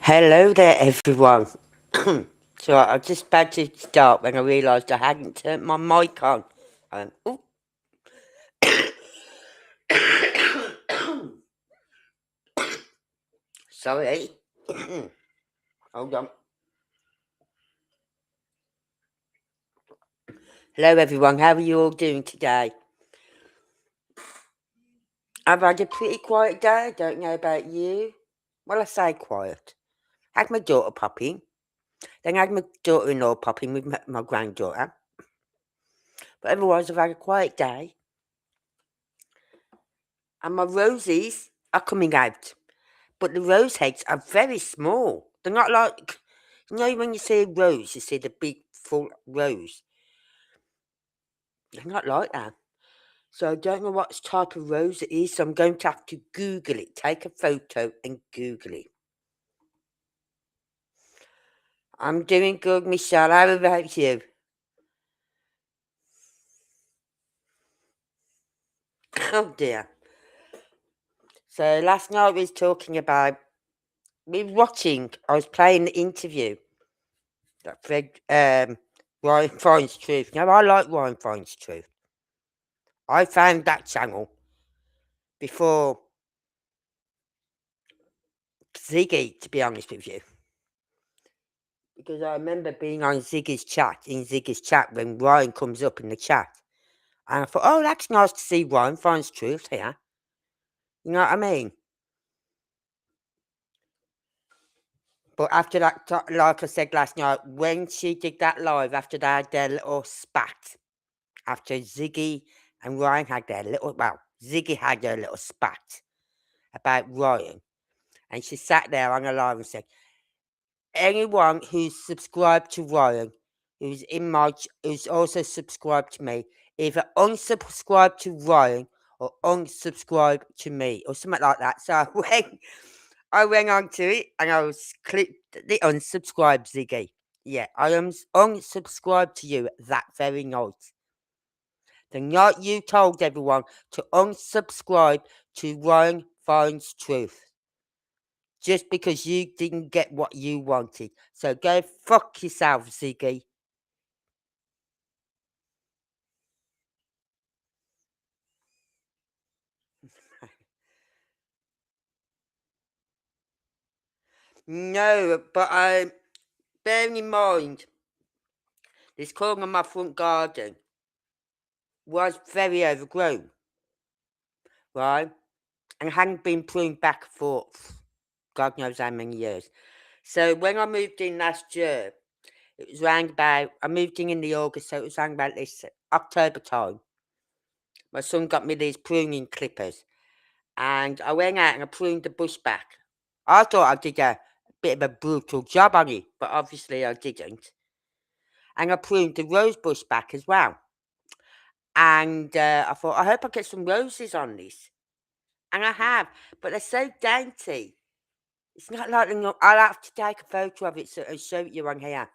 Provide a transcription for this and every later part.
Hello there, everyone. So I was just about to start when I realised I hadn't turned my mic on. Ooh. Sorry. Hold on. Hello, everyone. How are you all doing today? I've had a pretty quiet day. I don't know about you. Well, I say quiet. Had my daughter pop in. Then I had my daughter-in-law pop in with my granddaughter. But otherwise, I've had a quiet day. And my roses are coming out. But the rose heads are very small. They're not like, when you see a rose, you see the big full rose. They're not like that. So I don't know what type of rose it is, so I'm going to have to Google it. Take a photo and Google it. I'm doing good, Michelle. How about you? Oh dear. So last night we was talking about, I was playing the interview that Fred, Ryan Finds Truth. Now I like Ryan Finds Truth. I found that channel before Ziggy, to be honest with you. Because I remember being on Ziggy's chat, when Ryan comes up in the chat. And I thought, oh, that's nice to see Ryan finds truth here. You know what I mean? But after that, like I said last night, when she did that live, after they had their little spat, after Ziggy and Ryan had their little, Ziggy had their little spat about Ryan. And she sat there on a live and said, anyone who's subscribed to Ryan, who's also subscribed to me, either unsubscribe to Ryan or unsubscribe to me, or something like that. So I went on to it and I was clicked the unsubscribe, Ziggy. Yeah, I am unsubscribed to you that very night. The night you told everyone to unsubscribe to Ryan Finds Truth. Just because you didn't get what you wanted. So go fuck yourself, Ziggy. No, but bearing in mind, this corner of my front garden was very overgrown, right? And hadn't been pruned back for God knows how many years. So when I moved in last year, it was round about, I moved in the August, so it was round about this October time. My son got me these pruning clippers, and I went out and I pruned the bush back. I thought I did a bit of a brutal job on it, but obviously I didn't. And I pruned the rose bush back as well. And I thought, I hope I get some roses on this. And I have, but they're so dainty. It's not like I'll have to take a photo of it and show you on here,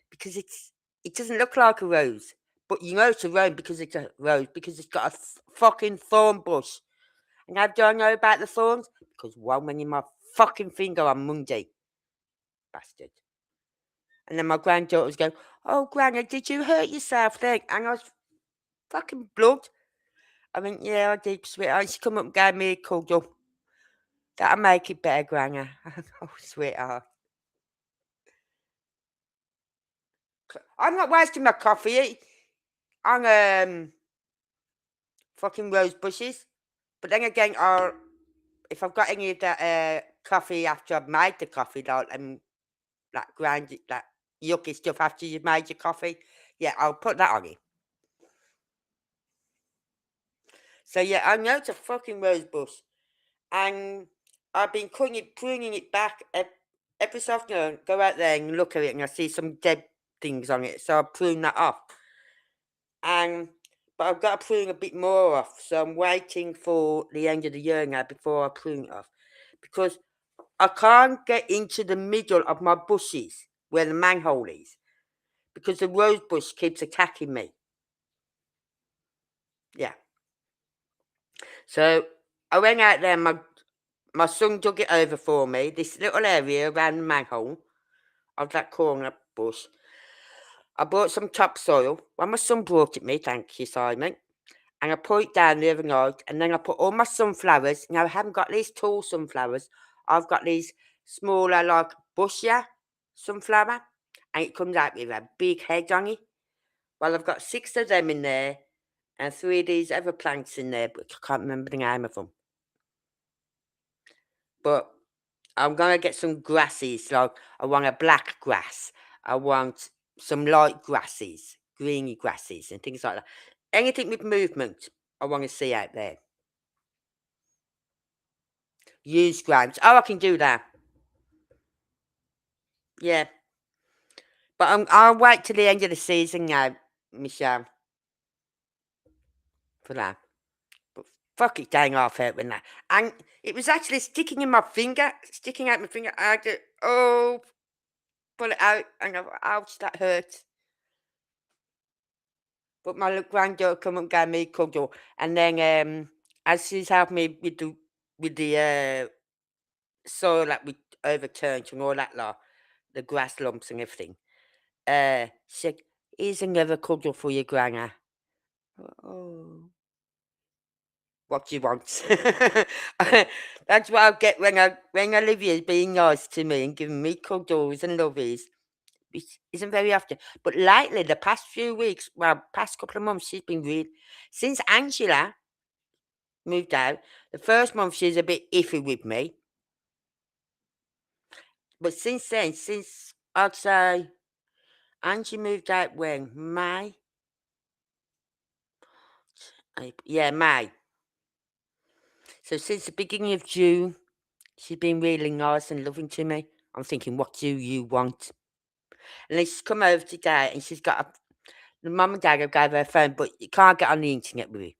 because it doesn't look like a rose, but you know it's a rose because it's a rose, because it's got a fucking thorn bush. And how do I know about the thorns? Because one went in my fucking finger on Monday. Bastard. And then my granddaughter was going, oh, Granny, did you hurt yourself then? And I was fucking blood. I went, yeah, I did, sweetheart. She come up and gave me a cuddle. That'll make it better, Granny. Oh, sweetheart. I'm not wasting my coffee on fucking rose bushes. But then again, if I've got any of that coffee after I've made the coffee, that grind that yucky stuff after you've made your coffee, yeah, I'll put that on it. So yeah, I know it's a fucking rose bush, and I've been pruning it back every so often. I go out there and look at it, and I see some dead things on it, so I prune that off. And but I've got to prune a bit more off, so I'm waiting for the end of the year now before I prune it off, because I can't get into the middle of my bushes where the manhole is, because the rose bush keeps attacking me. Yeah. So I went out there, My son dug it over for me, this little area around the manhole of that corner bush. I bought some topsoil. Well, my son brought it me, thank you, Simon. And I put it down the other night, and then I put all my sunflowers. Now, I haven't got these tall sunflowers. I've got these smaller, like bushier sunflower, and it comes out with a big head on it. Well, I've got 6 of them in there, and 3 of these other plants in there, but I can't remember the name of them. But I'm gonna get some grasses, like I want a black grass. I want some light grasses, greeny grasses, and things like that. Anything with movement, I want to see out there. Use grounds. Oh, I can do that. Yeah, but I'll wait till the end of the season now, Michelle, for that. But fuck it, dang off out with that. And it was actually sticking in my finger, sticking out my finger. I had to, pull it out, and I thought, ouch, that hurt. But my little granddaughter come and gave me a cuddle, and then as she's helped me with the soil that we overturned and all that lot, the grass lumps and everything, she said, "Here's another cuddle for your grandma." Oh, what do you want? That's what I get when Olivia's being nice to me and giving me cuddles and lovies. It isn't very often. But lately, the past few weeks, well, past couple of months, she's been really. Since Angela moved out, the first month she's a bit iffy with me. But since then, since I'd say Angie moved out when? May? Yeah, May. So since the beginning of June, she's been really nice and loving to me. I'm thinking, what do you want? And then she's come over today and she's got the mum and dad have gave her a phone, but you can't get on the internet with it.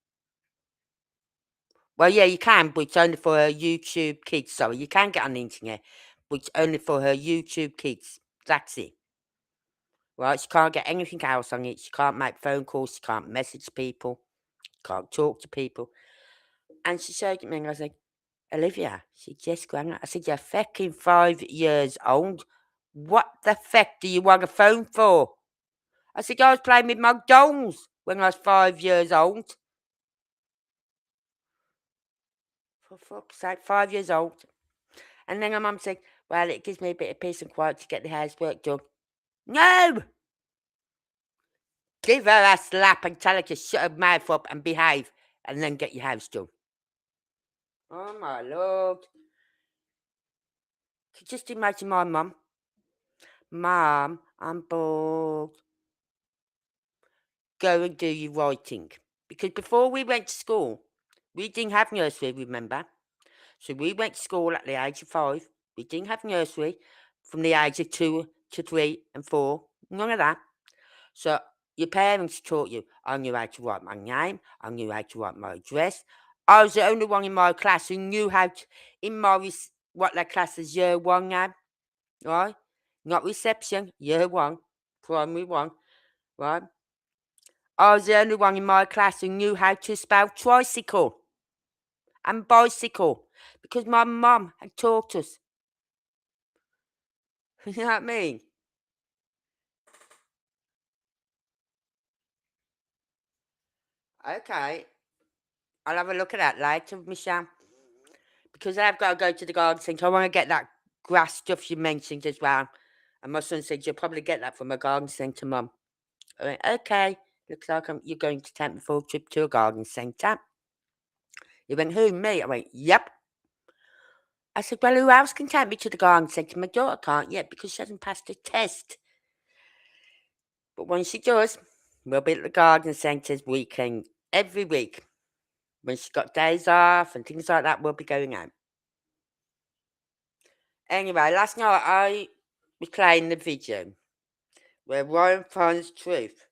Well, yeah, you can, but it's only for her YouTube kids. Sorry, you can get on the internet, but it's only for her YouTube kids. That's it. Right? She can't get anything else on it. She can't make phone calls. She can't message people. Can't talk to people. And she showed it me, and I was like, Olivia, she just rang. I said, you're fucking 5 years old. What the fuck do you want a phone for? I said, I was playing with my dolls when I was 5 years old. For fuck's sake, 5 years old. And then her mum said, well, it gives me a bit of peace and quiet to get the housework done. No! Give her a slap and tell her to shut her mouth up and behave, and then get your house done. Oh, my Lord. Just imagine my mum. Mum, I'm bored. Go and do your writing. Because before we went to school, we didn't have nursery, remember? So we went to school at the age of 5. We didn't have nursery from the age of 2 to 3 and 4. None of that. So your parents taught you. I knew how to write my name. I knew how to write my address. I was the only one in my class who knew how to, in my, what their class is year 1 now, right? Not reception, year 1, primary 1, right? I was the only one in my class who knew how to spell tricycle and bicycle because my mum had taught us. You know what I mean? Okay. I'll have a look at that later, Michelle. Because I've got to go to the garden centre. I want to get that grass stuff you mentioned as well. And my son said, you'll probably get that from a garden centre, Mum. I went, okay. Looks like you're going to take me for a trip to a garden centre. He went, who, me? I went, yep. I said, well, who else can take me to the garden centre? My daughter can't yet because she hasn't passed the test. But when she does, we'll be at the garden centres weekend, every week. When she's got days off and things like that, we'll be going out. Anyway, last night I was playing the video where Ryan Finds Truth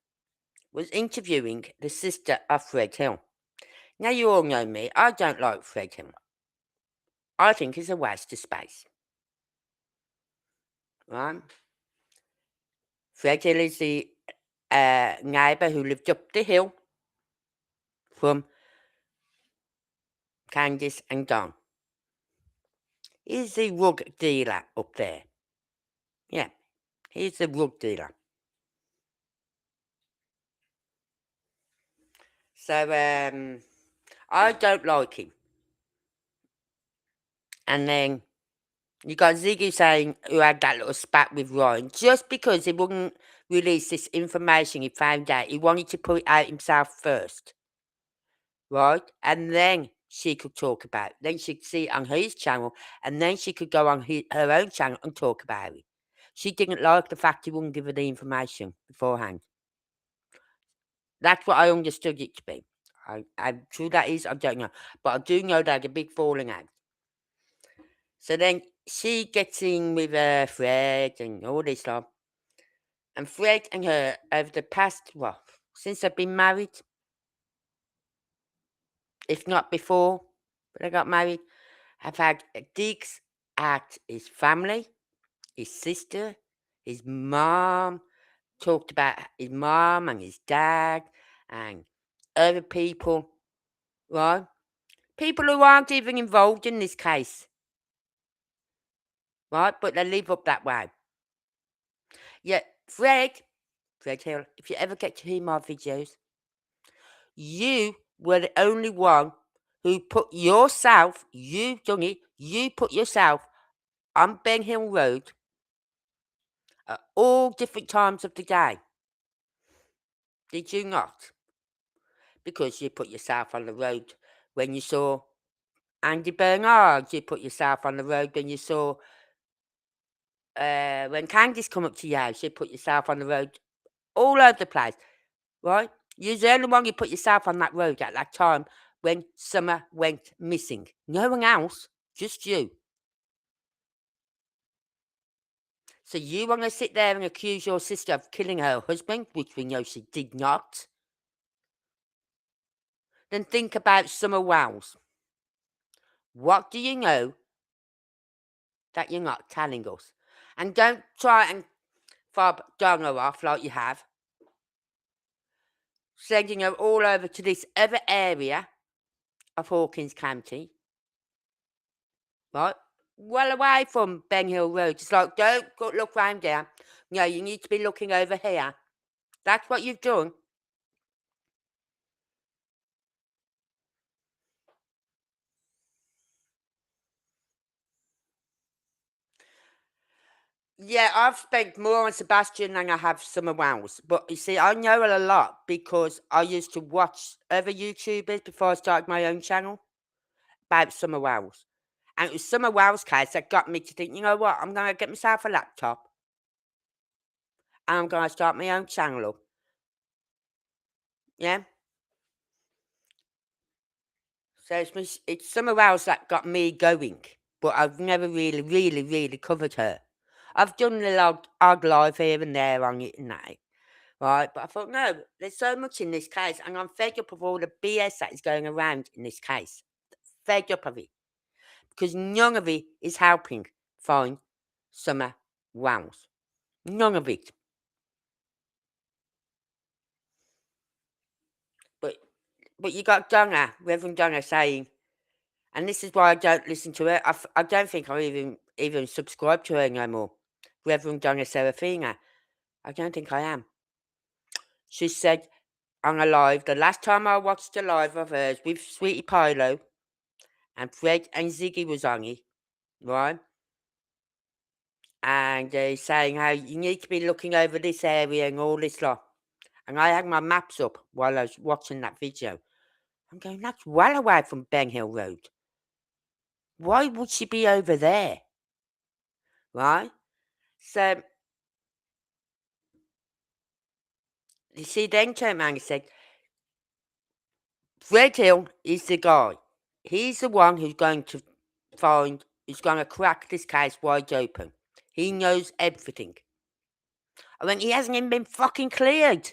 was interviewing the sister of Fred Hill. Now, you all know me, I don't like Fred Hill. I think he's a waste of space. Right? Fred Hill is the neighbour who lived up the hill from Candice and Don. He's the rug dealer up there. Yeah, he's the rug dealer. So, I don't like him. And then you got Ziggy saying who had that little spat with Ryan just because he wouldn't release this information he found out. He wanted to put it out himself first, right? And then she could talk about it. Then she'd see it on his channel, and then she could go on her own channel and talk about it. She didn't like the fact he wouldn't give her the information beforehand. That's what I understood it to be. I'm true that is, I don't know. But I do know they had a big falling out. So then she gets in with Fred and all this stuff. And Fred and her, over the past, since they've been married, if not before, but they got married, have had digs at his family, his sister, his mom, talked about his mom and his dad and other people, right? People who aren't even involved in this case, right? But they live up that way. Yeah, Fred Hill, if you ever get to hear my videos, you were the only one who put yourself, you've done it, you put yourself on Ben Hill Road at all different times of the day. Did you not? Because you put yourself on the road when you saw Andy Bernard, you put yourself on the road when you saw when Candice come up to your house, you put yourself on the road all over the place, right? You're the only one who put yourself on that road at that time when Summer went missing. No one else, just you. So you want to sit there and accuse your sister of killing her husband, which we know she did not? Then think about Summer Wells. What do you know that you're not telling us? And don't try and fob Donna off like you have, sending her all over to this other area of Hawkins County, right? Well away from Ben Hill Road. It's like, don't go look round there. No, you need to be looking over here. That's what you've done. Yeah, I've spent more on Sebastian than I have Summer Wells. But you see, I know a lot because I used to watch other YouTubers before I started my own channel about Summer Wells. And it was Summer Wells' case that got me to think, you know what, I'm going to get myself a laptop and I'm going to start my own channel up. Yeah? So it's Summer Wells that got me going. But I've never really covered her. I've done a odd live here and there on it and that. Right, but I thought, no, there's so much in this case, and I'm fed up of all the BS that is going around in this case. Fed up of it. Because none of it is helping find Summer Wells. None of it. But you got Donna, Reverend Donna, saying, and this is why I don't listen to her. I don't think I even subscribe to her no more. Reverend Donna Serafina. I don't think I am. She said on a live, the last time I watched a live of hers with Sweetie Pilo, and Fred and Ziggy was on it, right? And saying how you need to be looking over this area and all this lot. And I had my maps up while I was watching that video. I'm going, that's well away from Ben Hill Road. Why would she be over there? Right? So, you see, then turned around and said, Fred Hill is the guy. He's the one who's going to crack this case wide open. He knows everything. I went, he hasn't even been fucking cleared.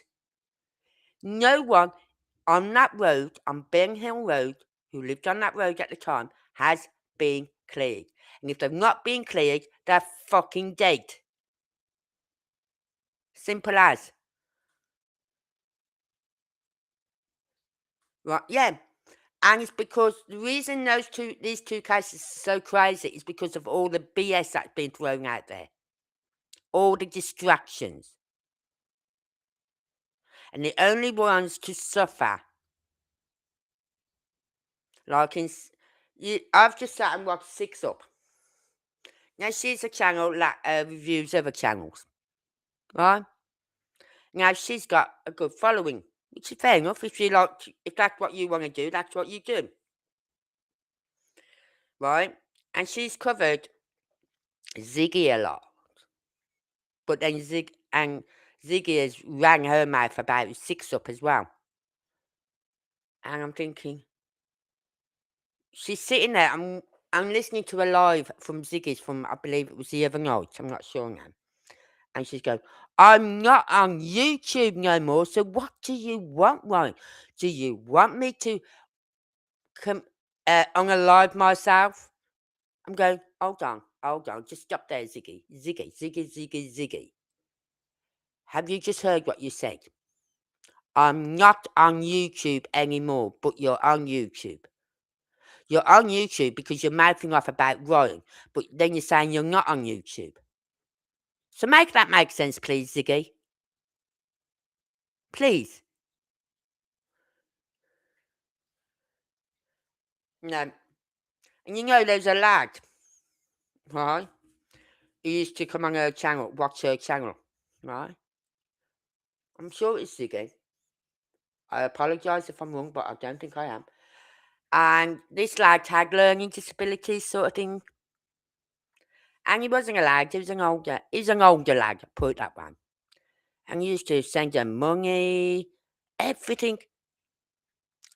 No one on that road, on Ben Hill Road, who lived on that road at the time, has been cleared. And if they've not been cleared, they're fucking dead. Simple as. Right, yeah. And it's because the reason these two cases are so crazy is because of all the BS that's been thrown out there. All the distractions. And the only ones to suffer, like I've just sat and watched Six Up. Now she's a channel that reviews other channels, right? Now she's got a good following, which is fair enough. If that's what you want to do, that's what you do, right? And she's covered Ziggy a lot, but then Ziggy has rang her mouth about Six Up as well. And I'm thinking, she's sitting there. I'm listening to a live from Ziggy's from, I believe it was the other night. I'm not sure now. And she's going, I'm not on YouTube no more. So what do you want, right? Do you want me to come on a live myself? I'm going, hold on. Just stop there, Ziggy. Have you just heard what you said? I'm not on YouTube anymore, but you're on YouTube. You're on YouTube because you're mouthing off about Ryan, but then you're saying you're not on YouTube. So make that make sense, please, Ziggy. Please. No. And there's a lad, right? He used to come on her channel, watch her channel, right? I'm sure it's Ziggy. I apologise if I'm wrong, but I don't think I am. And this lad had learning disabilities sort of thing. And he wasn't a lad, he was an older lad, put it that way. And he used to send her money, everything.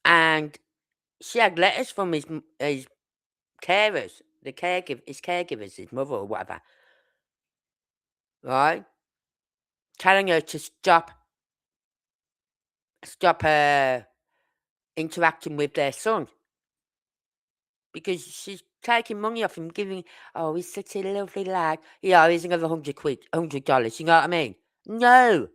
And she had letters from his carers, his caregivers, his mother or whatever, right? Telling her to stop interacting with their son. Because she's taking money off him, he's such a lovely lad. Yeah, here's another $100, you know what I mean? No.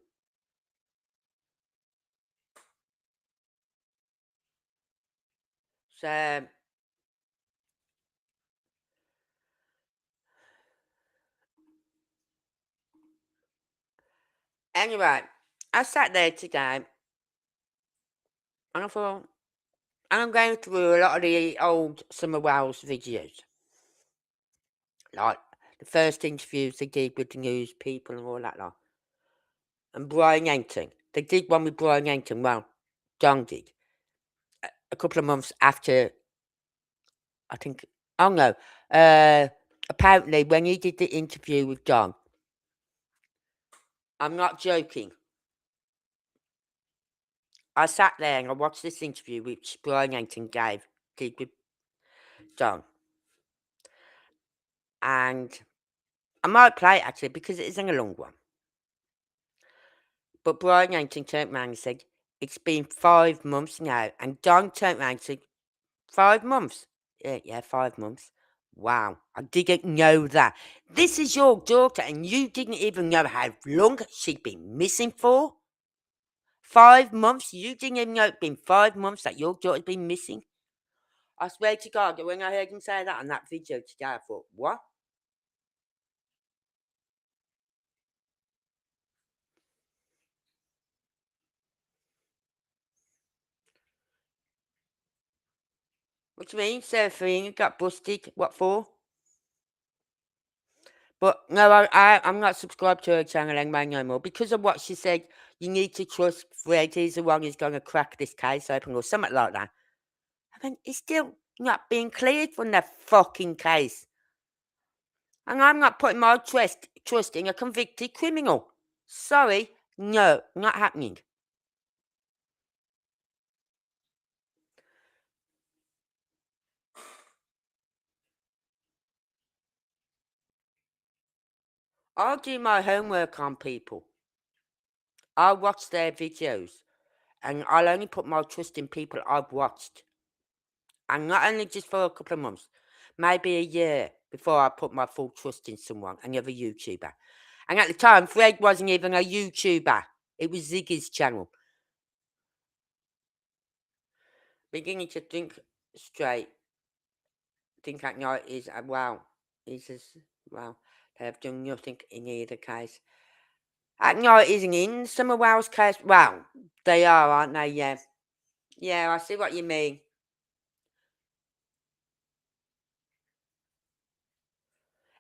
So, anyway, I sat there today and I thought, I'm going through a lot of the old Summer Wells videos. Like the first interviews they did with the news people and all that lot. And Brian Yankton. They did one with Brian Yankton. Well, John did. A couple of months after, I think. Oh no. Apparently, when he did the interview with John, I'm not joking. I sat there and I watched this interview which Brian Yankton did with John. And I might play it actually because it isn't a long one. But Brian Yankton turned around and said, it's been 5 months now. And John turned around and said, 5 months? Yeah, 5 months. Wow, I didn't know that. This is your daughter and you didn't even know how long she'd been missing for? 5 months? You didn't even know it'd been 5 months that your daughter's been missing? I swear to God, when I heard him say that on that video today, I thought, what? What do you mean? Sarah Farina got busted? What for? But no, I'm not subscribed to her channel anymore no more. Because of what she said, you need to trust Fred. He's the one who's going to crack this case open or something like that. I mean, he's still not being cleared from that fucking case. And I'm not putting my trust in a convicted criminal. Sorry, no, not happening. I'll do my homework on people. I'll watch their videos. And I'll only put my trust in people I've watched. And not only just for a couple of months, maybe a year before I put my full trust in someone, another YouTuber. And at the time, Fred wasn't even a YouTuber. It was Ziggy's channel. Beginning to think straight. Think Acknight is well. Is as well. They have done nothing in either case. Acknight isn't in Summer Wales case. Well, they are, aren't they? Yeah. Yeah, I see what you mean.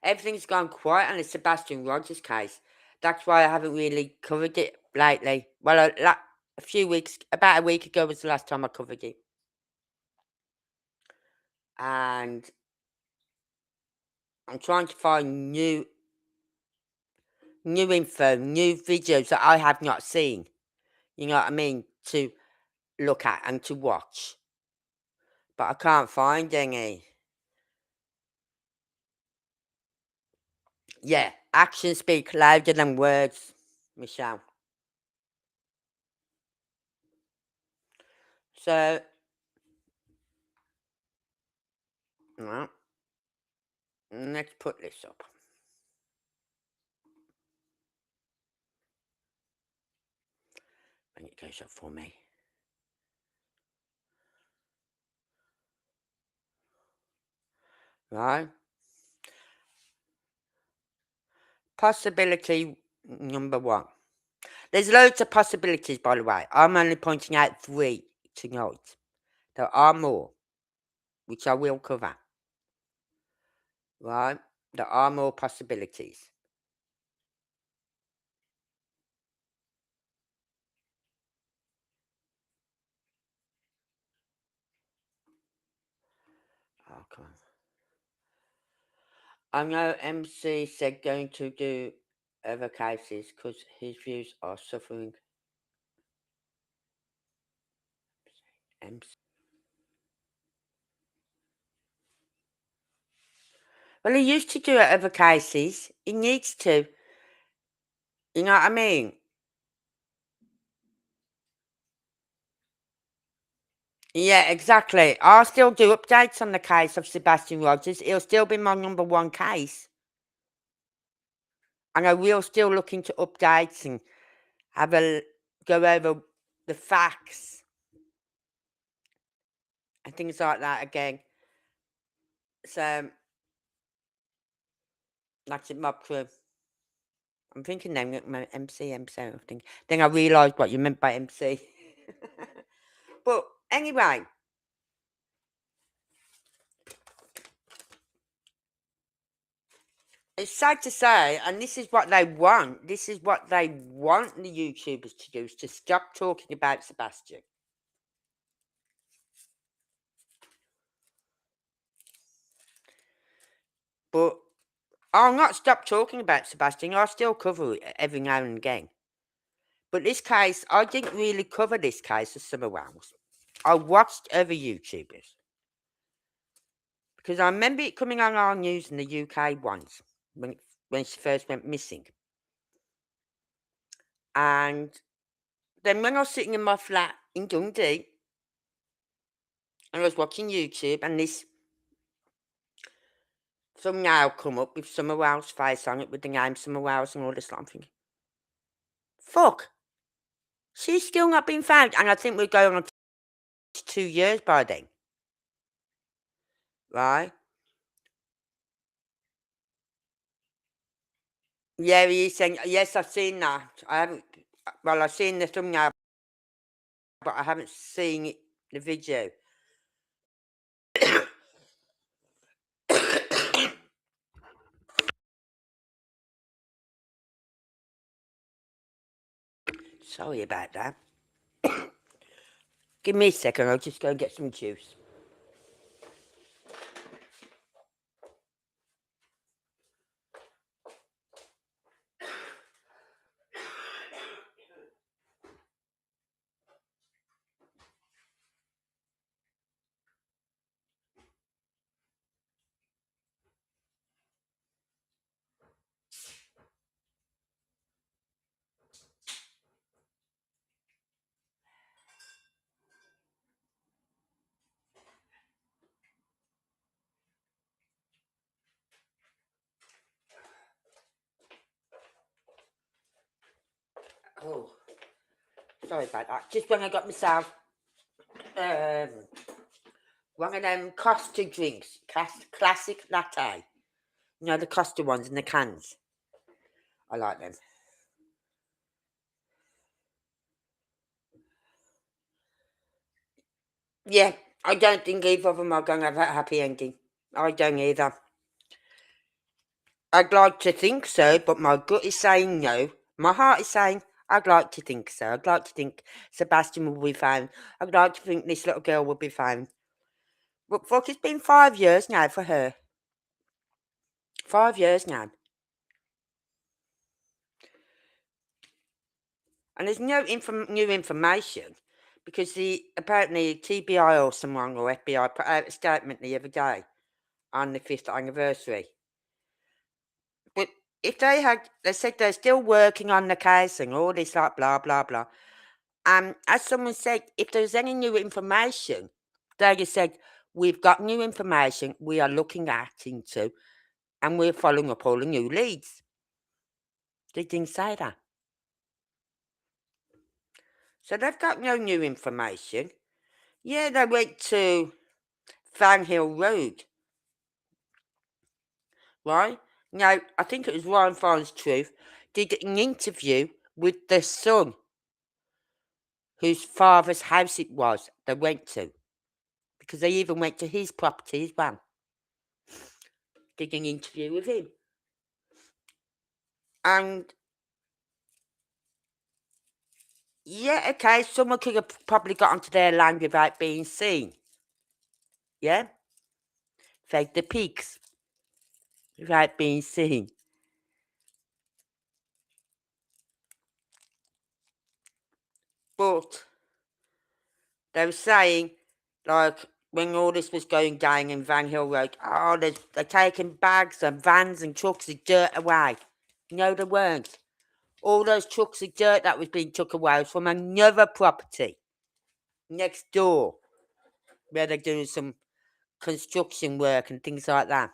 Everything's gone quiet on the Sebastian Rogers case. That's why I haven't really covered it lately. Well, a few weeks, about a week ago was the last time I covered it. And I'm trying to find new info, new videos that I have not seen. You know what I mean? To look at and to watch. But I can't find any. Yeah, actions speak louder than words, Michelle. So, well, let's put this up. When it goes up for me. Right? Possibility number one. There's loads of possibilities, by the way. I'm only pointing out 3 tonight. There are more, which I will cover. Right? There are more possibilities. Oh, come on. I know MC said going to do other cases because his views are suffering. MC. Well, he used to do other cases. He needs to. You know what I mean? Yeah, exactly. I'll still do updates on the case of Sebastian Rogers. It'll still be my number one case. And I will still look into updates and have a go over the facts and things like that again. So that's it, Mob Crew. I'm thinking then MC. I think. Then I realised what you meant by MC. But anyway, it's sad to say, and this is what they want. This is what they want the YouTubers to do: is to stop talking about Sebastian. But I'll not stop talking about Sebastian. I'll still cover it every now and again. But this case, I didn't really cover this case of Summer Wales. I watched other YouTubers. Because I remember it coming on our news in the UK once, when she first went missing. And then when I was sitting in my flat in Dundee, and I was watching YouTube, and this thumbnail come up with Summer Wales' face on it, with the name Summer Wales and all this, I'm thinking, fuck, she's still not been found. And I think we're going on 2 years by then. Right? Yeah, he's saying, yes, I've seen that. I haven't, well, I've seen the thumbnail, but I haven't seen it, the video. Sorry about that. Give me a second, I'll just go and get some juice. Oh, sorry about that. Just when I got myself One of them Costa drinks, classic latte. You know, the Costa ones in the cans. I like them. Yeah, I don't think either of them are going to have a happy ending. I don't either. I'd like to think so, but my gut is saying no. My heart is saying I'd like to think so. I'd like to think Sebastian will be fine. I'd like to think this little girl will be fine. But fuck, it's been 5 years now for her. 5 years now. And there's no new information because apparently TBI or someone or FBI put out a statement the other day on the 5th anniversary. But if they said they're still working on the case and all this like blah blah blah. As someone said, if there's any new information, they just said we've got new information we are looking into, and we're following up all the new leads. They didn't say that. So they've got no new information. Yeah, they went to Fan Hill Road, right? Now, I think it was Ryan Finds Truth, did an interview with the son whose father's house it was they went to. Because they even went to his property as well. Did an interview with him. And yeah, okay, someone could have probably got onto their land without being seen. Yeah? Fake the pigs without being seen. But they were saying, like, when all this was going down in Van Hill Road, oh, they're taking bags and vans and trucks of dirt away. No, they weren't. All those trucks of dirt that was being took away was from another property next door where they're doing some construction work and things like that.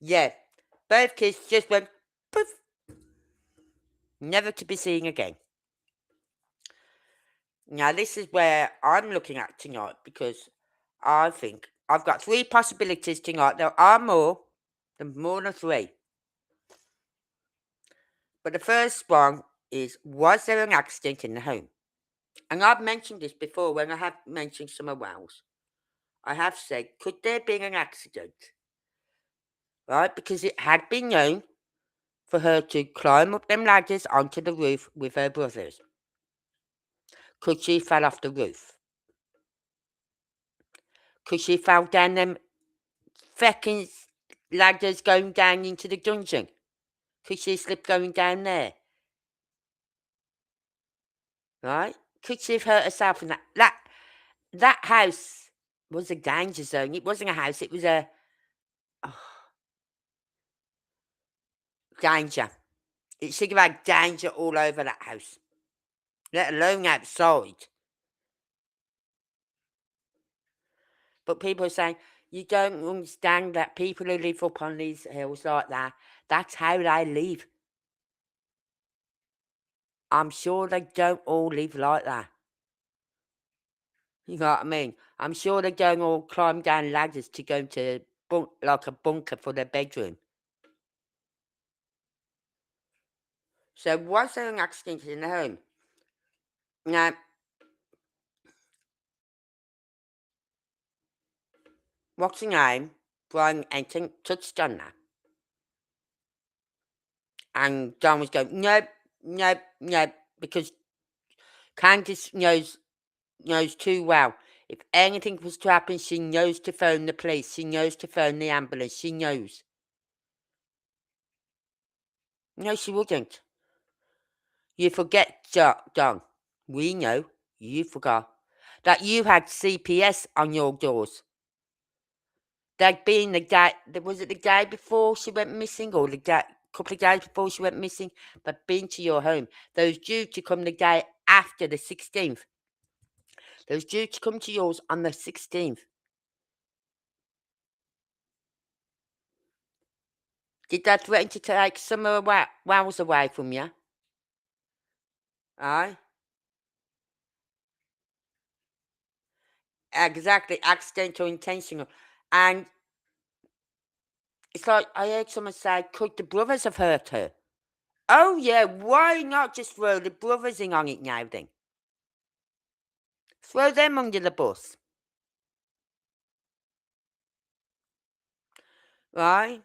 Yeah, both kids just went poof, never to be seen again. Now, this is where I'm looking at tonight because I think I've got three possibilities tonight. There are more than three. But the first one is, was there an accident in the home? And I've mentioned this before when I have mentioned Summer Wells. I have said, could there be an accident? Right? Because it had been known for her to climb up them ladders onto the roof with her brothers. Could she fell off the roof? Could she fell down them fecking ladders going down into the dungeon? Could she slip going down there? Right? Could she have hurt herself in that house was a danger zone. It wasn't a house, it was a danger. It should have had danger all over that house. Let alone outside. But people are saying, you don't understand that people who live up on these hills like that, that's how they live. I'm sure they don't all live like that. You know what I mean? I'm sure they don't all climb down ladders to go into like a bunker for their bedroom. So was there an accident in the home? Now, what's her name? Brian Enton touched on that. And John was going, nope, nope, nope, because Candice knows too well. If anything was to happen, she knows to phone the police. She knows to phone the ambulance. She knows. No, she wouldn't. You forget, John. We know. You forgot. That you had CPS on your doors. There'd been was it the day before she went missing or couple of days before she went missing? But been to your home. Those due to come the day after the 16th. Those due to come to yours on the 16th. Did that threaten to take Summer Wells away from you? Aye? Exactly, accidental, intentional. And it's like I heard someone say, could the brothers have hurt her? Oh, yeah, why not just throw the brothers in on it now then? Throw them under the bus, right?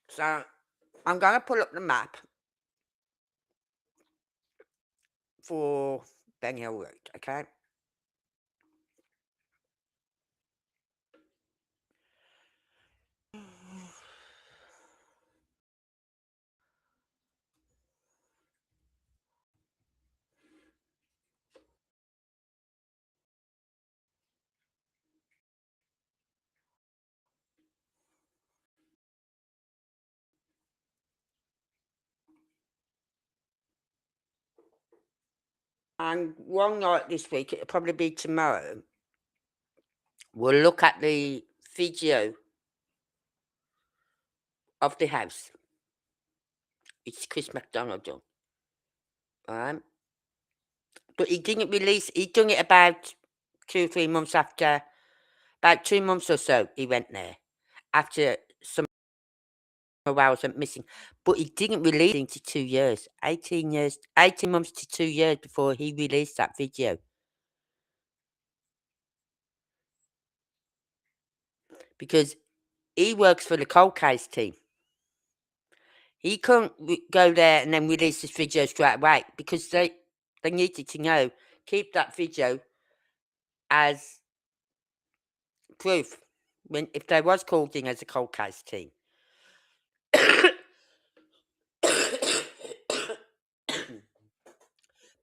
So I'm going to pull up the map for Ben Hill Road, okay? And one night this week, it'll probably be tomorrow, we'll look at the video of the house. It's Chris McDonald done, right? But he didn't release, he done it about 2 or 3 months after, about 2 months or so, he went there. After some hours went missing. But he didn't release it into 2 years, 18 years, 18 months to 2 years before he released that video. Because he works for the cold case team. He couldn't go there and then release this video straight away because they needed to know, keep that video as proof when if they was called in as a cold case team.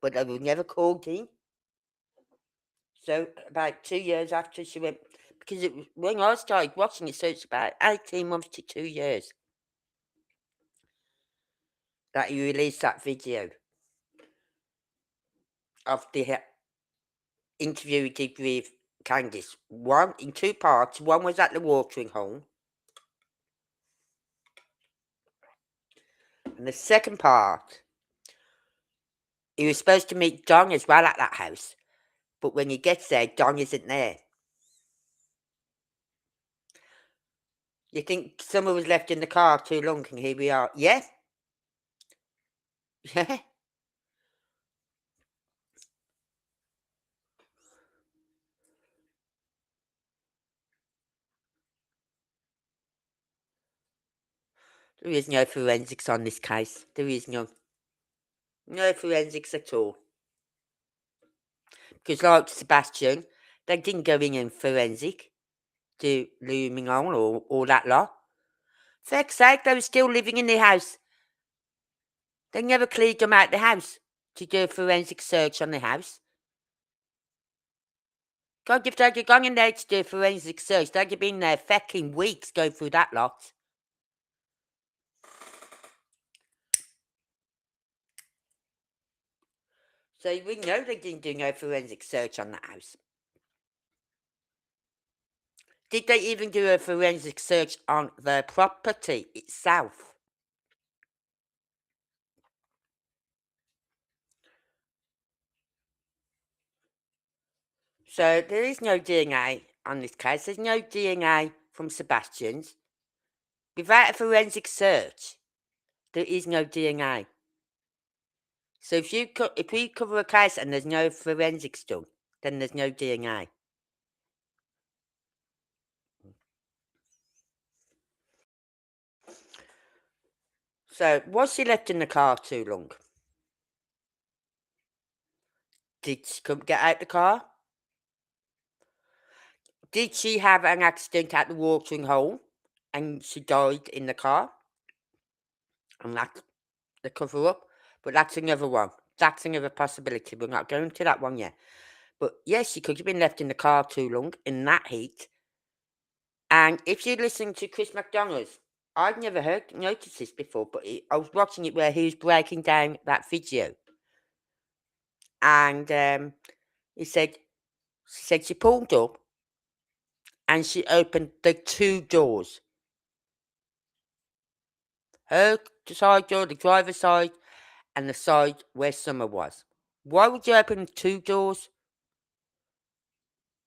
But they were never called in. So about 2 years after she went, because it was, when I started watching it, so it's about 18 months to 2 years that he released that video of the interview he did with Candice. One in 2 parts. One was at the watering hole, and the second part, he was supposed to meet Don as well at that house, but when he gets there, Don isn't there. You think someone was left in the car too long, and here we are. Yeah? Yeah? There is no forensics on this case. There is no forensics at all. Because like Sebastian, they didn't go in and forensic to looming on or all that lot. For heck's sake, they were still living in the house. They never cleared them out the house to do a forensic search on the house. God, if they'd have gone in there to do a forensic search, they'd have been there fucking weeks going through that lot. So we know they didn't do no forensic search on the house. Did they even do a forensic search on the property itself? So there is no DNA on this case. There's no DNA from Sebastian's. Without a forensic search, there is no DNA. So if we cover a case and there's no forensics done, then there's no DNA. So was she left in the car too long? Did she come get out the car? Did she have an accident at the watering hole and she died in the car? And that's the cover up. But that's another one. That's another possibility. We're not going to that one yet. But yes, she could have been left in the car too long in that heat. And if you're listening to Chris McDonald's, I've never noticed this before, but I was watching it where he was breaking down that video. And she said she pulled up and she opened the 2 doors. Her side door, the driver's side, and the side where Summer was. Why would you open 2 doors?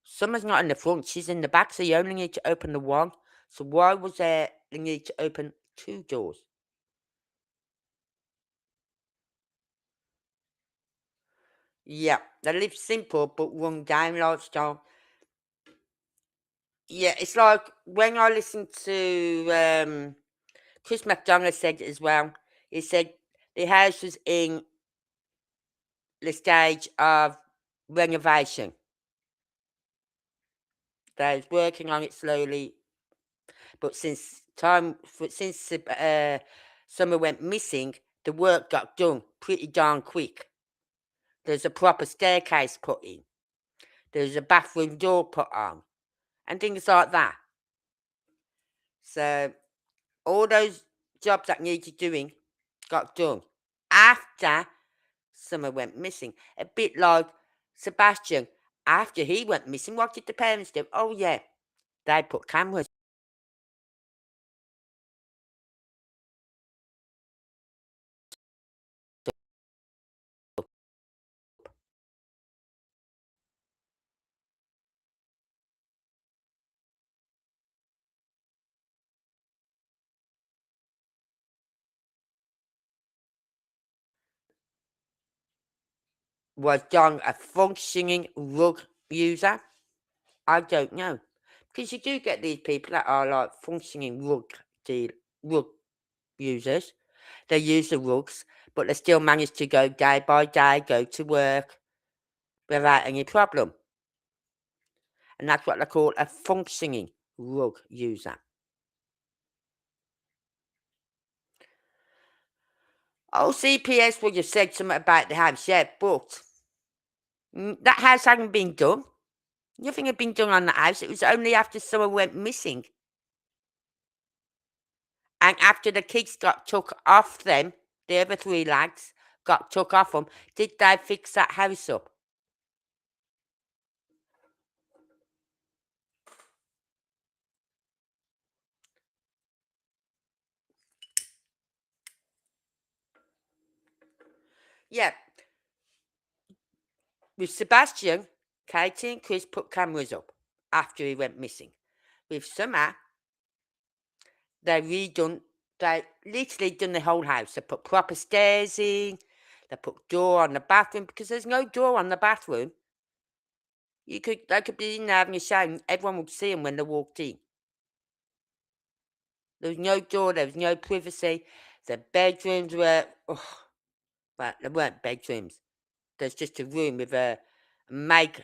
Summer's not in the front, she's in the back, so you only need to open the one. So why was there the need to open 2 doors? Yeah, they live simple but run down lifestyle. Yeah, it's like when I listened to Chris McDonald said it as well. He said the house was in the stage of renovation. They was working on it slowly, but since Summer went missing, the work got done pretty darn quick. There's a proper staircase put in. There's a bathroom door put on, and things like that. So all those jobs that needed doing got done after Summer went missing. A bit like Sebastian. After he went missing, what did the parents do? Oh yeah, they put cameras. Was John a functioning rug user? I don't know. Because you do get these people that are like functioning rug users. They use the rugs, but they still manage to go day by day, go to work without any problem. And that's what they call a functioning rug user. Oh, CPS would have said something about the house, yeah, but that house hadn't been done. Nothing had been done on the house. It was only after someone went missing. And after the kids got took off them, the other 3 lads got took off them, did they fix that house up? Yeah. With Sebastian, Katie and Chris put cameras up after he went missing. With Summer, they literally done the whole house. They put proper stairs in, they put door on the bathroom because there's no door on the bathroom. They could be in there having a shower and everyone would see them when they walked in. There was no door, there was no privacy. The bedrooms were, well, they weren't bedrooms. There's just a room with a not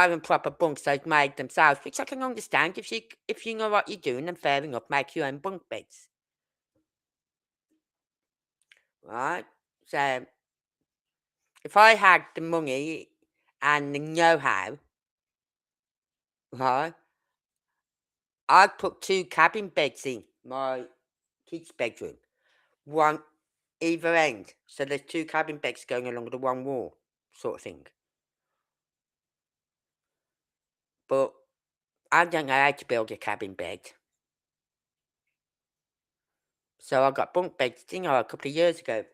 even proper bunks, they've made themselves, which I can understand. If you know what you're doing, then fair enough, make your own bunk beds. Right? So, if I had the money and the know-how, right, I'd put 2 cabin beds in my kids' bedroom, one either end. So there's 2 cabin beds going along the one wall, sort of thing. But I don't know how to build a cabin bed. So I got bunk beds, a couple of years ago.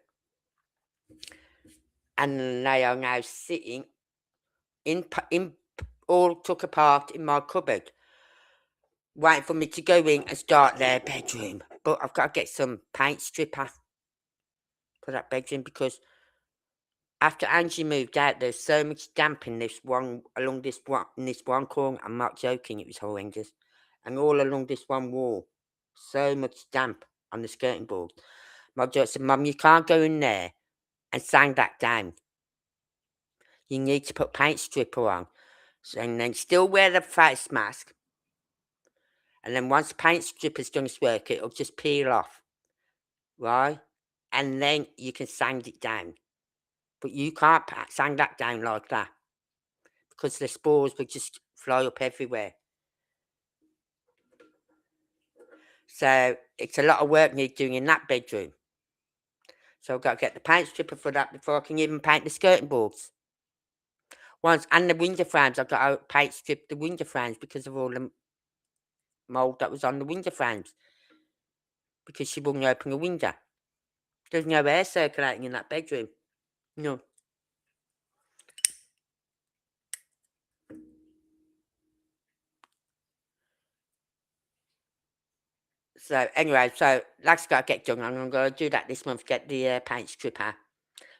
And they are now sitting in all took apart in my cupboard, waiting for me to go in and start their bedroom. But I've got to get some paint stripper for that bedroom because after Angie moved out, there's so much damp in this one corner. I'm not joking, it was horrendous. And all along this one wall, so much damp on the skirting board. My daughter said, "Mum, you can't go in there and sand that down. You need to put paint stripper on." So, and then still wear the face mask. And then once the paint stripper's done its work, it'll just peel off. Right? And then you can sand it down. But you can't sand that down like that because the spores will just fly up everywhere. So it's a lot of work need doing in that bedroom. So I've got to get the paint stripper for that before I can even paint the skirting boards. And the window frames, I've got to paint strip the window frames because of all the mould that was on the window frames. because she wouldn't open a window. There's no air circulating in that bedroom. No. So anyway, so that's got to get done. I'm going to do that this month, get the paint stripper.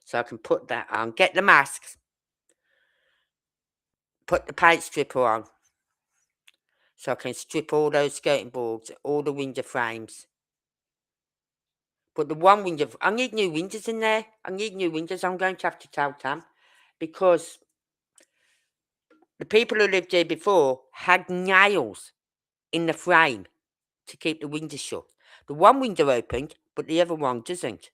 So I can put that on, get the masks, put the paint stripper on. So I can strip all those skirting boards, all the window frames. But the one window, I need new windows in there. I need new windows. I'm going to have to tell Tam, because the people who lived here before had nails in the frame to keep the window shut. The one window opened, but the other one doesn't.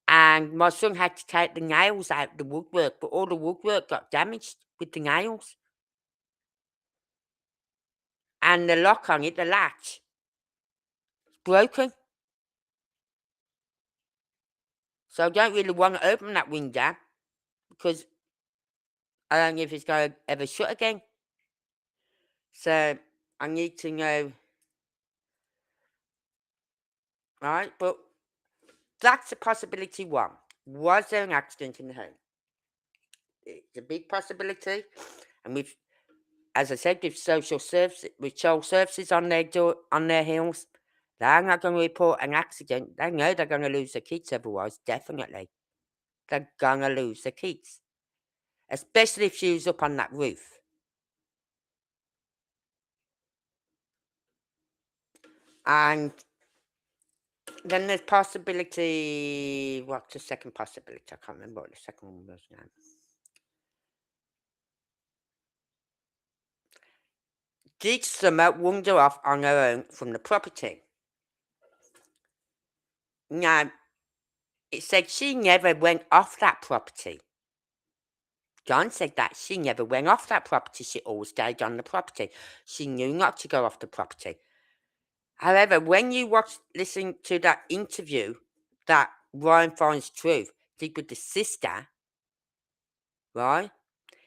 And my son had to take the nails out of the woodwork, but all the woodwork got damaged with the nails. And the lock on it, the latch, is broken. So I don't really want to open that window, because I don't know if it's going to ever shut again. So I need to know. Right? But that's a possibility one. Was there an accident in the home? It's a big possibility. And with, as I said, with social services on their door, on their heels, they're not going to report an accident. They know they're going to lose their kids otherwise, definitely. They're going to lose their kids. Especially if she was up on that roof. And then there's possibility, what's the second possibility? I can't remember what the second one was now. Did Summer wander off on her own from the property? Now, it said she never went off that property. John said that she never went off that property. She always stayed on the property. She knew not to go off the property. However, when you listen to that interview that Ryan Finds Truth did with the sister, right,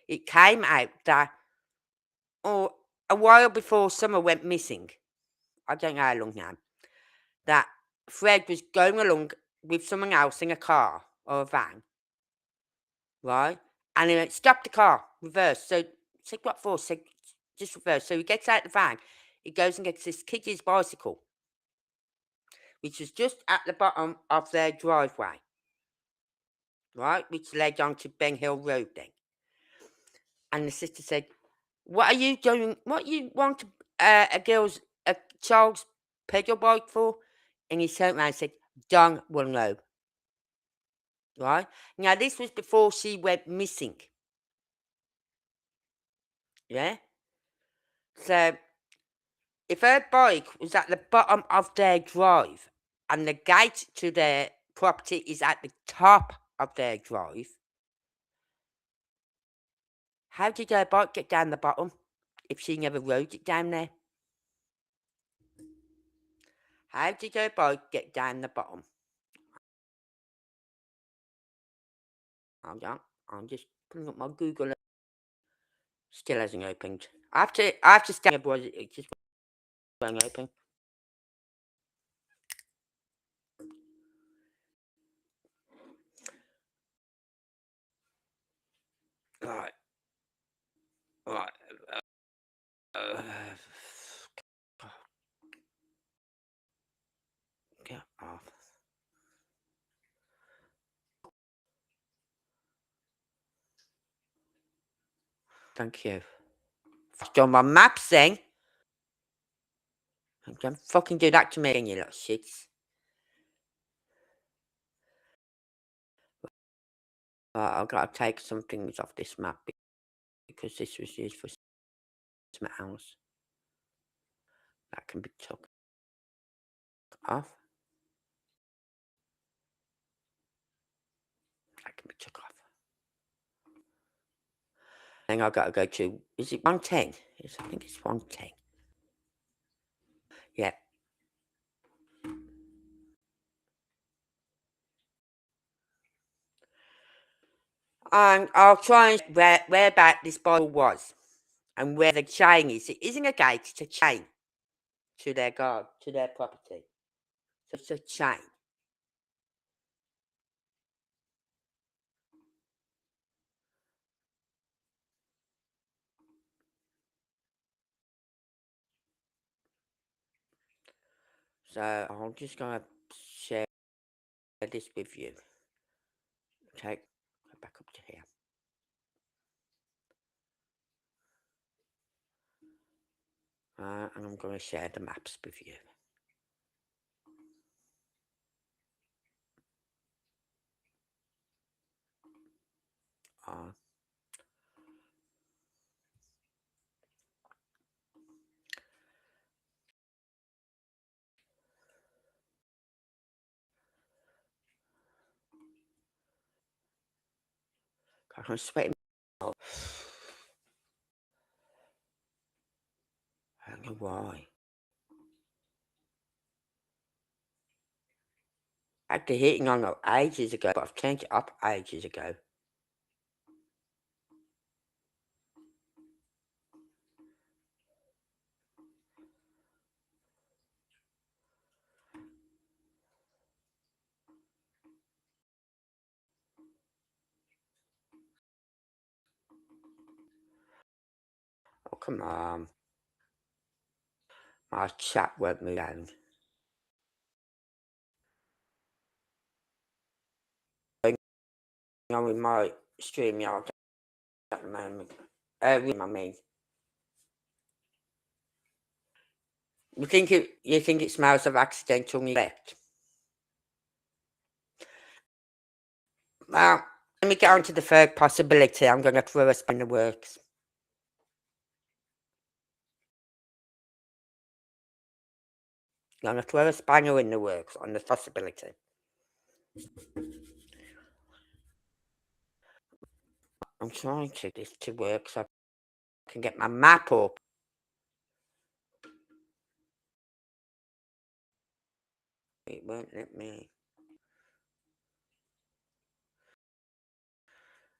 it came out that a while before Summer went missing, I don't know how long now, that Fred was going along with someone else in a car or a van, right? And he went, stop the car, reverse. So, said what for? Said, just reverse. So he gets out the van, he goes and gets this kid's bicycle, which was just at the bottom of their driveway, right? Which led on to Ben Hill Road then. And the sister said, what are you doing? What you want a child's pedal bike for? And he turned around and said, Don will know. Right? Now, this was before she went missing. Yeah? So, if her bike was at the bottom of their drive and the gate to their property is at the top of their drive, how did her bike get down the bottom if she never rode it down there? How did her bike get down the bottom? Hold on. I'm just putting up my Google. Still hasn't opened. I have to stay. Otherwise it just won't open. Right. Get off. Thank you. On my maps then. Don't fucking do that to me, you little shits. I've got to take some things off this map because this was used for something else. That can be took off. That can be took off. Then I've got to go to, is it 110? I think it's 110. Yeah. And I'll try and where about this Bible was and where the chain is. It isn't a gate, it's a chain to their property. Such a shame. So I'm just going to share this with you. Okay, go back up to here. And I'm going to share the maps with you. I'm sweating. I don't know why. I had the heating on ages ago, but I've changed it up ages ago. Oh, come on. My chat won't move down. On with my StreamYard at the moment. I mean. You think it smells of accidental neglect? Well, let me get on to the third possibility. I'm going to throw a spanner in the works. I'm going to throw a spanner in the works on the possibility. I'm trying to get this to work so I can get my map up. It won't let me.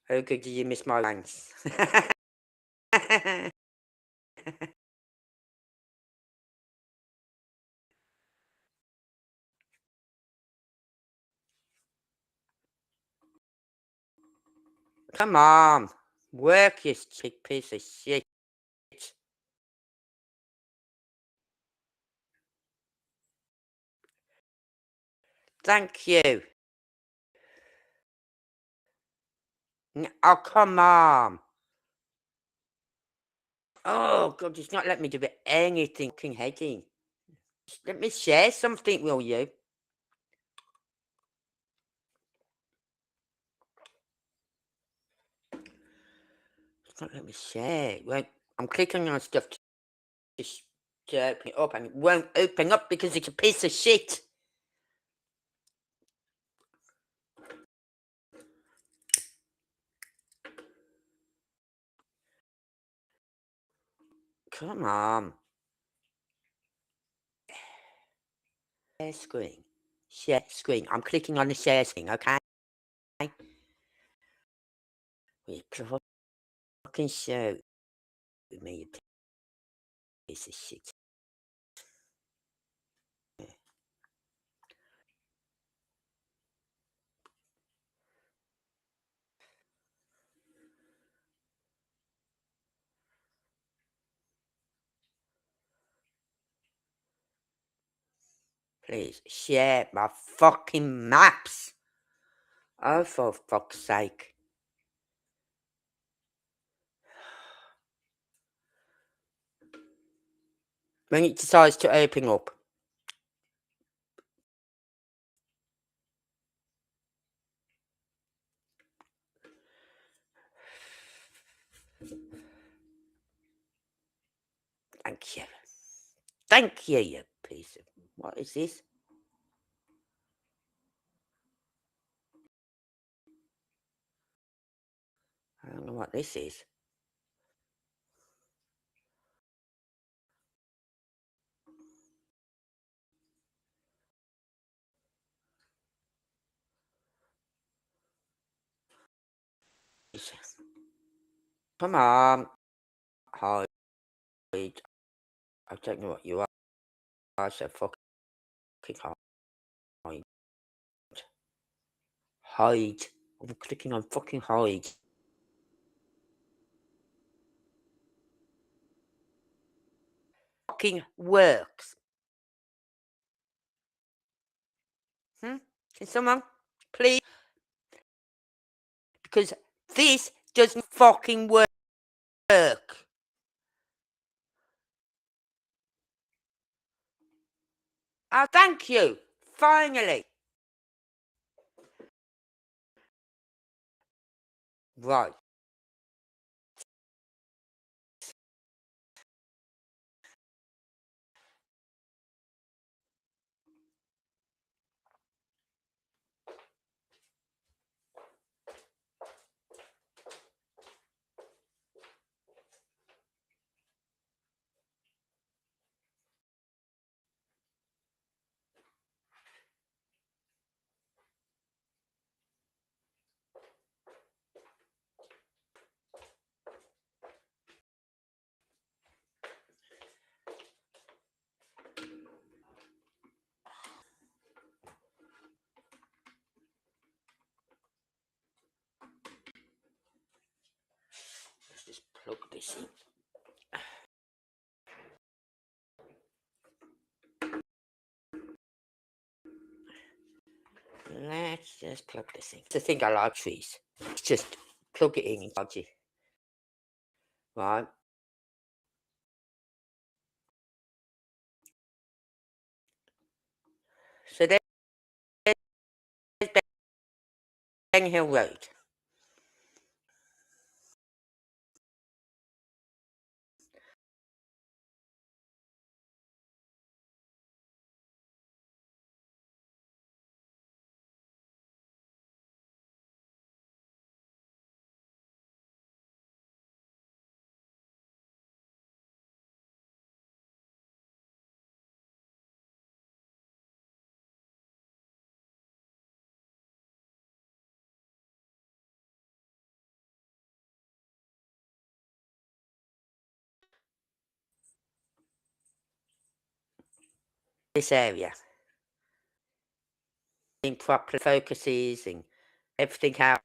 How good did you miss my lines? Come on. Work, you chick piece of shit. Thank you. Oh, come on. Oh, God, it's not letting me do anything. Fucking heading. Let me share something, will you? It's not letting me share. Well, I'm clicking on stuff to open it up, and it won't open up because it's a piece of shit. Come on. Share screen. Share screen. I'm clicking on the share screen, okay? You fucking show me, you piece of shit. Please, share my fucking maps. Oh, for fuck's sake. When it decides to open up. Thank you. Thank you, you piece of... What is this? I don't know what this is. Come on. Hide. I don't know what you are, so fucking hard. Hide. I'm clicking on fucking hide. Fucking works. Can someone please? Because this doesn't fucking work. Oh, thank you. Finally. Right. Let's just plug this in. Let's just plug this in. It's the thing I like trees. Just plug it in and charge it. Right. So there's Ben Hill Road. This area. In proper focuses and everything out.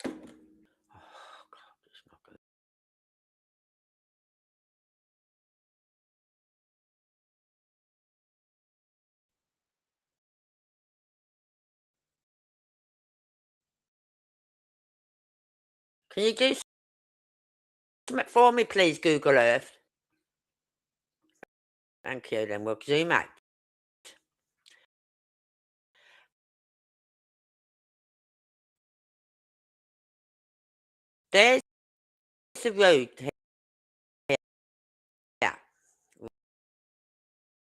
Oh, God, it's not good. Can you do something for me, please, Google Earth? Thank you, then we'll zoom out. There's the road here.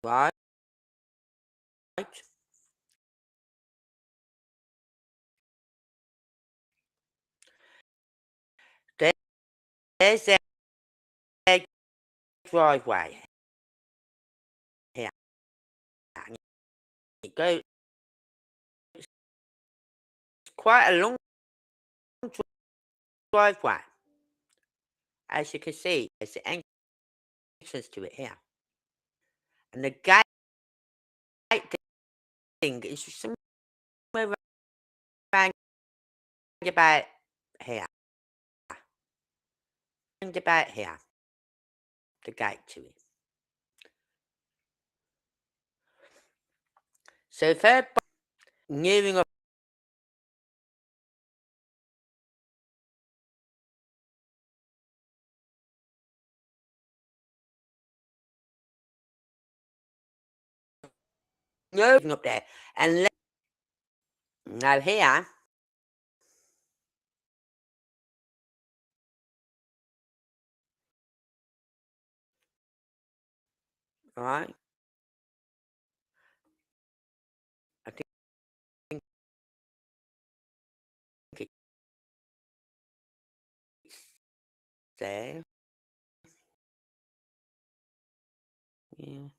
Right. There's their driveway here. And it goes quite a long driveway. As you can see, there's the entrance to it here. And the gate thing is somewhere around about here. Around about here. The gate to it. So if they're nearing up, up there, and now here, right? I think it's there. Yeah.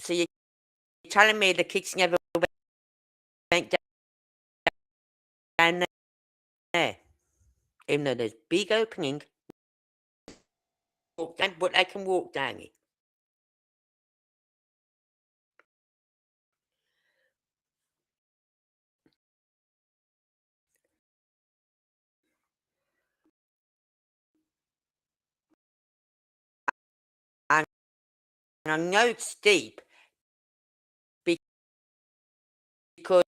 So you're telling me the kids never went down there? Even though there's big opening, walk down, but they can walk down it. And I know it's steep because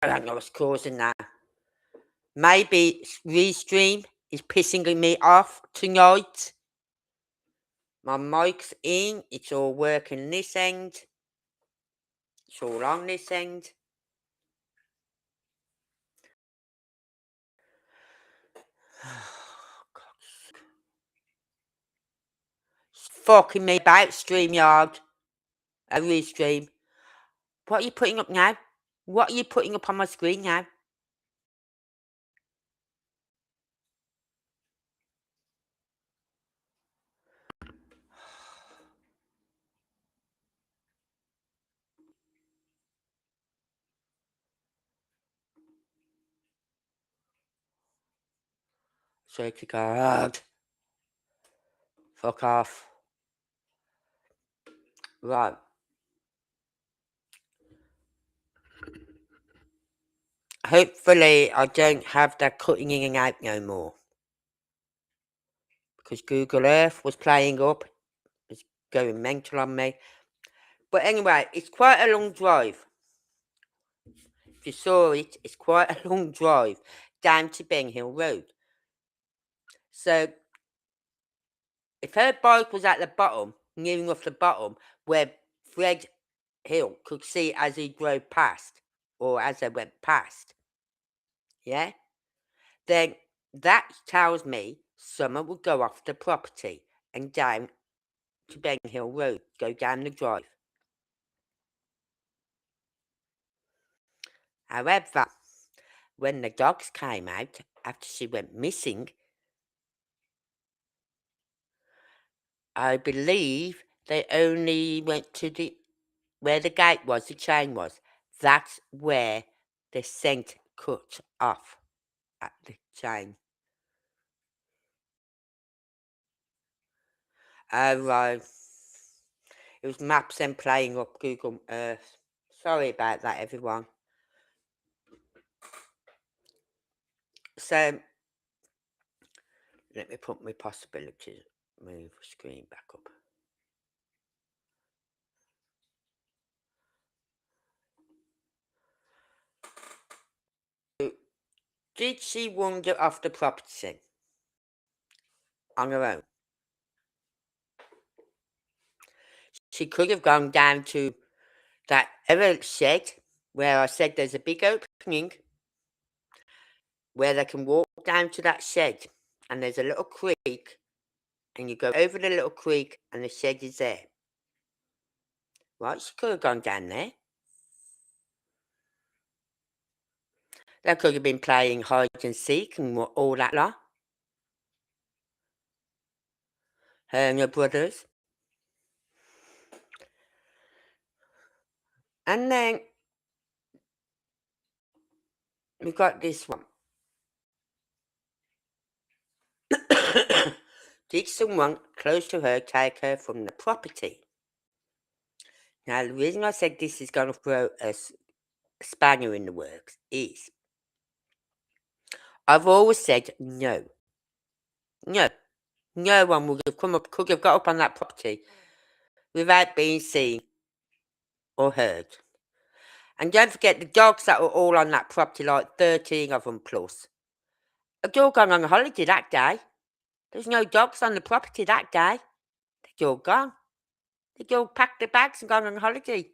I don't know what's causing that. Maybe Restream is pissing me off tonight. My mic's in, it's all working this end. It's all on this end. It's fucking me about StreamYard. A Restream. What are you putting up now? What are you putting up on my screen now? Swear to God. Fuck off. Right. Hopefully I don't have that cutting in and out no more. Because Google Earth was playing up. It's going mental on me. But anyway, it's quite a long drive. If you saw it, it's quite a long drive down to Ben Hill Road. So, if her bike was at the bottom, nearing off the bottom, where Fred Hill could see as he drove past, or as they went past, yeah, then that tells me someone would go off the property and down to Ben Hill Road, go down the drive. However, when the dogs came out after she went missing, I believe they only went to where the gate was, the chain was. That's where the scent cut off at the chain. Oh, right. It was maps and playing up Google Earth. Sorry about that, everyone. So, let me put my possibilities, move screen back up. Did she wander off the property on her own? She could have gone down to that other shed where I said there's a big opening where they can walk down to that shed, and there's a little creek, and you go over the little creek, and the shed is there. Right, she could have gone down there. They could have been playing hide and seek and all that lot. Her and her brothers. And then we've got this one. Did someone close to her take her from the property? Now, the reason I said this is going to throw a spanner in the works is I've always said no. No. No one would have could have got up on that property without being seen or heard. And don't forget the dogs that were all on that property, like 13 of them plus. They'd all gone on holiday that day. There's no dogs on the property that day. They'd all gone. They'd all packed their bags and gone on holiday.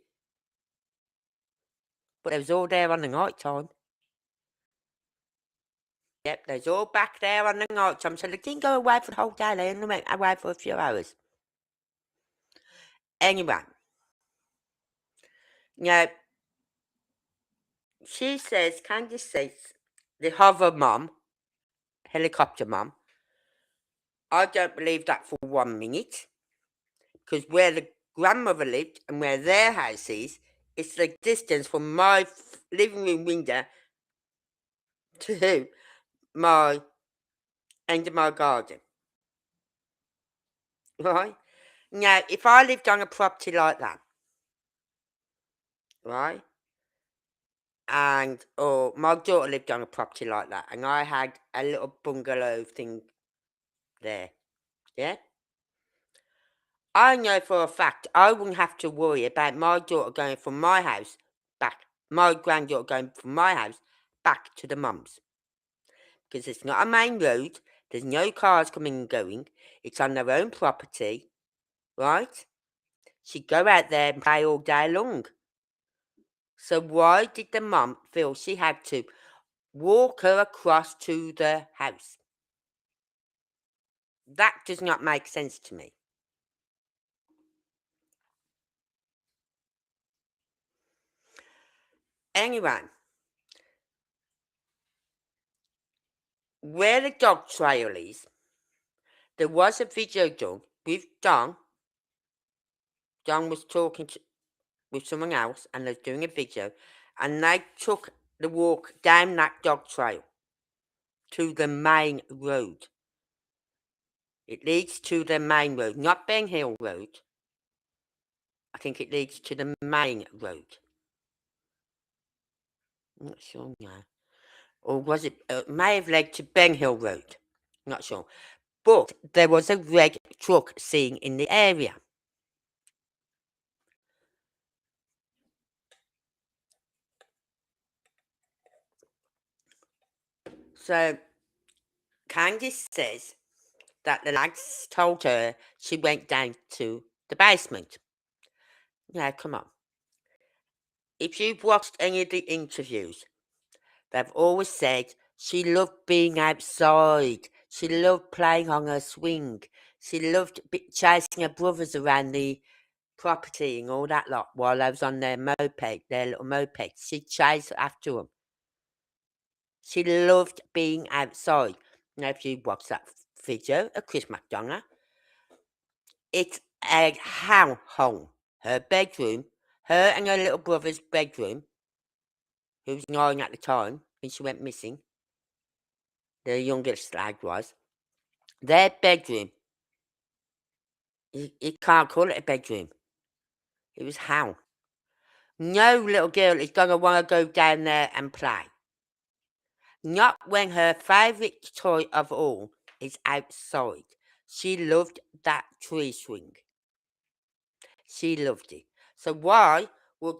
But they was all there on the night time. Yep, they was all back there on the night time. So they didn't go away for the whole day. They only went away for a few hours. Anyway. Now, she says, Candice says, the hover mum, helicopter mum, I don't believe that for 1 minute. Because where the grandmother lived and where their house is, it's the distance from my living room window to my end of my garden. Right? Now, if I lived on a property like that, right? Or my daughter lived on a property like that, and I had a little bungalow thing there. Yeah? I know for a fact I wouldn't have to worry about my daughter going from my house back, my granddaughter going from my house back to the mum's. Because it's not a main road, there's no cars coming and going, it's on their own property, right? She'd go out there and play all day long. So why did the mum feel she had to walk her across to the house? That does not make sense to me. Anyway, where the dog trail is, there was a video done with Don. Don was talking with someone else, and they're doing a video, and they took the walk down that dog trail to the main road. It leads to the main road, not Ben Hill Road. I think it leads to the main road. I'm not sure now. Or was it? It may have led to Ben Hill Road. Not sure. But there was a red truck seen in the area. So Candice says that the lads told her she went down to the basement. Now, come on. If you've watched any of the interviews, they've always said she loved being outside. She loved playing on her swing. She loved chasing her brothers around the property and all that lot while they was on their moped, their little mopeds. She'd chase after them. She loved being outside. Now, if you watch that video of Chris McDonough, it's a home. Her bedroom, her and her little brother's bedroom, who was 9 at the time when she went missing, the youngest lad was, their bedroom, you can't call it a bedroom. It was how. No little girl is going to want to go down there and play. Not when her favourite toy of all is outside. She loved that tree swing. She loved it. So why would,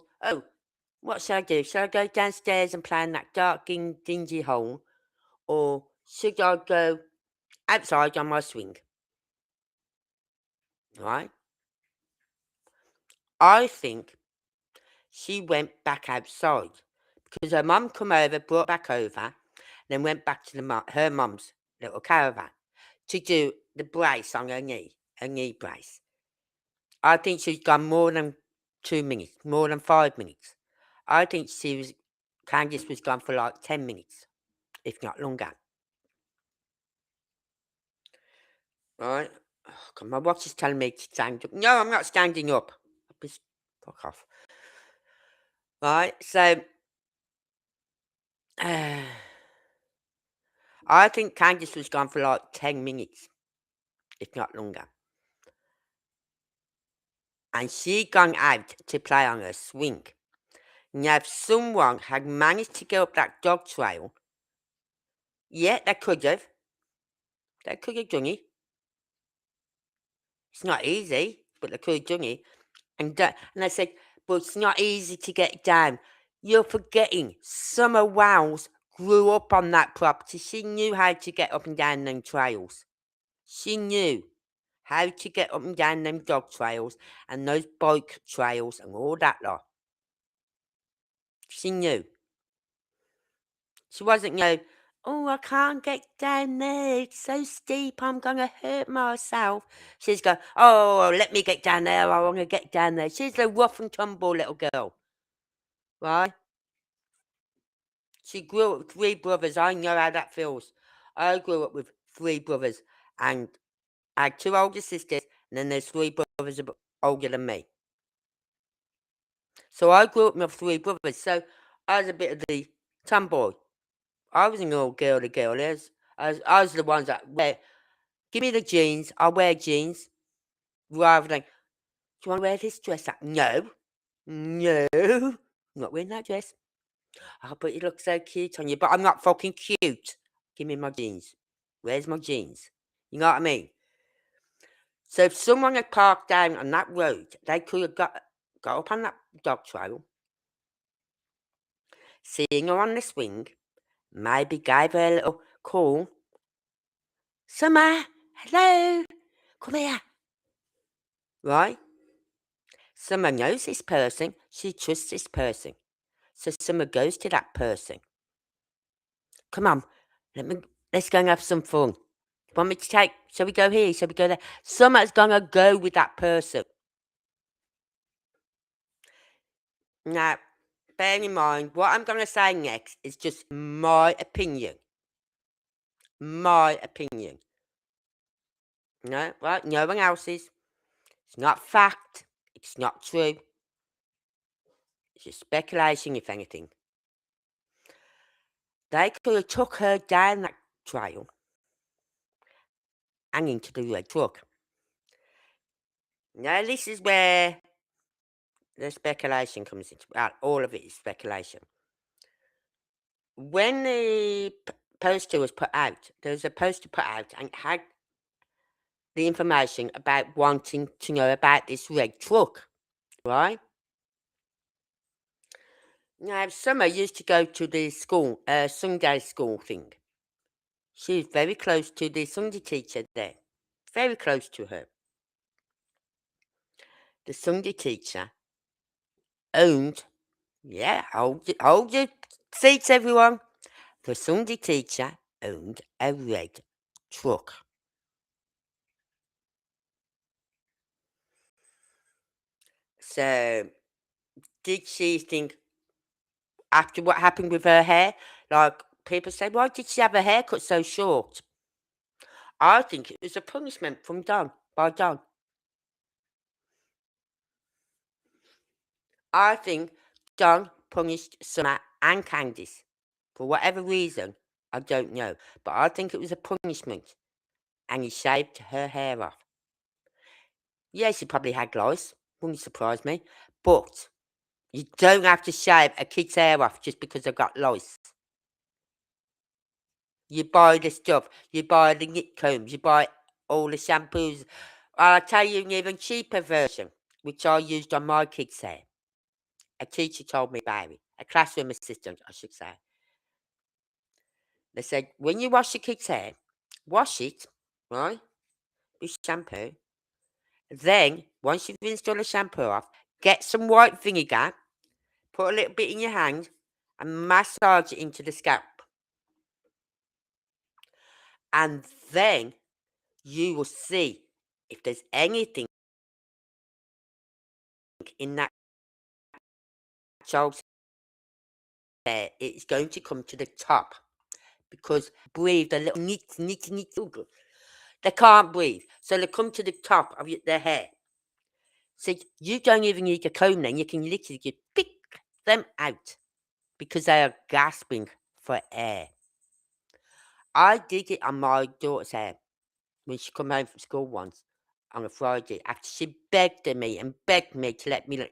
what should I do? Should I go downstairs and play in that dark, dingy hole? Or should I go outside on my swing? Right? I think she went back outside because her mum come over, brought back over, then went back to her mum's little caravan to do the brace on her knee brace. I think she's gone more than 2 minutes, more than 5 minutes. I think Candice was gone for like 10 minutes, if not longer. Right? Oh, God, my watch is telling me to stand up. No, I'm not standing up. Just fuck off. Right? So, I think Candice was gone for like 10 minutes, if not longer. And she gone out to play on her swing. Now, if someone had managed to go up that dog trail, yeah, they could have. They could have done it. It's not easy, but they could have done it. And I said, but it's not easy to get down. You're forgetting Summer Wells grew up on that property. She knew how to get up and down them trails. She knew how to get up and down them dog trails and those bike trails and all that lot. She knew. She wasn't, oh, I can't get down there. It's so steep. I'm going to hurt myself. She's going, oh, let me get down there. I want to get down there. She's a rough and tumble little girl. Right? She grew up with 3 brothers. I know how that feels. I grew up with 3 brothers. And I had 2 older sisters. And then there's 3 brothers older than me. So I grew up with 3 brothers. So I was a bit of the tomboy. I wasn't all girly. I was the ones that give me the jeans. I'll wear jeans. Rather than, do you want to wear this dress? No. I'm not wearing that dress. Oh, but you look so cute on you. But I'm not fucking cute. Give me my jeans. Where's my jeans? You know what I mean? So if someone had parked down on that road, they could have got up on that dog trail, seeing her on the swing, maybe gave her a little call. Summer, hello, come here. Right? Summer knows this person. She trusts this person. So Summer goes to that person. Come on, let's go and have some fun. Want me to shall we go here? Shall we go there? Summer's gonna go with that person. Now, bearing in mind, what I'm gonna say next is just my opinion. My opinion. No, right? No one else's. It's not fact. It's not true. It's just speculation, if anything. They could have took her down that trail and into the red truck. Now, this is where the speculation comes into. Well, all of it is speculation. When the poster was put out, there was a poster put out and it had the information about wanting to know about this red truck, right? Now, Summer used to go to the school, Sunday school thing. She was very close to the Sunday teacher there, very close to her. The Sunday teacher owned, hold your seats, everyone. The Sunday teacher owned a red truck. So, did she think, after what happened with her hair, like people say, why did she have her hair cut so short? I think it was a punishment from Don, by Don. I think Don punished Summer and Candice. For whatever reason, I don't know. But I think it was a punishment. And he shaved her hair off. Yeah, she probably had lice. Wouldn't surprise me. But you don't have to shave a kid's hair off just because they've got lice. You buy the stuff. You buy the nip combs. You buy all the shampoos. I'll tell you an even cheaper version, which I used on my kids' hair. A teacher told me about it. A classroom assistant, I should say. They said, when you wash your kid's hair, wash it, right, with shampoo. Then, once you've rinsed all the shampoo off, get some white vinegar put a little bit in your hand and massage it into the scalp. And then you will see if there's anything in that child's hair, it's going to come to the top. Because breathe, the little neat, they can't breathe. So they come to the top of their hair. So you don't even need a comb then. You can literally just pick them out because they are gasping for air. I did it on my daughter's hair when she come home from school once on a Friday after she begged me to let me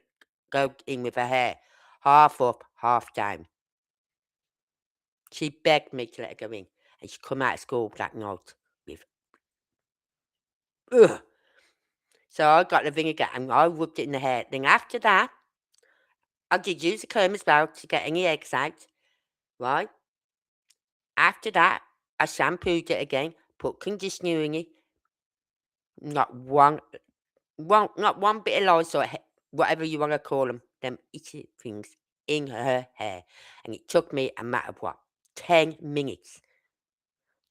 go in with her hair half up, half down. She begged me to let her go in, and she come out of school that night with ugh. So I got the vinegar and I rubbed it in the hair. Then after that, I did use a comb as well to get any eggs out, right? After that, I shampooed it again, put conditioner in it, not one bit of Lysol, whatever you want to call them itchy things in her hair. And it took me a matter of 10 minutes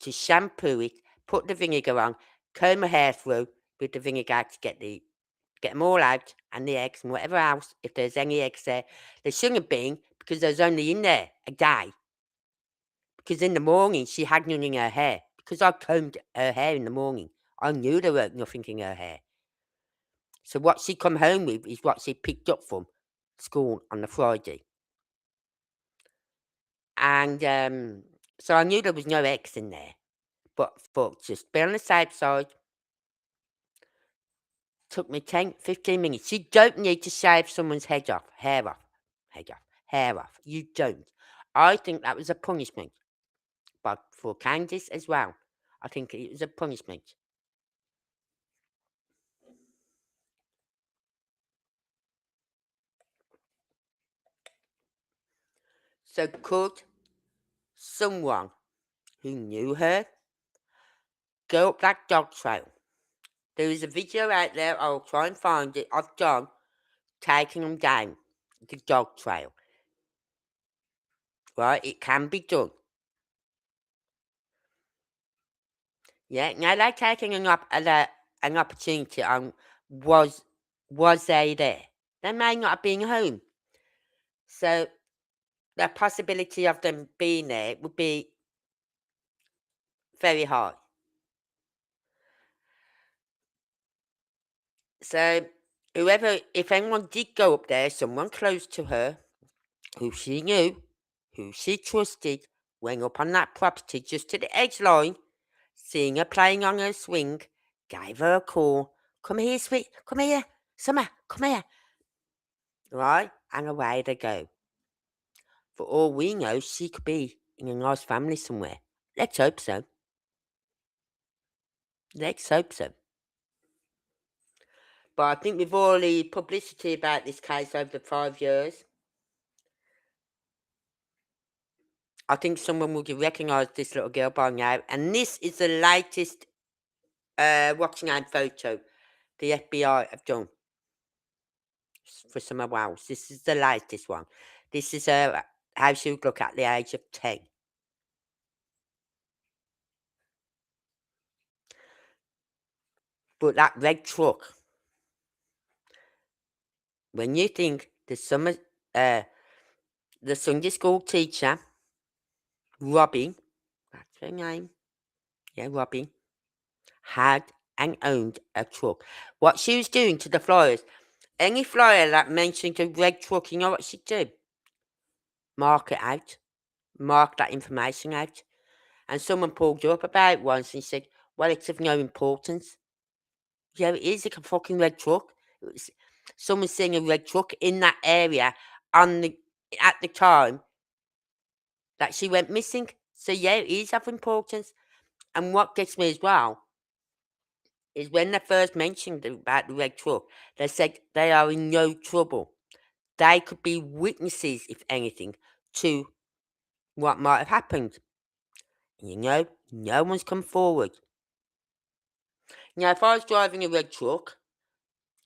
to shampoo it, put the vinegar on, comb my hair through with the vinegar to get them all out, and the eggs and whatever else, if there's any eggs there. There shouldn't have been, because there's only in there a day. Because in the morning, she had none in her hair. Because I combed her hair in the morning, I knew there was nothing in her hair. So what she come home with is what she picked up from school on the Friday. And so I knew there was no eggs in there. But just be on the safe side, took me 10, 15 minutes. You don't need to shave someone's hair off. You don't. I think that was a punishment. But for Candice as well, I think it was a punishment. So could someone who knew her go up that dog trail? There is a video out there, I'll try and find it, of John taking them down the dog trail. Right? It can be done. Yeah, now they're taking an opportunity on was they there? They may not have been home. So the possibility of them being there would be very high. So if anyone did go up there, someone close to her, who she knew, who she trusted, went up on that property just to the edge line, seeing her playing on her swing, gave her a call. Come here, sweet. Come here. Summer, come here. Right? And away they go. For all we know, she could be in a nice family somewhere. Let's hope so. Let's hope so. But I think with all the publicity about this case over the 5 years, I think someone will recognise this little girl by now. And this is the latest watching name photo the FBI have done for Summer Wells. This is the latest one. This is how she would look at the age of 10. But that red truck, when you think the Sunday school teacher, Robbie, that's her name, yeah, Robbie, had and owned a truck. What she was doing to the flyers, any flyer that mentioned a red truck, you know what she'd do? Mark it out. Mark that information out. And someone pulled her up about it once and said, well, it's of no importance. Yeah, it is. It's a fucking red truck. Someone's seeing a red truck in that area at the time that she went missing. So yeah, it is of importance. And what gets me as well is when they first mentioned about the red truck, they said they are in no trouble. They could be witnesses, if anything, to what might have happened. You know, no one's come forward. Now, if I was driving a red truck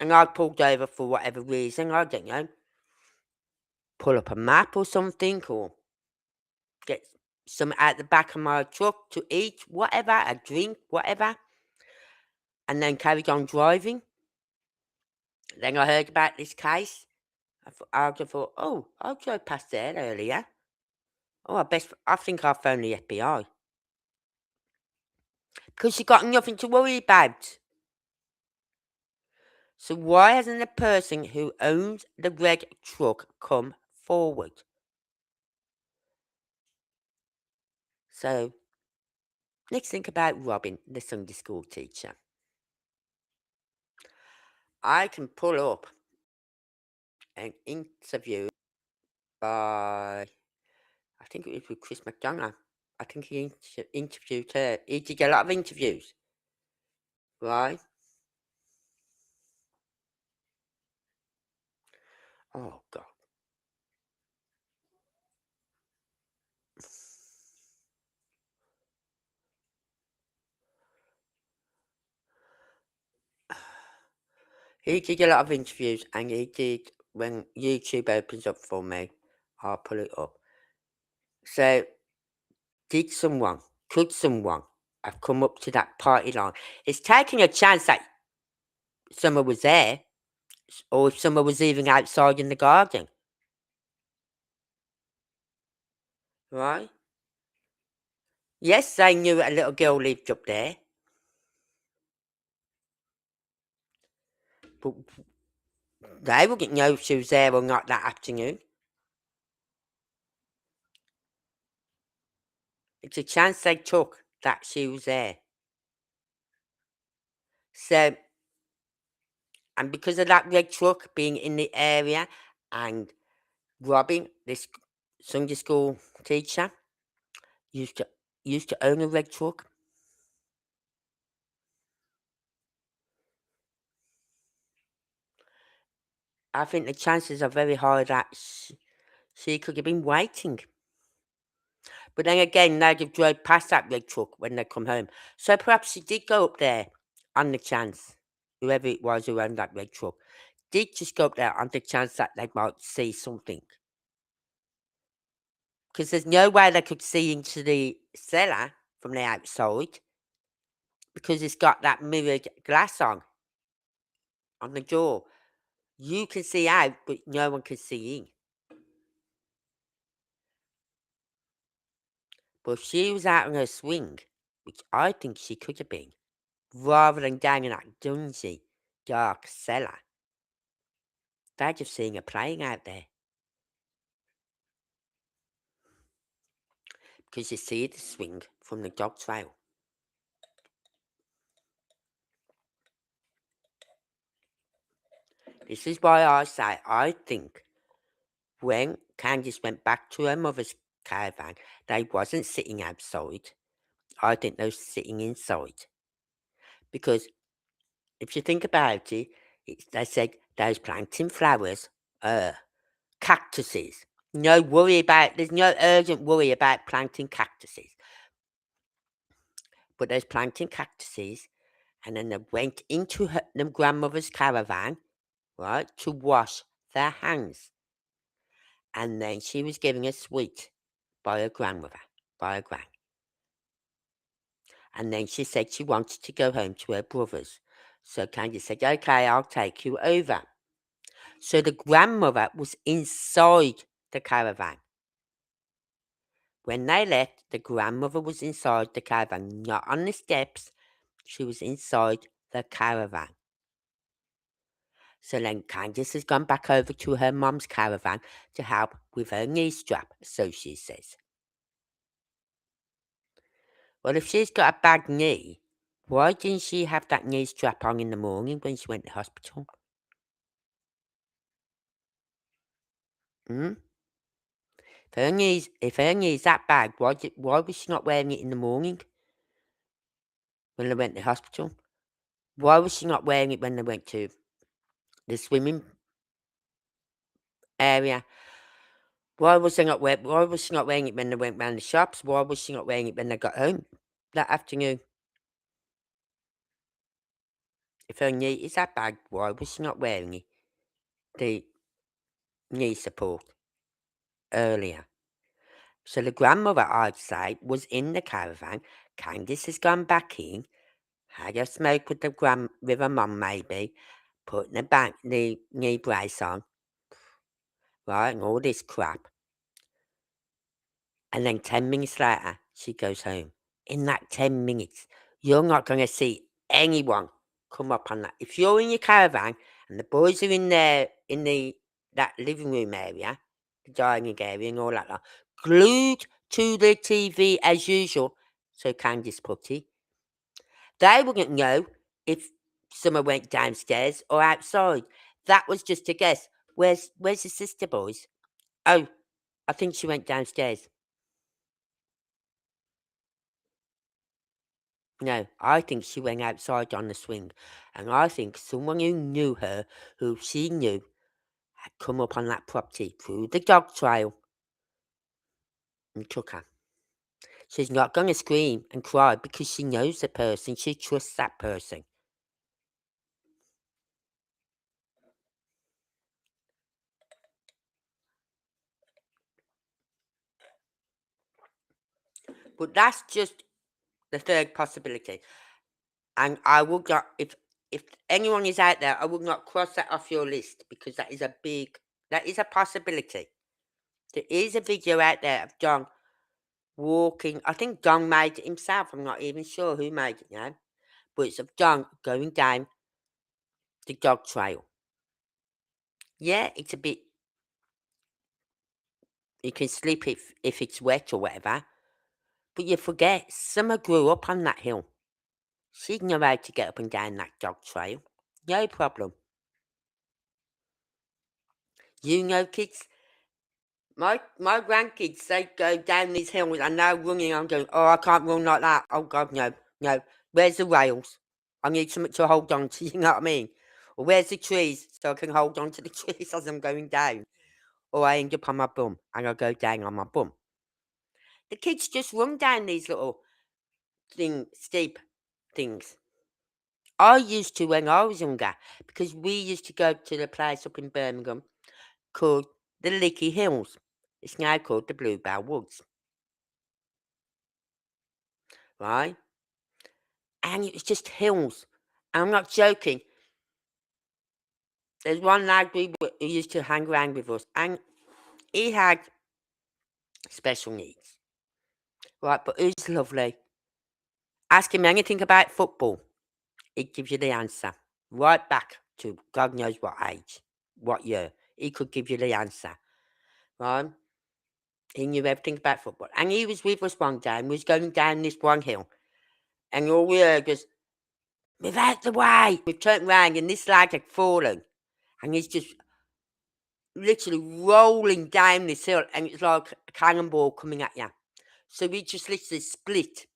and I pulled over for whatever reason, I don't know, pull up a map or something, or get some out the back of my truck to eat, whatever, a drink, whatever, and then carried on driving. Then I heard about this case. I thought, oh, I drove past there earlier. Oh, I think I'll phone the FBI. Because you got nothing to worry about. So why hasn't the person who owns the red truck come forward? So let's think about Robin, the Sunday school teacher. I can pull up an interview by, I think it was with Chris McDonough. I think he interviewed her. He did a lot of interviews, right? Oh, God. He did a lot of interviews, and he did, when YouTube opens up for me, I'll pull it up. So, could someone have come up to that party line? It's taking a chance that someone was there, or if someone was even outside in the garden, right? Yes, they knew a little girl lived up there, but they wouldn't know if she was there or not that afternoon. It's a chance they took that she was there. So, and because of that red truck being in the area and Robin, this Sunday school teacher, used to own a red truck. I think the chances are very high that she could have been waiting. But then again, they'd have drove past that red truck when they come home. So perhaps she did go up there on the chance, whoever it was who owned that red truck, did just go up there on the chance that they might see something. Because there's no way they could see into the cellar from the outside, because it's got that mirrored glass on the door. You can see out, but no one can see in. But if she was out on her swing, which I think she could have been, rather than down in that dungy, dark cellar, they're just seeing her playing out there. Because you see the swing from the dog trail. This is why I say I think when Candice went back to her mother's caravan, they wasn't sitting outside. I think they were sitting inside. Because if you think about it, they said those planting flowers, cactuses. There's no urgent worry about planting cactuses. But there's planting cactuses, and then they went into them grandmother's caravan, right, to wash their hands. And then she was giving a sweet by her grandmother, by her gran. And then she said she wanted to go home to her brothers. So Candy said, okay, I'll take you over. So the grandmother was inside the caravan. When they left, the grandmother was inside the caravan, not on the steps. She was inside the caravan. So then Candice has gone back over to her mum's caravan to help with her knee strap, so she says. Well, if she's got a bad knee, why didn't she have that knee strap on in the morning when she went to hospital? Hmm? If her knee's that bad, why was she not wearing it in the morning when they went to hospital? Why was she not wearing it when they went to the swimming area? Why was she not wearing it when they went round the shops? Why was she not wearing it when they got home that afternoon? If her knee is that bad, why was she not wearing it? The knee support. earlier. So the grandmother, I'd say, was in the caravan. Candice has gone back in, had a smoke with her mum maybe, put the knee brace on, right, and all this crap. And then 10 minutes later, she goes home. In that 10 minutes, you're not going to see anyone come up on that. If you're in your caravan and the boys are in there in that living room area, the dining area and all that, lot, glued to the TV as usual, so Candice putty, they wouldn't know if someone went downstairs or outside. That was just a guess. Where's the sister, boys? Oh, I think she went downstairs. No, I think she went outside on the swing, and I think someone who knew her, who she knew, had come up on that property through the dog trail and took her. She's not going to scream and cry because she knows the person, she trusts that person. But that's just the third possibility. And I would not, if anyone is out there, I would not cross that off your list because that is a possibility. There is a video out there of John walking. I think Don made it himself. I'm not even sure who made it now. But it's of Don going down the dog trail. Yeah, it's a bit. You can slip if it's wet or whatever. But you forget, Summer grew up on that hill. She'd know how to get up and down that dog trail. No problem. You know, kids, my grandkids, they go down these hills and they're running. I'm going, oh, I can't run like that. Oh, God, no. Where's the rails? I need something to hold on to, you know what I mean? Or where's the trees so I can hold on to the trees as I'm going down? Or I end up on my bum and I go down on my bum. The kids just run down these little steep things. I used to when I was younger because we used to go to the place up in Birmingham called the Lickey Hills. It's now called the Bluebell Woods. Right? And it was just hills. I'm not joking. There's one lad who used to hang around with us, and he had special needs. Right, but he was lovely. Ask him anything about football, he'd give you the answer. Right back to God knows what age, what year. He could give you the answer. Right? He knew everything about football. And he was with us one day and we was going down this one hill. And all we heard was, move out the way. We turned round and this lad had fallen. And he's just literally rolling down this hill. And it's like a cannonball coming at you. So we just literally split.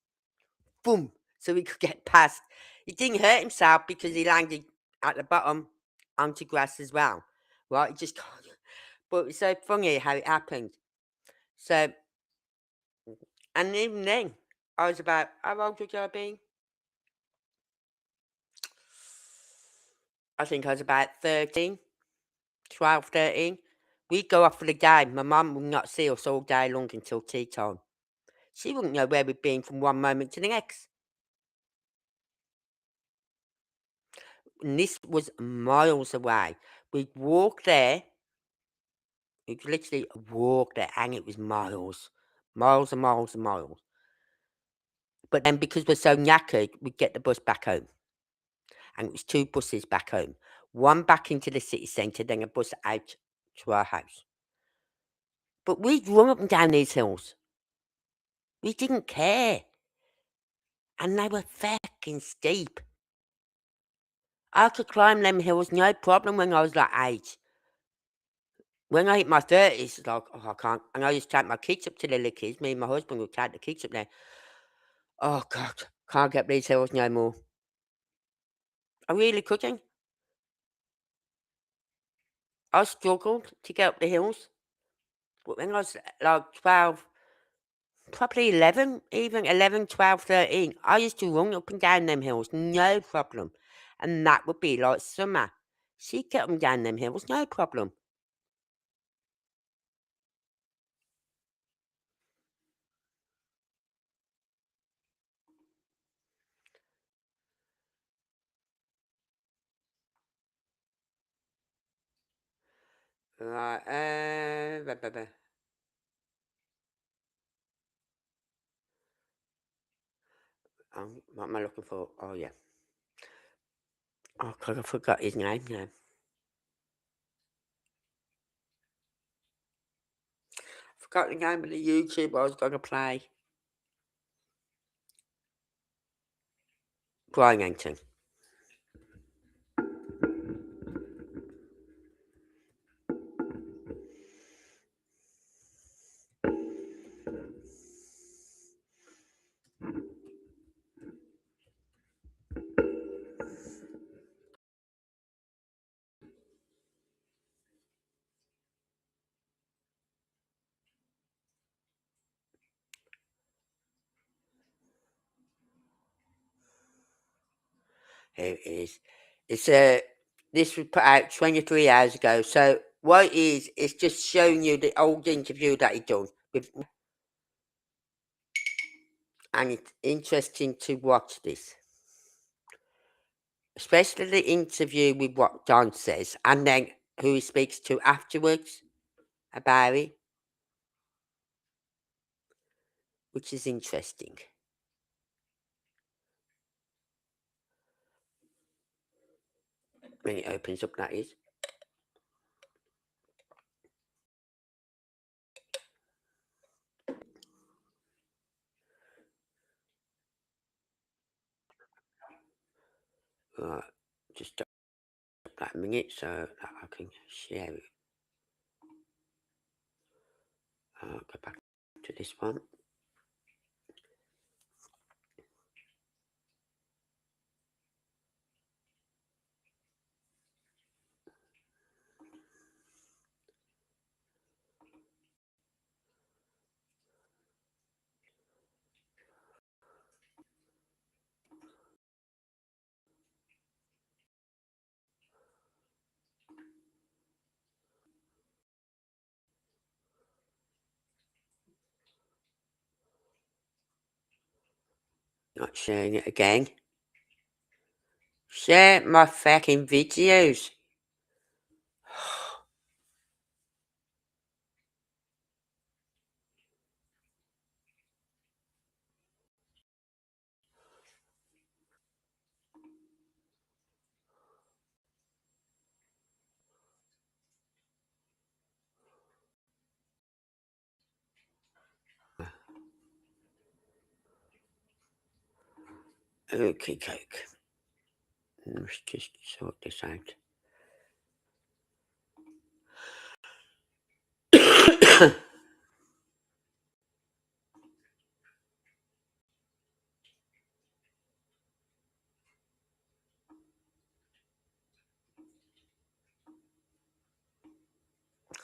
Boom. So we could get past. He didn't hurt himself because he landed at the bottom onto grass as well. Right? He just can't. But it's so funny how it happened. So, and even then, I was about, how old would I be? I think I was about 13, 12, 13. We'd go off for the game. My mum would not see us all day long until tea time. She wouldn't know where we'd been from one moment to the next. And this was miles away. We'd walk there. We'd literally walk there, and it was miles. Miles and miles and miles. But then because we're so knackered, we'd get the bus back home. And it was 2 buses back home. One back into the city centre, then a bus out to our house. But we'd run up and down these hills. We didn't care. And they were fucking steep. I could climb them hills no problem when I was that age. When I hit my 30s, it's like, oh, I can't. And I used to take my kids up to the Lickies. Me and my husband would take the kids up there. Oh, God, can't get these hills no more. I really couldn't. I struggled to get up the hills. But when I was like 12, probably 11, even 11, 12, 13, I used to run up and down them hills, no problem. And that would be like Summer. She'd get up and down them hills, no problem. Right, what am I looking for? Oh, yeah. Oh, God, I forgot his name now. Forgot the name of the YouTube I was going to play. Brian Angton. Here it is. This was put out 23 hours ago. So what it is, it's just showing you the old interview that he done with, and it's interesting to watch this, especially the interview with what Don says, and then who he speaks to afterwards about it, which is interesting. When it opens up, that is. Right, just stop that a minute so that I can share it. I'll go back to this one. Not sharing it again. Share my fucking videos. Okay, coke. Let's just sort this out.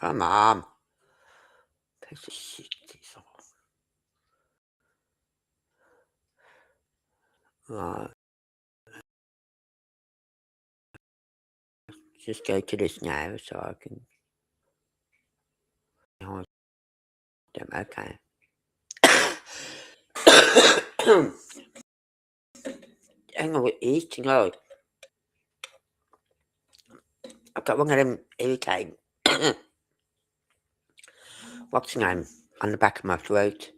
Come on. Piece of shit, this off. Right. Just go to this now so I can hide them. Okay. Hang on, we're eating loud. I've got one of them irritating. What's the name? On the back of my throat.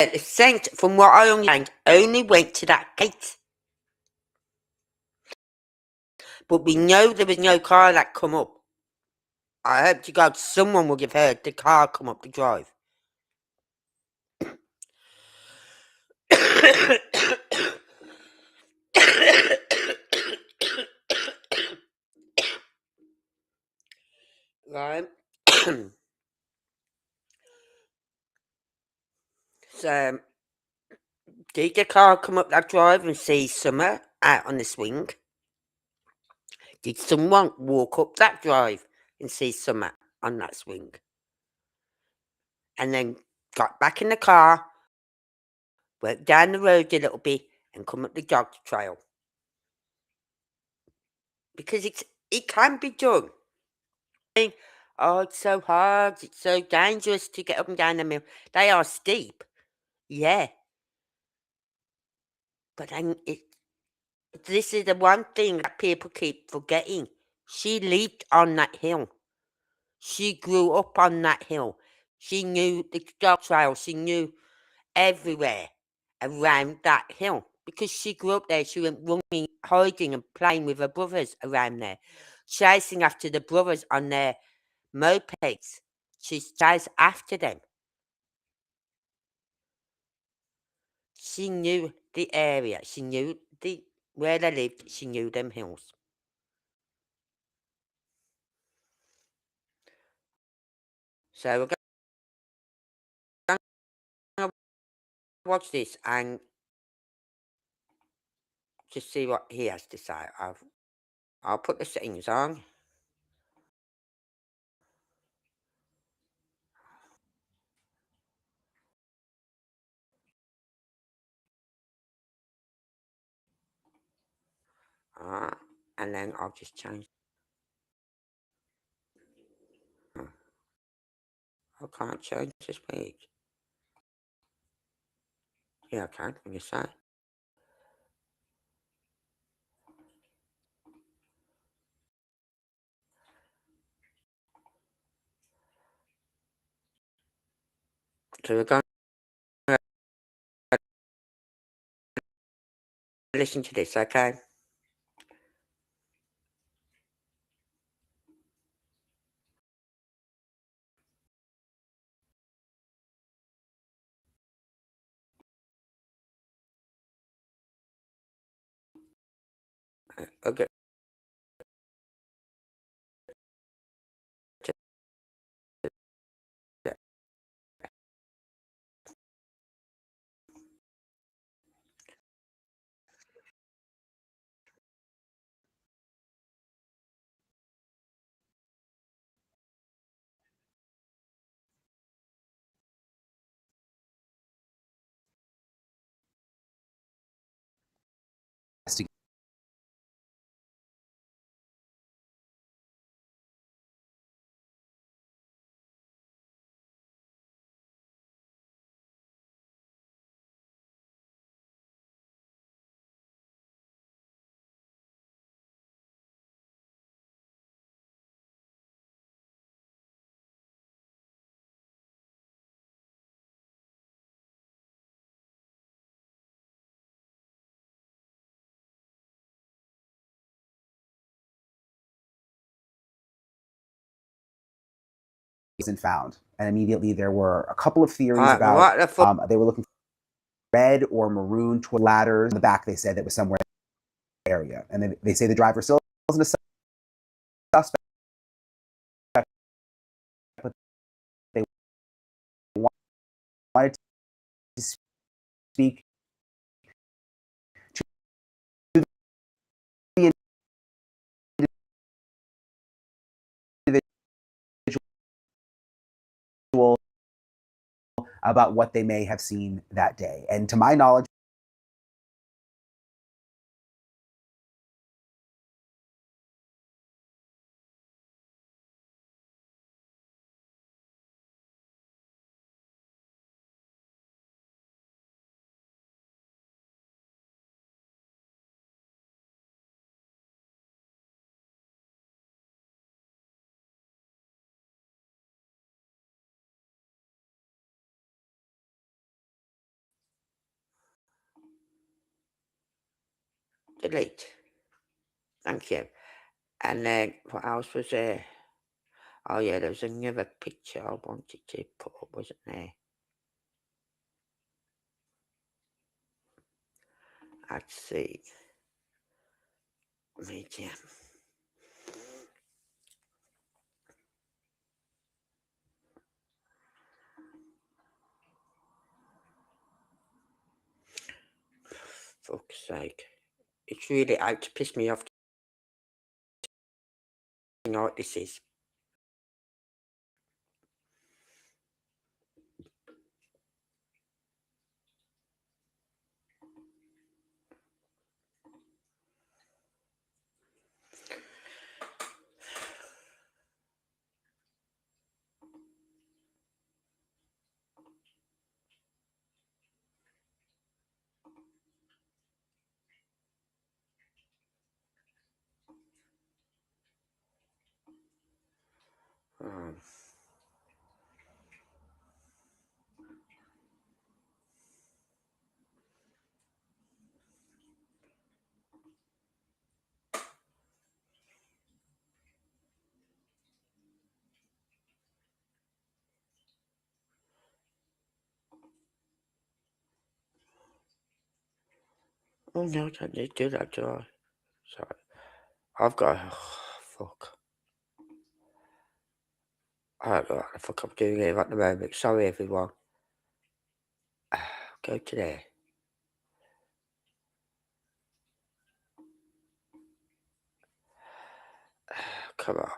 The scent, from what I understand, only went to that gate. But we know there was no car that come up. I hope to God someone would have heard the car come up the drive. Right. So, did the car come up that drive and see Summer out on the swing? Did someone walk up that drive and see Summer on that swing? And then got back in the car, went down the road a little bit, and come up the dog trail. Because it can be done. Oh, it's so hard, it's so dangerous to get up and down the mill. They are steep. Yeah. But then this is the one thing that people keep forgetting. She lived on that hill. She grew up on that hill. She knew the dog trail. She knew everywhere around that hill because she grew up there. She went running, hiding, and playing with her brothers around there, chasing after the brothers on their mopeds. She chased after them. She knew the area. She knew where they lived. She knew them hills. So we're going to watch this and just see what he has to say. I'll put the settings on. And then I'll just change. I can't change this page. Yeah, I can. When you say. So we're going to listen to this, okay? Okay. Isn't found, and immediately there were a couple of theories What about the fuck? they were looking for red or maroon ladders. In the back, they said that was somewhere in the area, and they say the driver still wasn't a suspect, but they wanted to speak to the individual about what they may have seen that day. And to my knowledge, Delete. Thank you. And then what else was there? Oh yeah, there was another picture I wanted to put up, wasn't there? Let's see. Medium. Fuck's sake. It's really out to piss me off. You know what this is? Um, oh no, I don't need to do that, do I? Sorry. I've got. Fuck. I don't know what the fuck I'm doing here at the moment. Sorry, everyone. Go to there. Come on.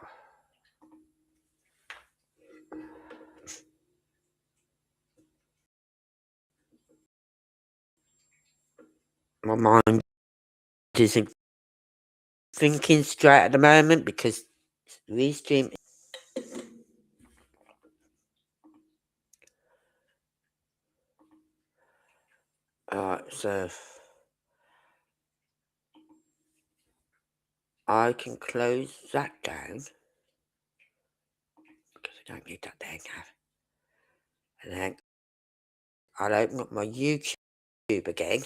My mind isn't thinking straight at the moment because Restream. Alright, so I can close that down because I don't need that there now. And then I'll open up my YouTube again.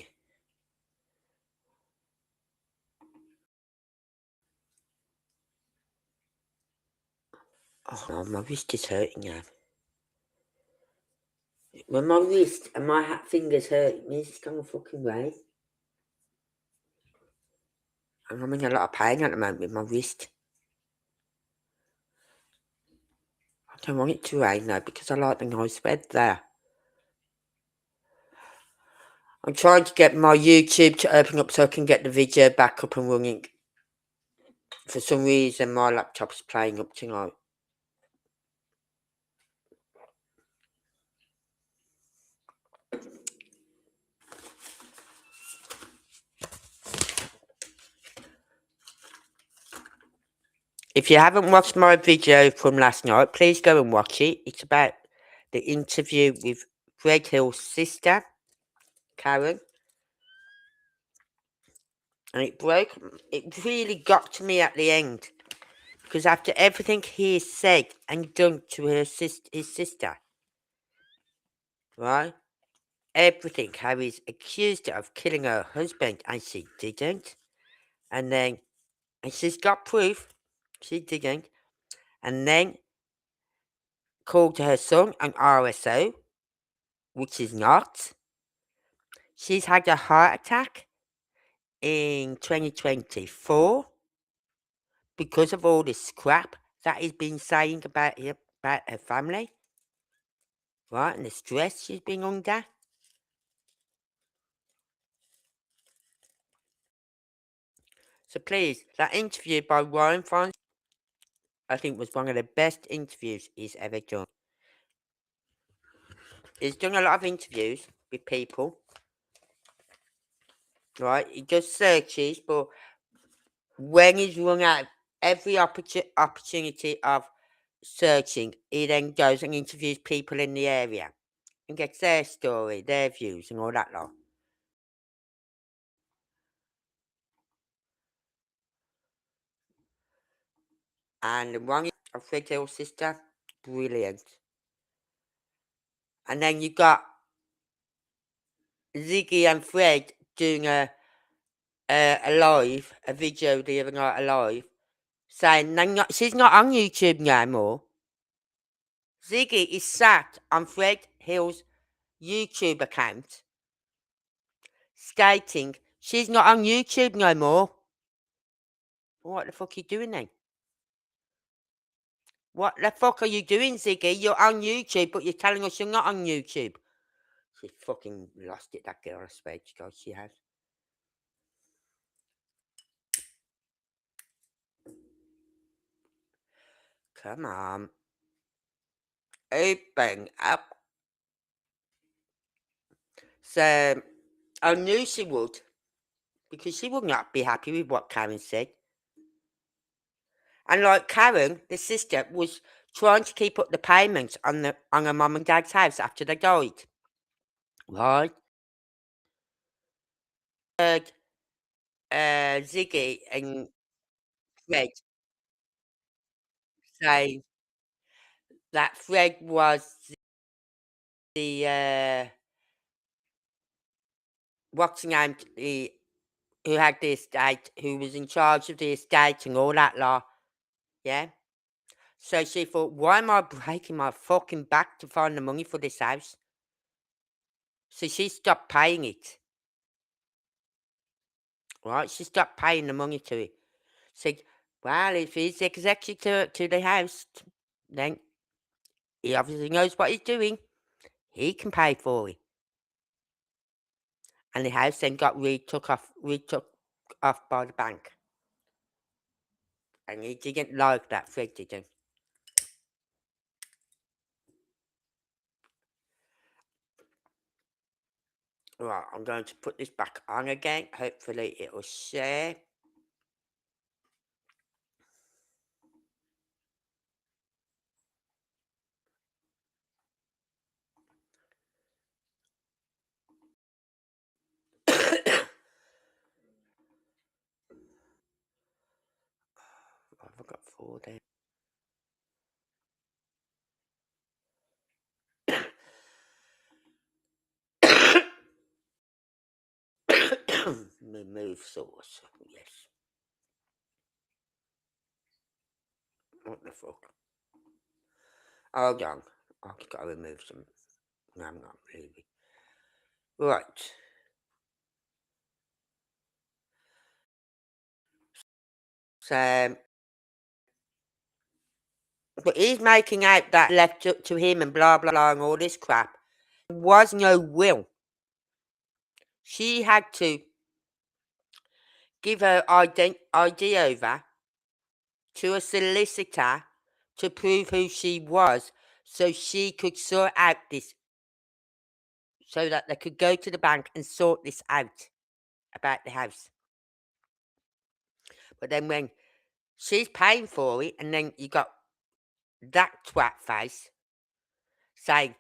Oh, my wrist is hurting now. When my wrist and my fingers hurt, me, it's going fucking way. And I'm in a lot of pain at the moment with my wrist. I don't want it to rain though because I like the nice weather there. I'm trying to get my YouTube to open up so I can get the video back up and running. For some reason my laptop's playing up tonight. If you haven't watched my video from last night, please go and watch it. It's about the interview with Greg Hill's sister, Karen. And it really got to me at the end. Because after everything he said and done to his sister, right? Everything, how he's accused her of killing her husband and she didn't. And she's got proof she didn't. And then called her son an RSO, which is not. She's had a heart attack in 2024 because of all this crap that he's been saying about her family, right? And the stress she's been under. So please, that interview by Ryan Fons, I think was one of the best interviews he's ever done. He's done a lot of interviews with people, right? He does searches, but when he's run out of every opportunity of searching, he then goes and interviews people in the area and gets their story, their views, and all that lot. And the one of Fred Hill's sister, brilliant. And then you got Ziggy and Fred doing a video the other night, live, saying she's not on YouTube no more. Ziggy is sat on Fred Hill's YouTube account stating she's not on YouTube no more. What the fuck are you doing then? What the fuck are you doing, Ziggy? You're on YouTube, but you're telling us you're not on YouTube. She fucking lost it, that girl, I swear to God, she has. Come on. Open up. So, I knew she would, because she would not be happy with what Karen said. And like Karen, the sister, was trying to keep up the payments on her mum and dad's house after they died. Right? Ziggy and Fred say that Fred was the what's his name? Who had the estate, who was in charge of the estate and all that law. Yeah. So she thought, why am I breaking my fucking back to find the money for this house? So she stopped paying it. Right? She stopped paying the money to it. Said, well, if he's executor to the house, then he obviously knows what he's doing. He can pay for it. And the house then got retook off by the bank. And he didn't like that, Fred didn't. Right, I'm going to put this back on again. Hopefully it'll share. I've got 4 there. Remove source. Yes. What the fuck? Hold on. I've got to remove some. No, I'm not moving. Right. So, but he's making out that left up to him and blah blah blah and all this crap. There was no will. She had to give her ID over to a solicitor to prove who she was so she could sort out this, so that they could go to the bank and sort this out about the house. But then when she's paying for it, and then you got that twat face saying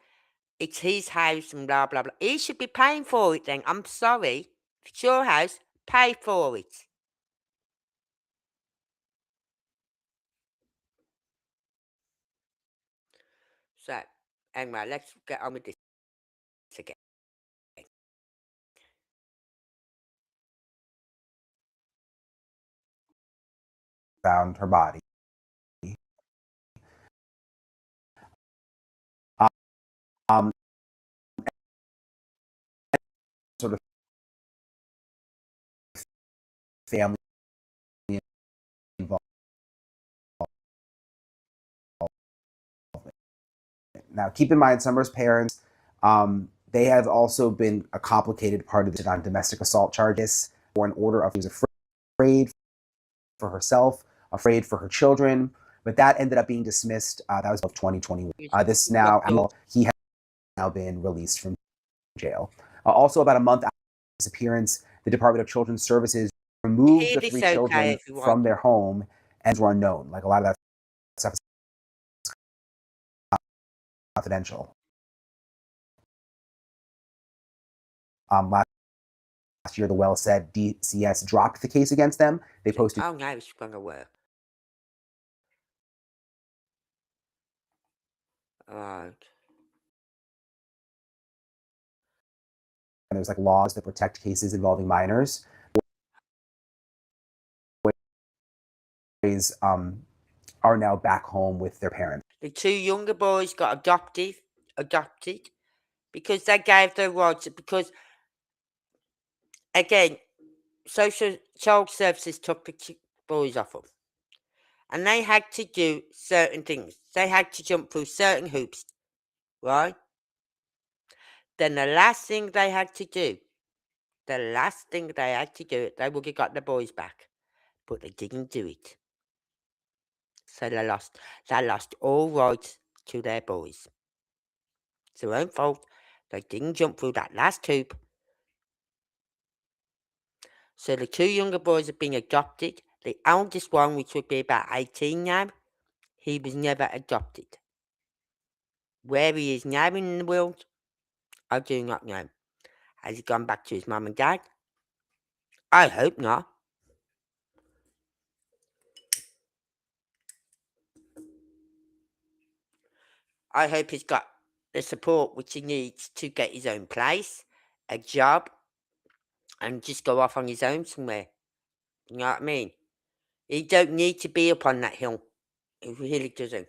it's his house and blah blah blah. He should be paying for it then. I'm sorry. If it's your house, pay for it. So, anyway, let's get on with this again. Found her body. Um, sort of family involvement. Now, keep in mind, Summer's parents, they have also been a complicated part of the on domestic assault charges or an order of he was afraid for herself, afraid for her children, but that ended up being dismissed. That was of 2021. This now, he has now been released from jail. Also, about a month after his disappearance, the Department of Children's Services removed the 3 children from their home and were unknown. Like a lot of that stuff is confidential. Last year, the Well said DCS dropped the case against them. They posted. Oh, no, it's going to work. Right. And there's like laws that protect cases involving minors. Are now back home with their parents. The 2 younger boys got adopted because they gave their rights. Because again, social child services took the boys off them, and they had to do certain things. They had to jump through certain hoops, right? Then the last thing they had to do, they would have got the boys back, but they didn't do it. So they lost all rights to their boys. It's their own fault. They didn't jump through that last hoop. So the 2 younger boys have been adopted. The oldest one, which would be about 18 now, he was never adopted. Where he is now in the world, I do not know. Has he gone back to his mum and dad? I hope not. I hope he's got the support which he needs to get his own place, a job, and just go off on his own somewhere. You know what I mean? He don't need to be up on that hill. He really doesn't.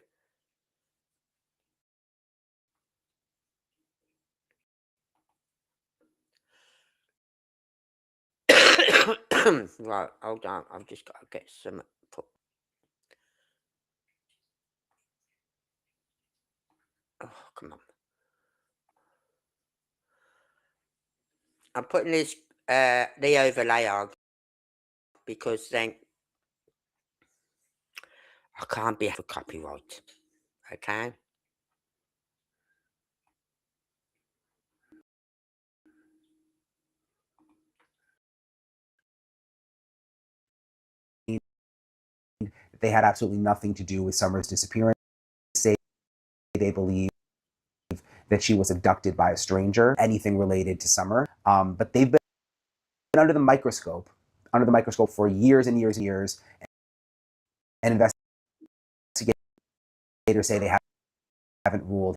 Right, hold on. I've just got to get some. Oh, come on. I'm putting this the overlay on because then I can't be for copyright. Okay. They had absolutely nothing to do with Summer's disappearance. They believe that she was abducted by a stranger, anything related to Summer. But they've been under the microscope for years and years and years. And investigators say they haven't ruled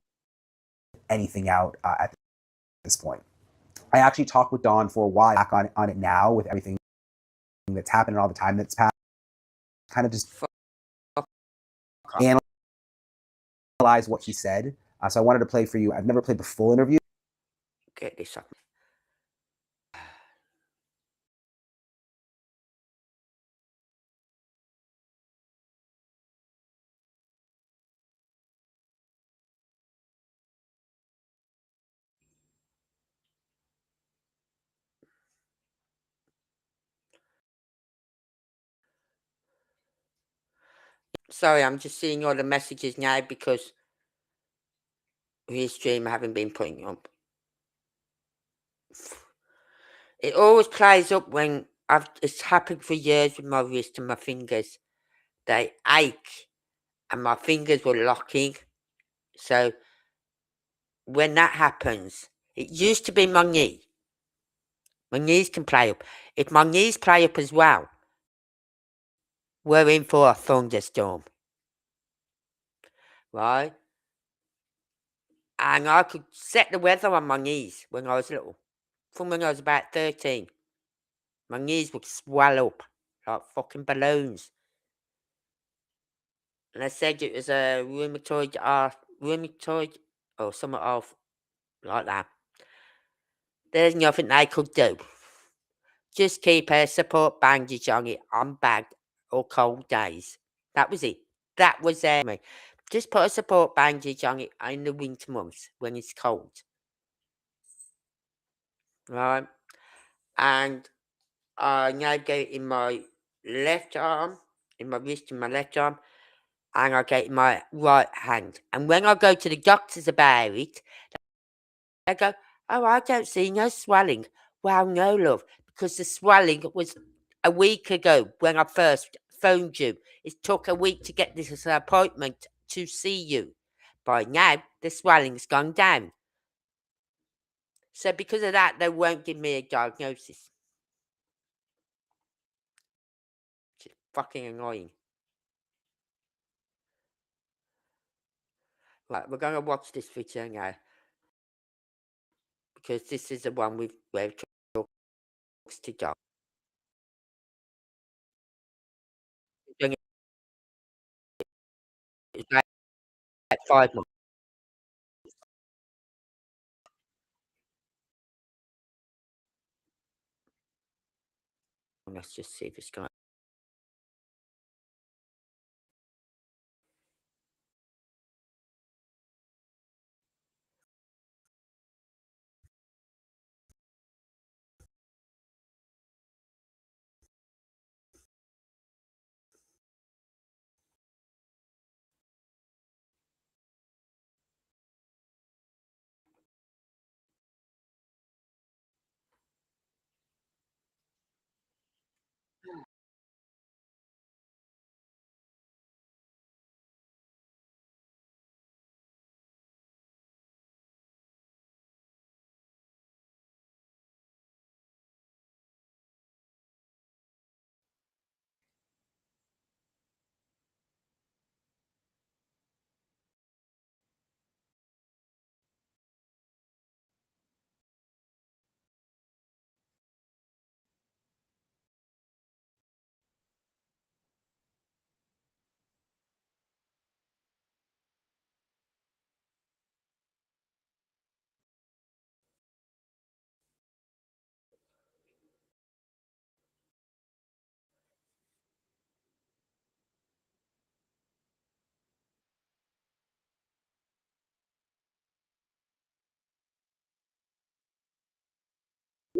anything out at this point. I actually talked with Dawn for a while back on it now with everything that's happened and all the time that's passed. Kind of just analyze what he said. So I wanted to play for you. I've never played the full interview. Get this up. Sorry, I'm just seeing all the messages now because his stream haven't been putting up. It always plays up when it's happened for years with my wrist and my fingers. They ache and my fingers were locking. So when that happens, it used to be my knee. My knees can play up. If my knees play up as well, we're in for a thunderstorm. Right? And I could set the weather on my knees when I was little. From when I was about 13. My knees would swell up like fucking balloons. And I said it was a rheumatoid or something off like that. There's nothing they could do. Just keep a support bandage on it on bad or cold days. That was it. That was me. Just put a support bandage on it in the winter months when it's cold. Right? And I now get it in my left arm, in my wrist, in my left arm, and I get it in my right hand. And when I go to the doctors about it, they go, "Oh, I don't see no swelling." Well, no, love, because the swelling was a week ago when I first phoned you. It took a week to get this appointment to see you. By now, the swelling's gone down. So because of that, they won't give me a diagnosis. It's fucking annoying. Right, we're going to watch this video now. Because this is the one where it talks to Doc. It's about 5 months. Let's just see if it's going.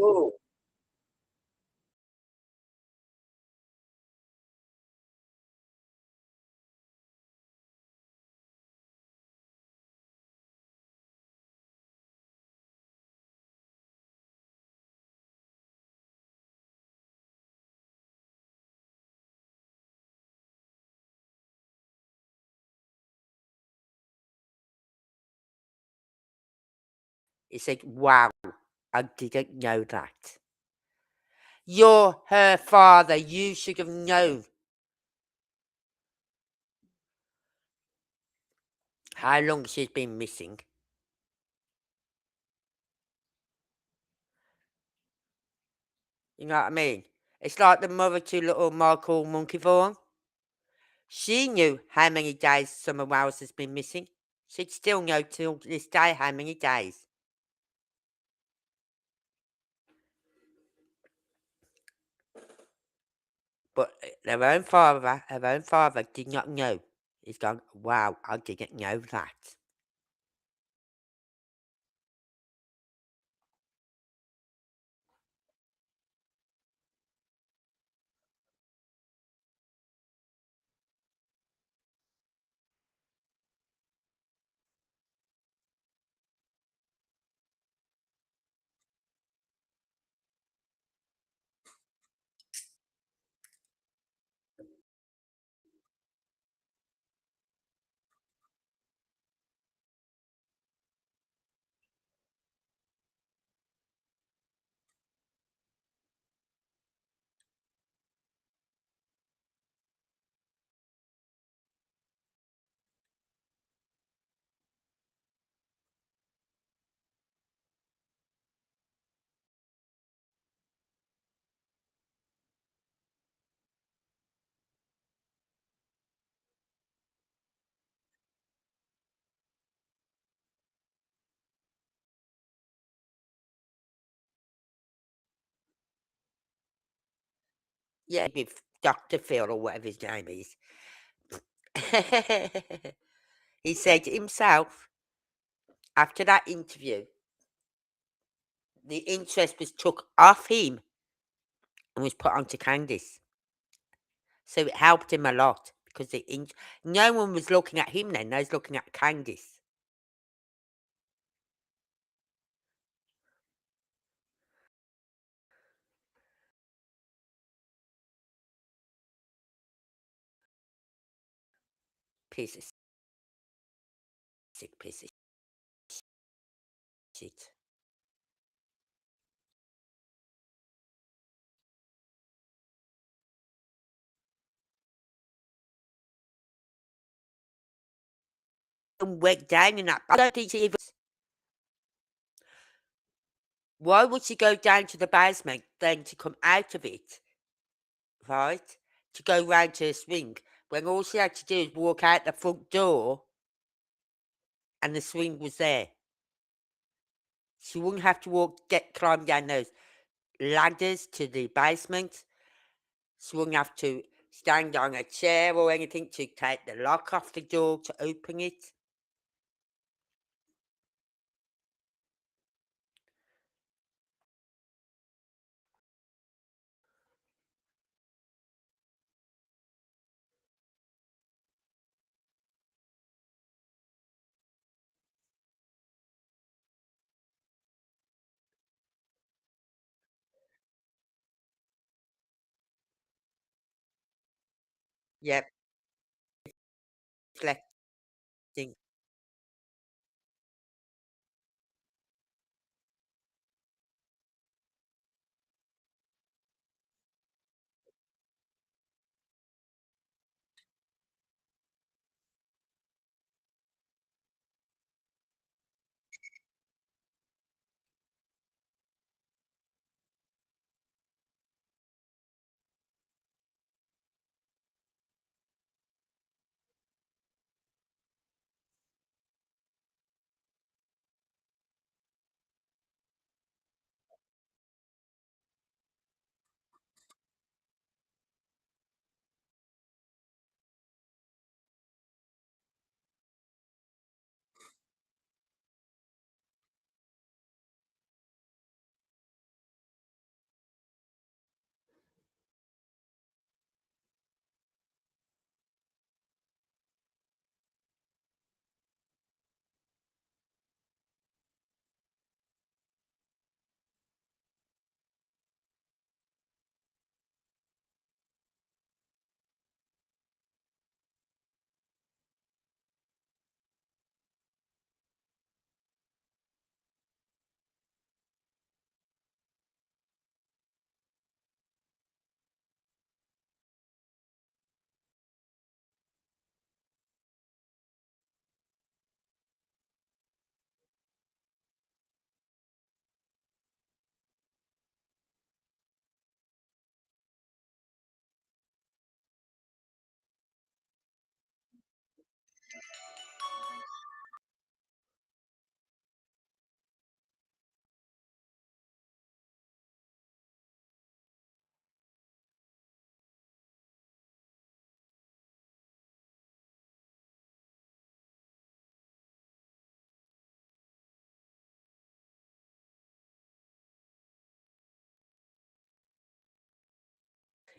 Oh, he said, wow, I didn't know that. You're her father. You should have known. How long she's been missing. You know what I mean? It's like the mother to little Michael Monkey Vaughan. She knew how many days Summer Wells has been missing. She'd still know till this day how many days. But her own father did not know. He's gone, wow, I didn't know that. Yeah, with Dr. Phil or whatever his name is. He said himself, after that interview, the interest was took off him and was put onto Candice. So it helped him a lot because no one was looking at him then, they was looking at Candice. Piece of sick piece of shit. And went down in that. I don't think she even. Why would she go down to the basement then to come out of it, right? To go round to the swing when all she had to do is walk out the front door and the swing was there. She wouldn't have to climb down those ladders to the basement. She wouldn't have to stand on a chair or anything to take the lock off the door to open it. Yep, reflecting.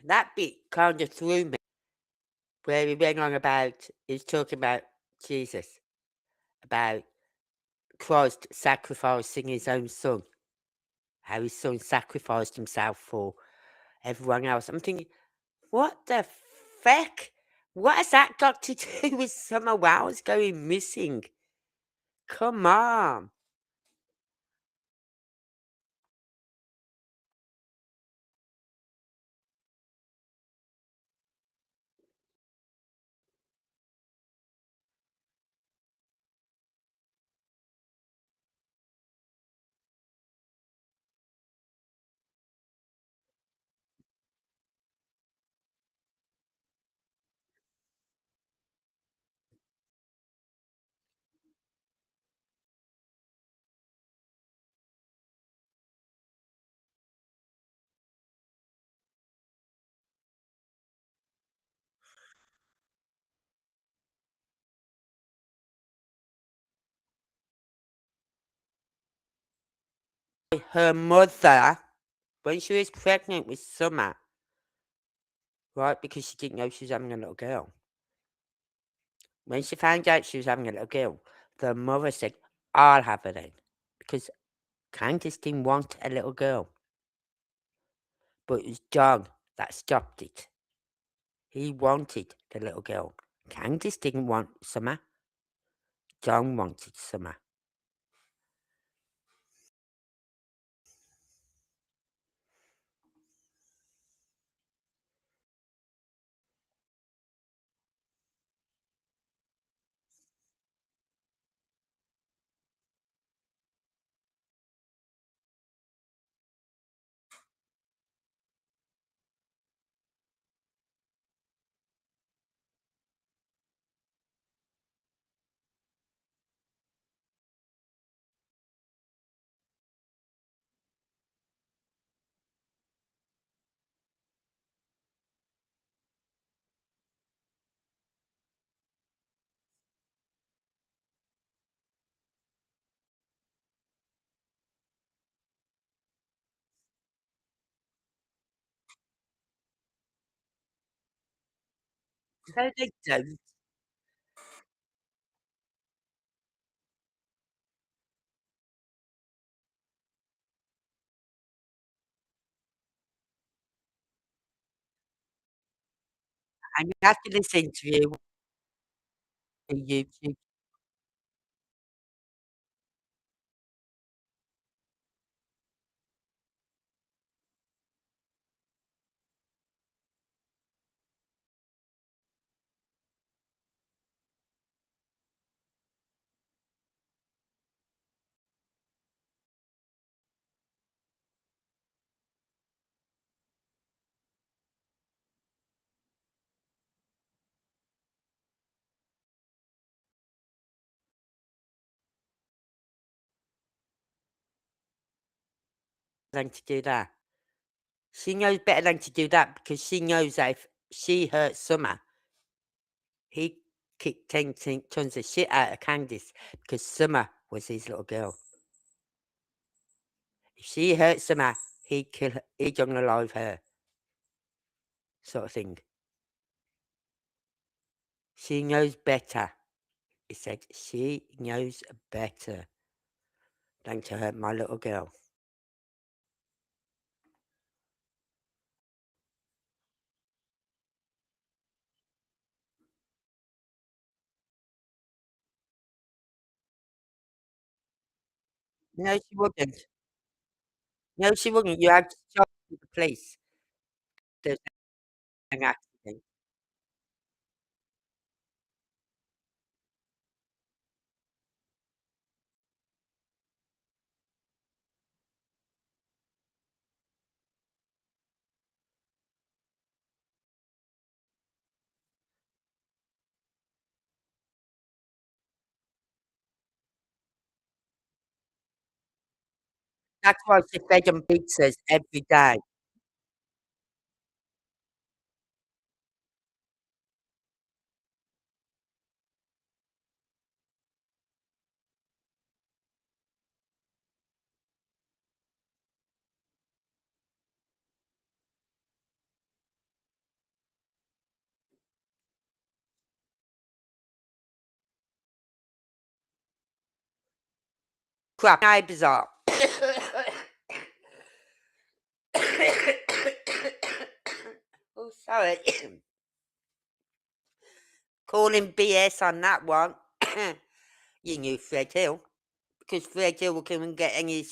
That bit kind of threw me, where he went on about, he's talking about Jesus, about Christ sacrificing his own son, how his son sacrificed himself for everyone else. I'm thinking, what the feck? What has that got to do with Summer Wells going missing? Come on. Her mother, when she was pregnant with Summer, right, because she didn't know she was having a little girl. When she found out she was having a little girl, the mother said, I'll have her then. Because Candace didn't want a little girl. But it was John that stopped it. He wanted the little girl. Candace didn't want Summer. John wanted Summer. No, they don't. And you have to listen to you on YouTube. Than to do that. She knows better than to do that because she knows that if she hurt Summer, he kicked 10 tons of shit out of Candace because Summer was his little girl. If she hurt Summer, he'd kill her, he'd unalive her. Sort of thing. She knows better. He said, she knows better than to hurt my little girl. No, she wouldn't. No, she wouldn't. You have to tell the police there's an accident. That's why she fed them pizzas every day. crap neighbours are. Oh, sorry. Calling BS on that one. You knew Fred Hill. Because Fred Hill will come and get any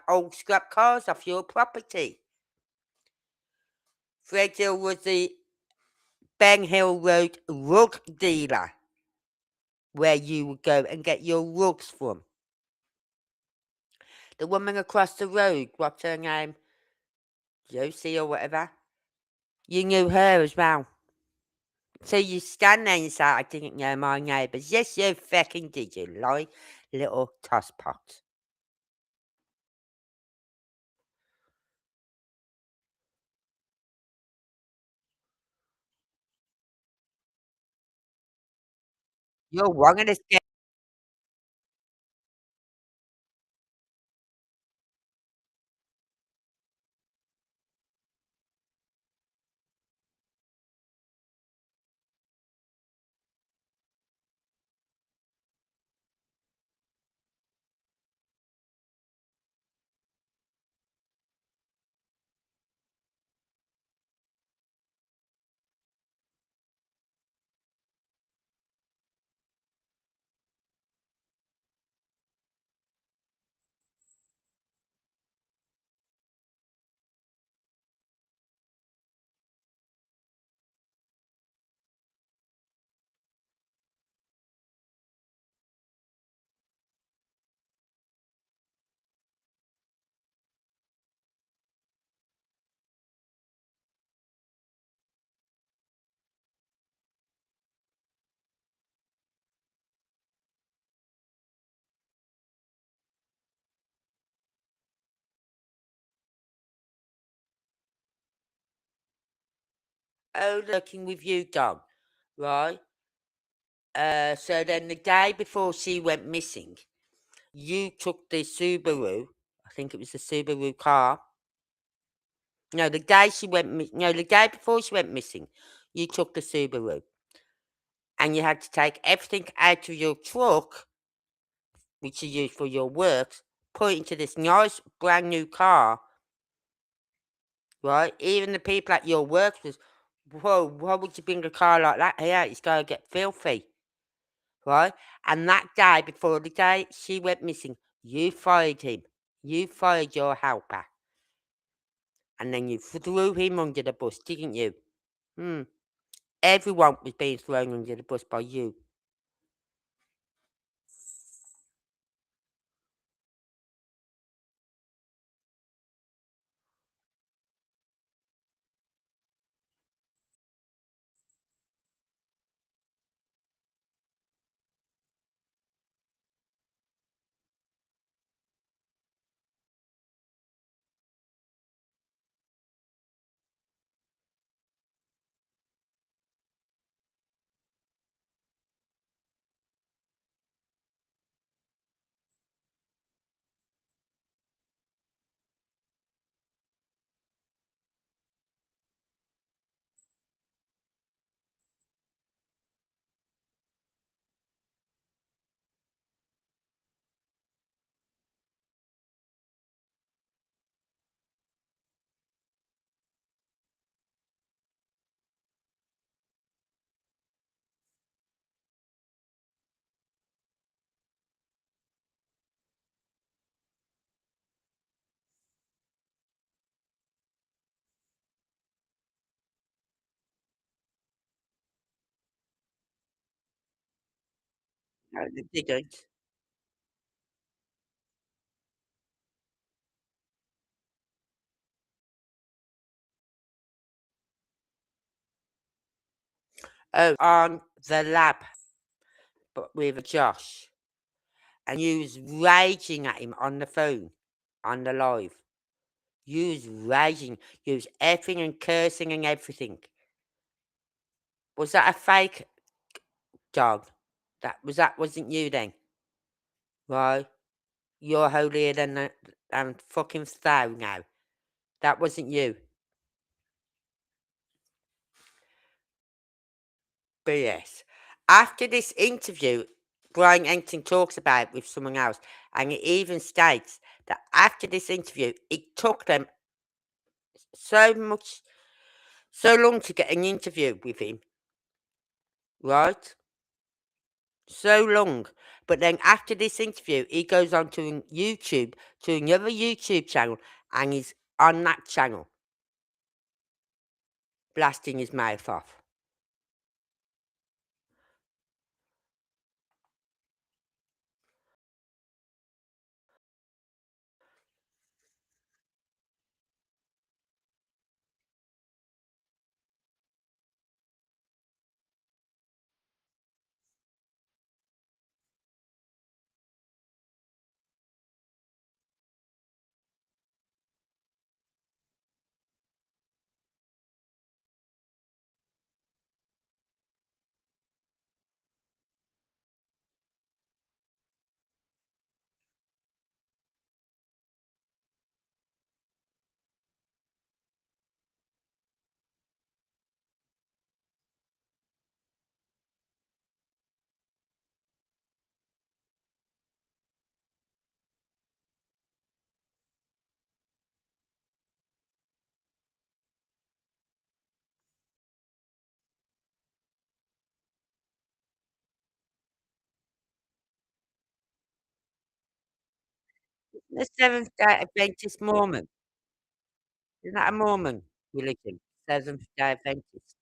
old scrap cars off your property. Fred Hill was the Ben Hill Road rug dealer, where you would go and get your rugs from. The woman across the road, what's her name? Josie or whatever. You knew her as well. So you stand there and say, I didn't know my neighbours. Yes, you fucking did, you lie, little tosspot. You're wrong in this game. Oh, looking with you, Dom. Right? So then the day before she went missing, you took the Subaru. I think it was the Subaru car. No, the day the day before she went missing, you took the Subaru. And you had to take everything out of your truck, which you use for your work, put it into this nice brand new car, right? Even the people at your work was, whoa, why would you bring a car like that here? It's going to get filthy, right? And that day, before the day she went missing, you fired him. You fired your helper. And then you threw him under the bus, didn't you? Everyone was being thrown under the bus by you. No, they didn't. Oh, on the lab, but with Josh. And you was raging at him on the phone, on the live. You was raging. You was effing and cursing and everything. Was that a fake dog? That wasn't you then, right? You're holier than fucking thou now. That wasn't you. BS. After this interview, Brian Enton talks about with someone else, and it even states that after this interview, it took them so long to get an interview with him, right? So long. But then after this interview, he goes on to YouTube, to another YouTube channel, and he's on that channel, blasting his mouth off. The Seventh Day Adventist Mormon. Isn't that a Mormon religion? Seventh Day Adventist.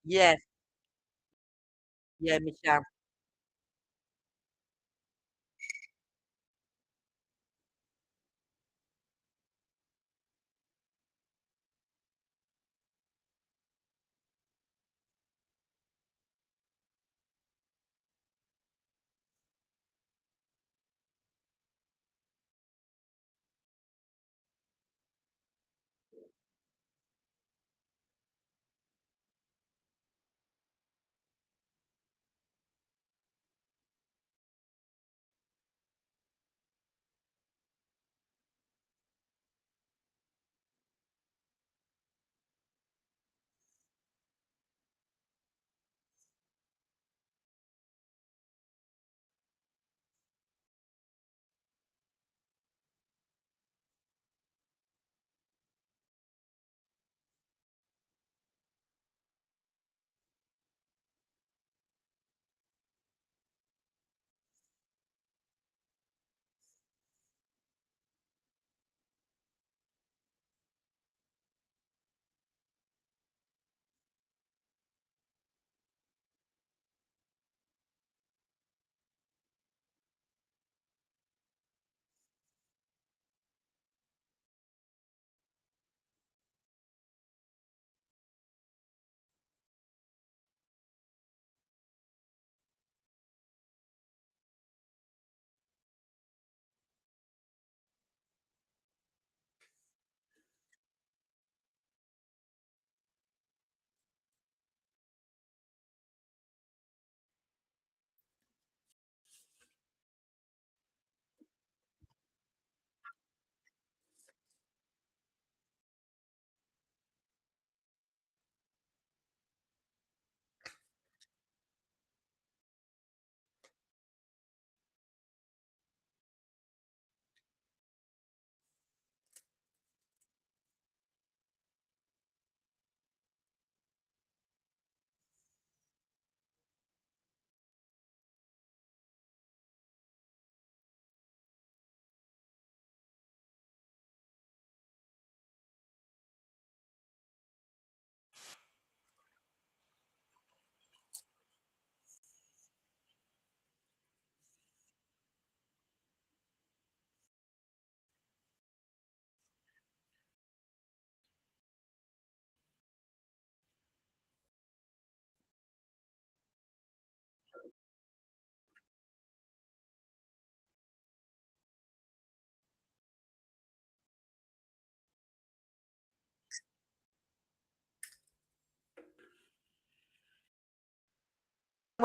Yes, yeah, Michelle.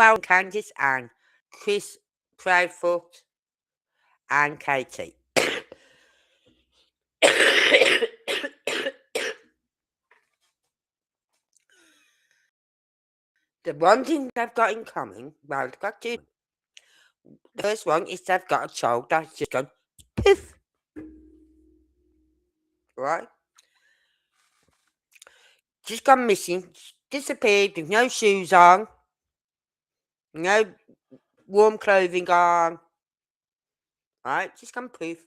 well, Candice and Chris Proudfoot and Katie. The one thing they've got in common, well, they've got two. The first one is they've got a child that's just gone poof. Right? Just gone missing, disappeared with no shoes on, no warm clothing on. Right? Just gone poof.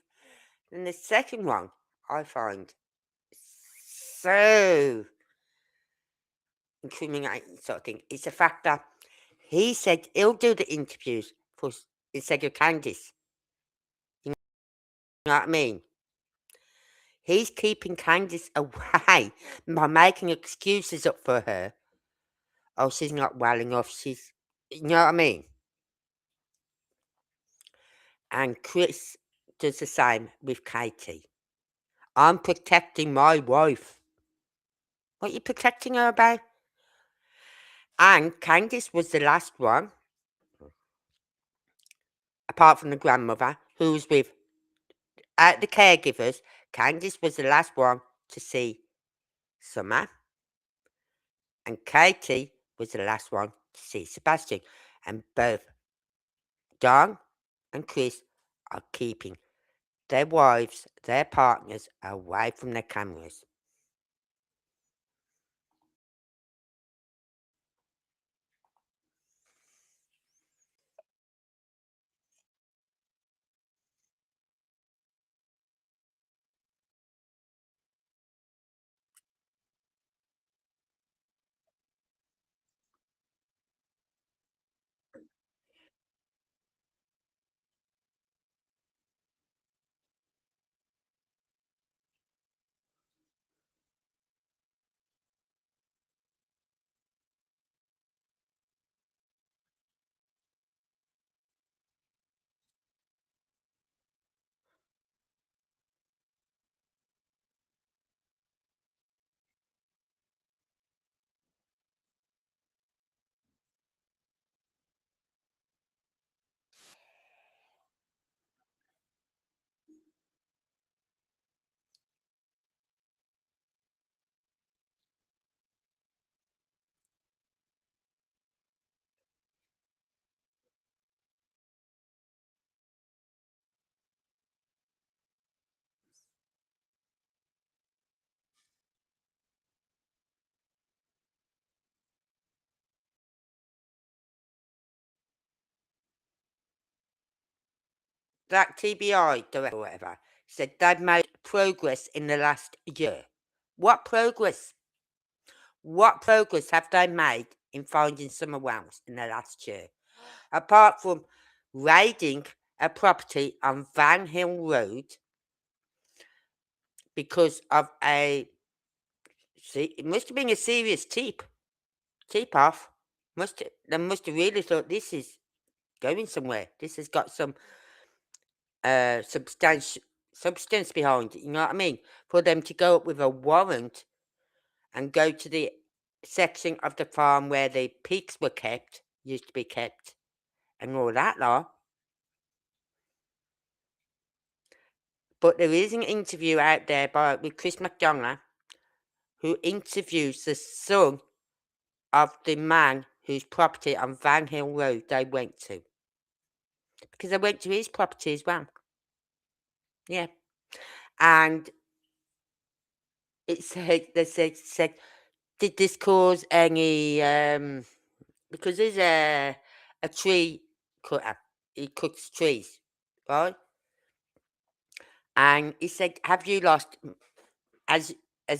And the second one I find so incriminating sort of thing is the fact that he said he'll do the interviews for instead of Candice. You know what I mean? He's keeping Candice away by making excuses up for her. Oh, she's not well enough. You know what I mean? And Chris does the same with Katie. I'm protecting my wife. What are you protecting her about? And Candice was the last one, apart from the grandmother, who was with out the caregivers. Candice was the last one to see Summer. And Katie was the last one to see Sebastian. And both Don and Chris are keeping their wives, their partners, away from their cameras. That TBI director or whatever said they've made progress in the last year. What progress? What progress have they made in finding Summer Wells in the last year? Apart from raiding a property on Van Hill Road because of it must have been a serious tip off. They must have really thought this is going somewhere. This has got some substance behind it. You know what I mean? For them to go up with a warrant and go to the section of the farm where the pigs were kept, used to be kept, and all that lot. But there is an interview out there with Chris McDonough, who interviews the son of the man whose property on Van Hill Road they went to. Because they went to his property as well. Yeah. And they said, did this cause any, because there's a tree cutter, he cuts trees, right? And he said, have you lost, as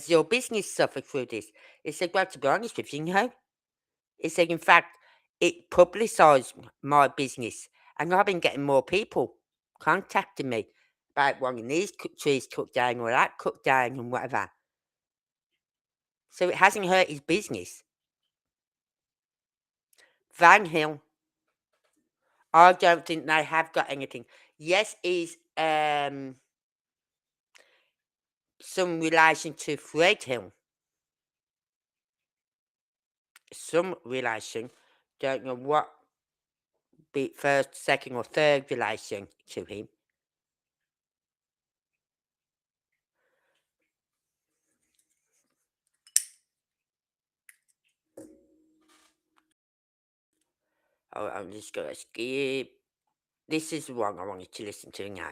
your business suffered through this? He said, well, to be honest with you, no. He said, in fact, it publicised my business, and I've been getting more people contacting me about wanting these trees cut down or that cut down and whatever. So it hasn't hurt his business. Van Hill, I don't think they have got anything. Yes, is some relation to Fred Hill. Some relation. Don't know what be it first, second, or third relation to him. Oh, I'm just going to skip. This is the one I wanted to listen to now.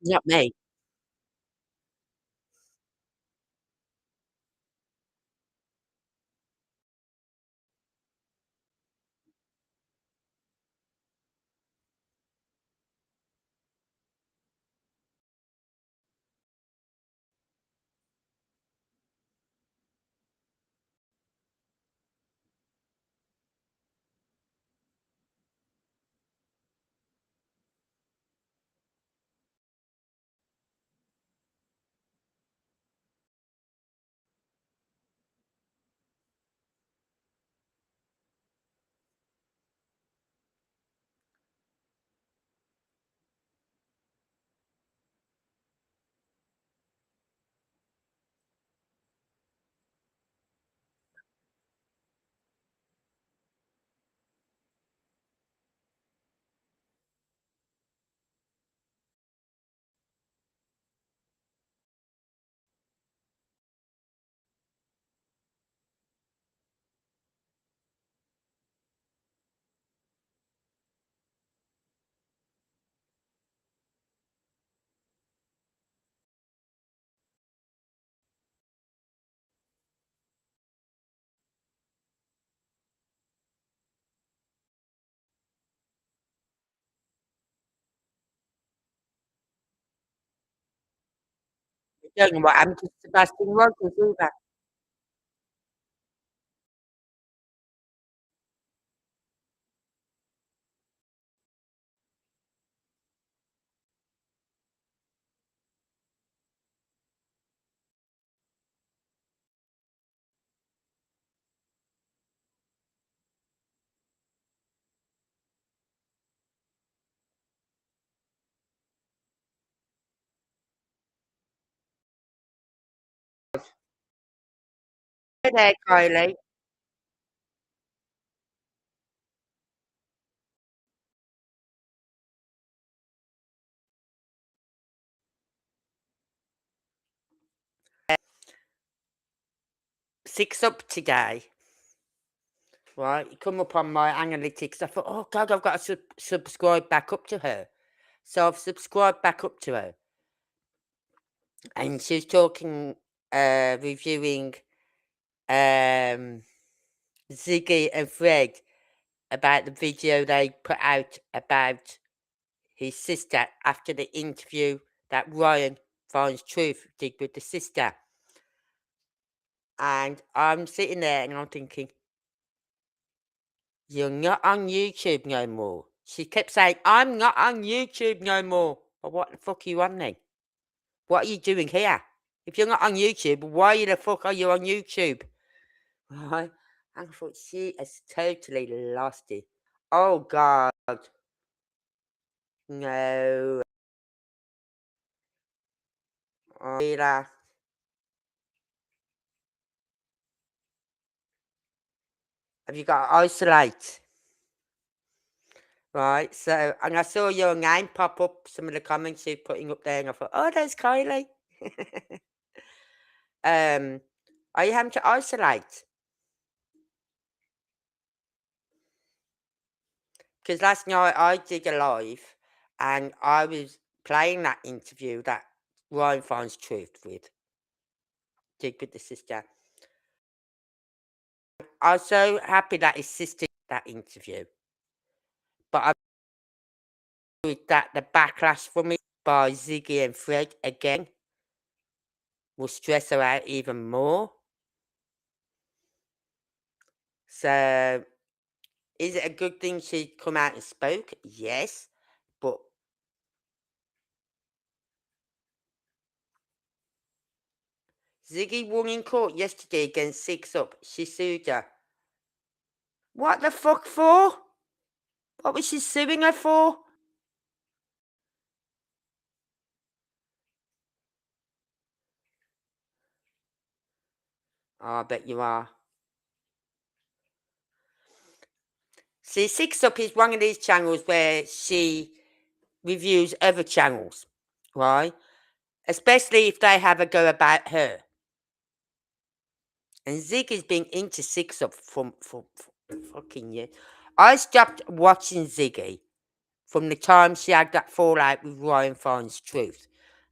Not me. I don't know what happened to Sebastian Rogers either. 'Hey there, Kylie. 6 up today, right? You come up on my analytics. I thought, "Oh god, I've got to subscribe back up to her." So I've subscribed back up to her, and she was talking, reviewing, um Ziggy and Fred about the video they put out about his sister after the interview that Ryan Finds Truth did with the sister. And I'm sitting there and I'm thinking, you're not on YouTube no more. She kept saying, I'm not on YouTube no more. Well, what the fuck are you on then? What are you doing here? If you're not on YouTube, why the fuck are you on YouTube? Right? And I thought, she has totally lost it. Oh, God. No. Have you got to isolate? Right, so, and I saw your name pop up, some of the comments you're putting up there, and I thought, oh, there's Kylie. Are you having to isolate? Because last night I did a live, and I was playing that interview that Ryan Finds Truth did with the sister. I was so happy that his sister did that interview. But I with that the backlash from it by Ziggy and Fred again will stress her out even more. So, is it a good thing she come out and spoke? Yes, but Ziggy won in court yesterday against Six Up. She sued her. What the fuck for? What was she suing her for? Oh, I bet you are. See, Six Up is one of these channels where she reviews other channels, right? Especially if they have a go about her. And Ziggy's been into Six Up for fucking years. I stopped watching Ziggy from the time she had that fallout with Ryan Finds Truth.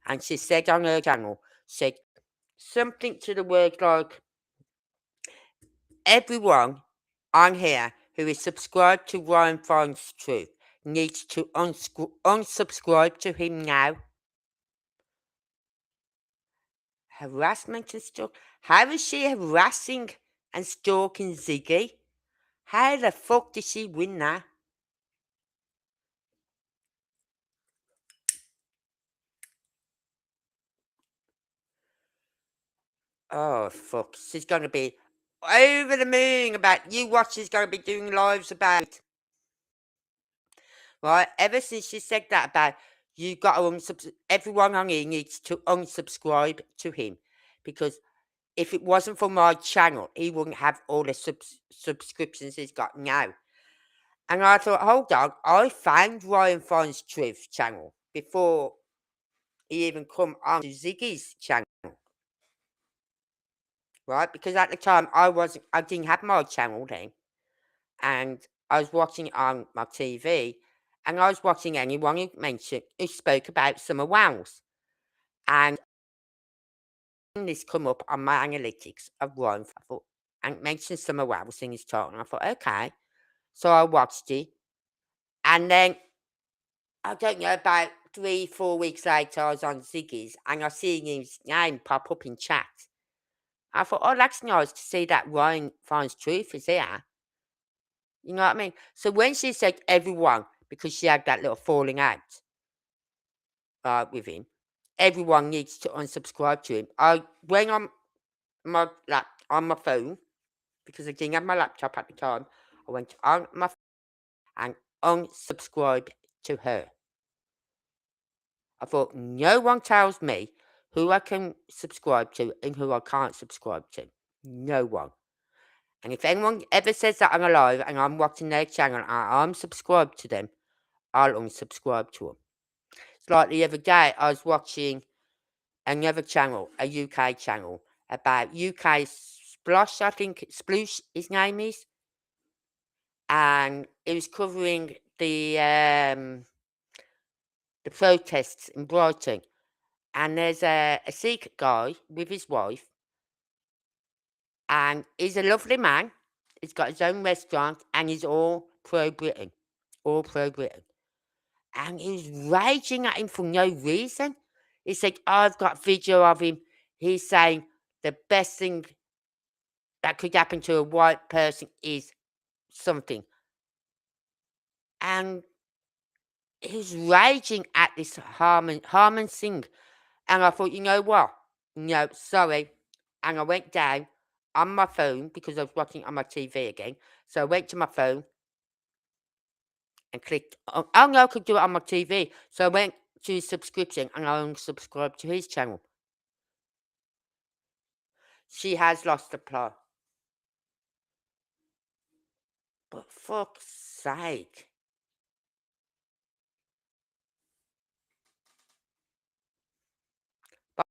And she said on her channel, said something to the word like, everyone on here who is subscribed to Ryan Finds Truth needs to unsubscribe to him now. Harassment and stalk. How is she harassing and stalking Ziggy? How the fuck did she win that? Oh, fuck. She's going to be over the moon about you watch. She's going to be doing lives about it. Right? Ever since she said that about you got to unsubscribe, everyone on here needs to unsubscribe to him. Because if it wasn't for my channel, he wouldn't have all the subscriptions he's got now. And I thought, hold on, I found Ryan Finds Truth channel before he even come on to Ziggy's channel. Right? Because at the time I didn't have my channel then. And I was watching it on my TV, and I was watching anyone who spoke about Summer Wells. And this come up on my analytics of Ryan, I thought, and mentioned Summer Wells in his talk, and I thought, okay. So I watched it, and then I don't know, about 3-4 weeks later, I was on Ziggy's, and I see his name pop up in chat. I thought, oh, that's nice to see that Ryan Finds Truth is here. You know what I mean? So when she said everyone, because she had that little falling out with him, everyone needs to unsubscribe to him. I went on my phone, because I didn't have my laptop at the time. I went on my phone and unsubscribed to her. I thought, no one tells me who I can subscribe to and who I can't subscribe to. No one. And if anyone ever says that on a live and I'm watching their channel and I'm subscribed to them, I'll unsubscribe to them. It's like the other day, I was watching another channel, a UK channel, about UK Splosh, I think, Sploosh, his name is. And it was covering the protests in Brighton. And there's a Sikh guy with his wife. And he's a lovely man. He's got his own restaurant, and he's all pro-Britain. All pro-Britain. And he was raging at him for no reason. He said, I've got video of him. He's saying the best thing that could happen to a white person is something. And he was raging at this Harman Singh. And I thought, you know what? No, sorry. And I went down on my phone because I was watching on my TV again. So I went to my phone and clicked on, oh no, I could do it on my TV. So I went to his subscription and I unsubscribed to his channel. She has lost the plot. But fuck's sake. But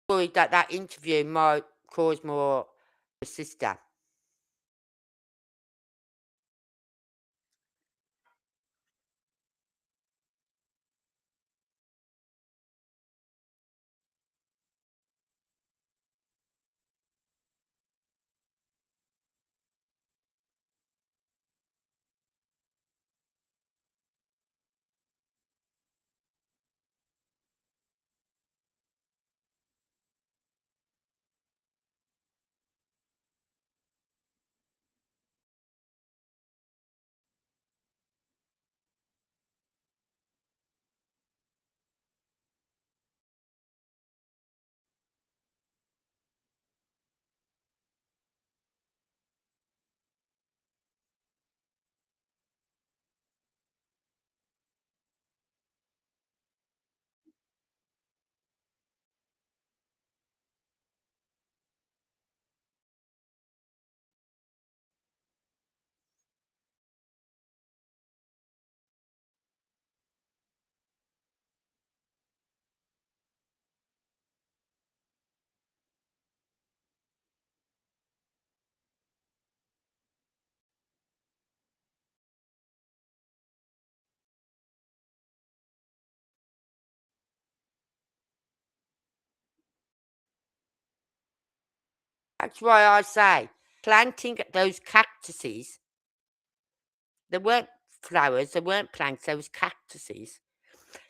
I'm worried that interview might cause more the sister. That's why I say planting those cactuses. They weren't flowers, they weren't plants, they was cactuses.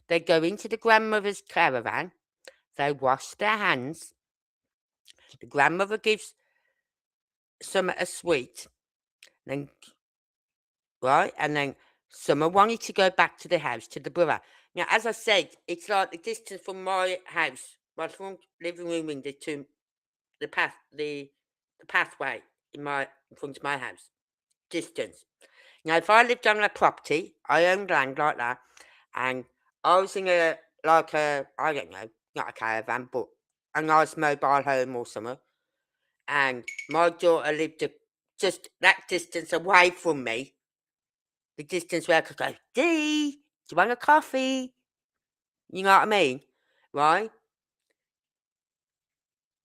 They go into the grandmother's caravan, they wash their hands, the grandmother gives some a sweet, then right, and then Summer wanted to go back to the house, to the brother. Now, as I said, it's like the distance from my house, my front living room window to the pathway in front of my house. Distance. Now, if I lived on a property, I owned land like that, and I was in I don't know, not a caravan, but a nice mobile home or something, and my daughter lived just that distance away from me, the distance where I could go, Dee, do you want a coffee? You know what I mean? Right?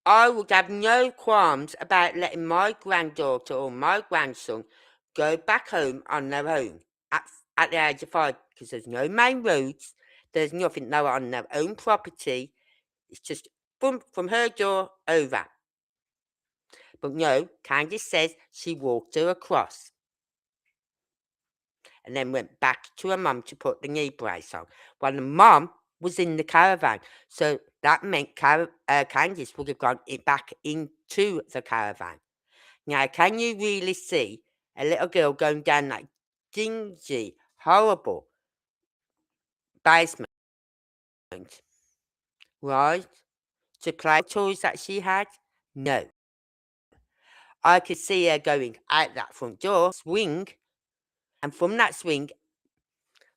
I would have no qualms about letting my granddaughter or my grandson go back home on their own at the age of 5 because there's no main roads, there's nothing, no on their own property. It's just from her door over. But no, Candice says she walked her across and then went back to her mum to put the knee brace on. While the mum was in the caravan. So that meant Candice would have gone back into the caravan. Now, can you really see a little girl going down that dingy, horrible basement, right, to play toys that she had? No. I could see her going out that front door, swing, and from that swing,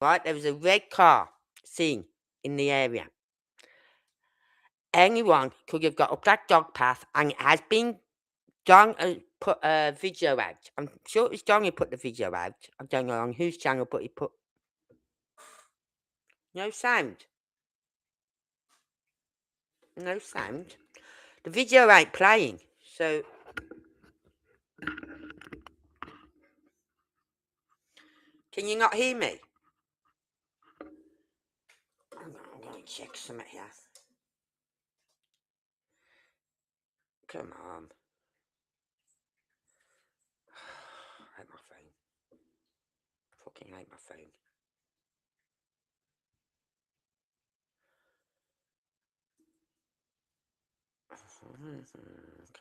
right, there was a red car seen in the area. Anyone could have got up that dog path, and it has been John put a video out. I'm sure it was John who put the video out. I don't know on whose channel, but he put no sound. No sound. The video ain't playing, so can you not hear me? I'm going to check something here. Come on. Fucking hate my phone.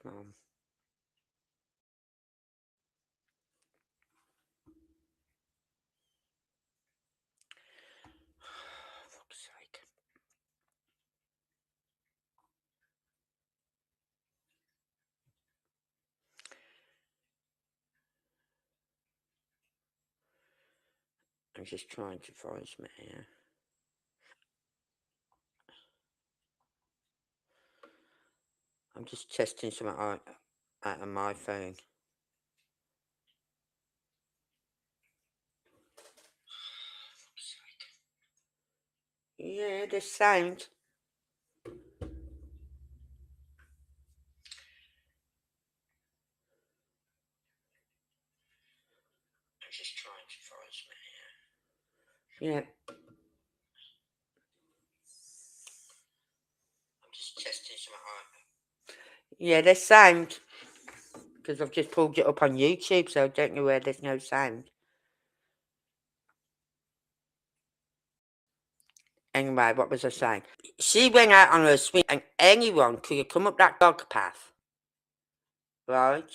Come on. Fuck's sake. I'm just trying to find something here. I'm just testing something out of my phone. Yeah, the sound. I'm just trying to find something here. Yeah. I'm just testing something out. Yeah, there's sound. Because I've just pulled it up on YouTube, so I don't know where there's no sound. Anyway, what was I saying? She went out on her swing, and anyone could have come up that dog path. Right?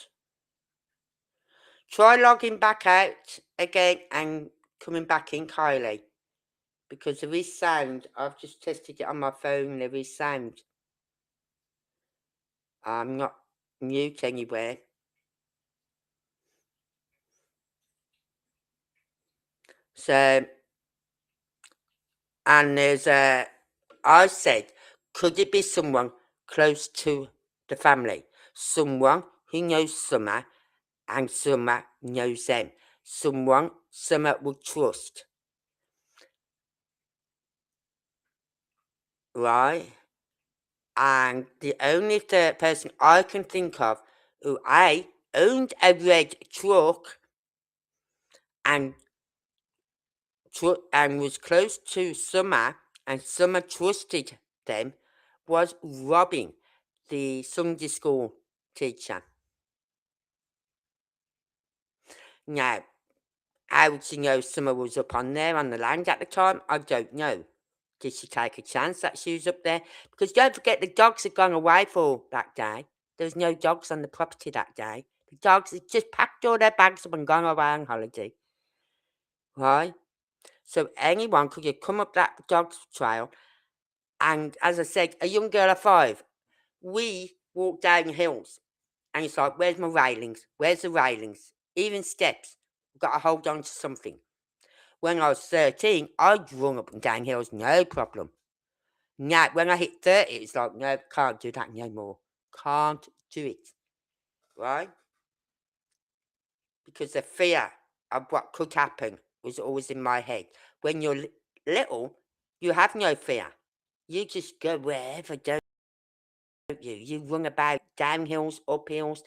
Try logging back out again and coming back in, Kylie. Because there is sound. I've just tested it on my phone. There is sound. I'm not mute anywhere. So, and there's I said, could it be someone close to the family? Someone who knows Summer and Summer knows them. Someone Summer would trust. Right? And the only third person I can think of who owned a red truck and was close to Summer and Summer trusted them was Robin, the Sunday school teacher. Now, how would she know Summer was up on there on the land at the time? I don't know. Did she take a chance that she was up there? Because don't forget, the dogs had gone away for that day. There was no dogs on the property that day. The dogs had just packed all their bags up and gone away on holiday. Right? So anyone could have come up that dog's trail. And as I said, a young girl of 5, we walk down hills. And it's like, where's my railings? Where's the railings? Even steps. I've got to hold on to something. When I was 13, I'd run up and down hills, no problem. Now, when I hit 30, it's like, no, can't do that no more. Can't do it. Right? Because the fear of what could happen was always in my head. When you're little, you have no fear. You just go wherever, don't you? You run about down hills, up hills,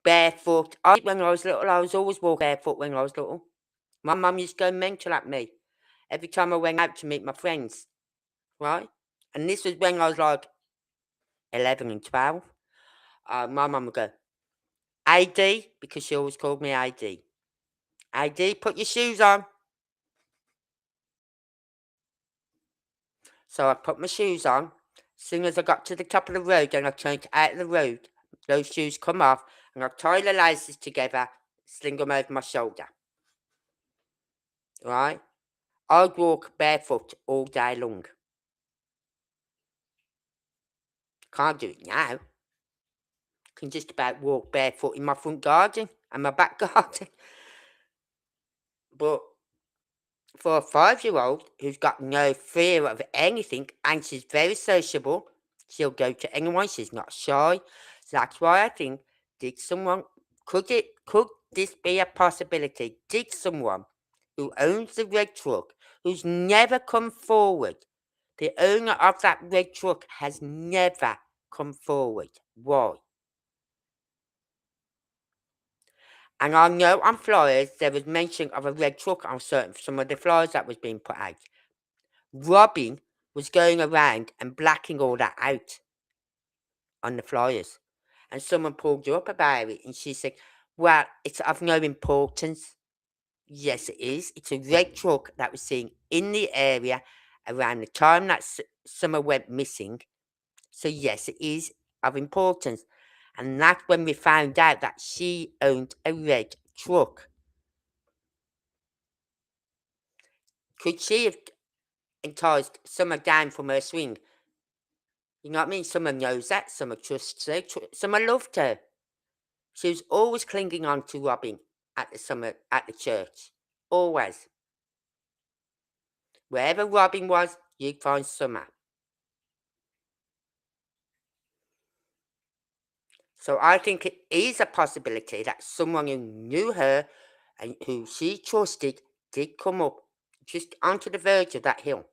barefoot. When I was little, I was always walking barefoot when I was little. My mum used to go mental at me every time I went out to meet my friends. Right? And this was when I was like 11 and 12. My mum would go, AD, because she always called me AD. AD, put your shoes on. So I put my shoes on. As soon as I got to the top of the road and I turned out of the road, those shoes come off and I tie the laces together, sling them over my shoulder. Right? I'd walk barefoot all day long. Can't do it now. Can just about walk barefoot in my front garden and my back garden. But for a 5-year-old who's got no fear of anything and she's very sociable, she'll go to anyone. She's not shy. So that's why I think, could this be a possibility? Did someone who owns the red truck, who's never come forward, the owner of that red truck has never come forward. Why? And I know on flyers there was mention of a red truck on some of the flyers that was being put out. Robin was going around and blacking all that out on the flyers. And someone pulled her up about it and she said, well, it's of no importance. Yes, it is. It's a red truck that was seen in the area around the time that Summer went missing. So, yes, it is of importance. And that's when we found out that she owned a red truck. Could she have enticed Summer down from her swing? You know what I mean? Summer knows that. Summer trusts her. Summer loved her. She was always clinging on to Robin at the church. Always. Wherever Robin was, you'd find Summer. So I think it is a possibility that someone who knew her and who she trusted did come up just onto the verge of that hill,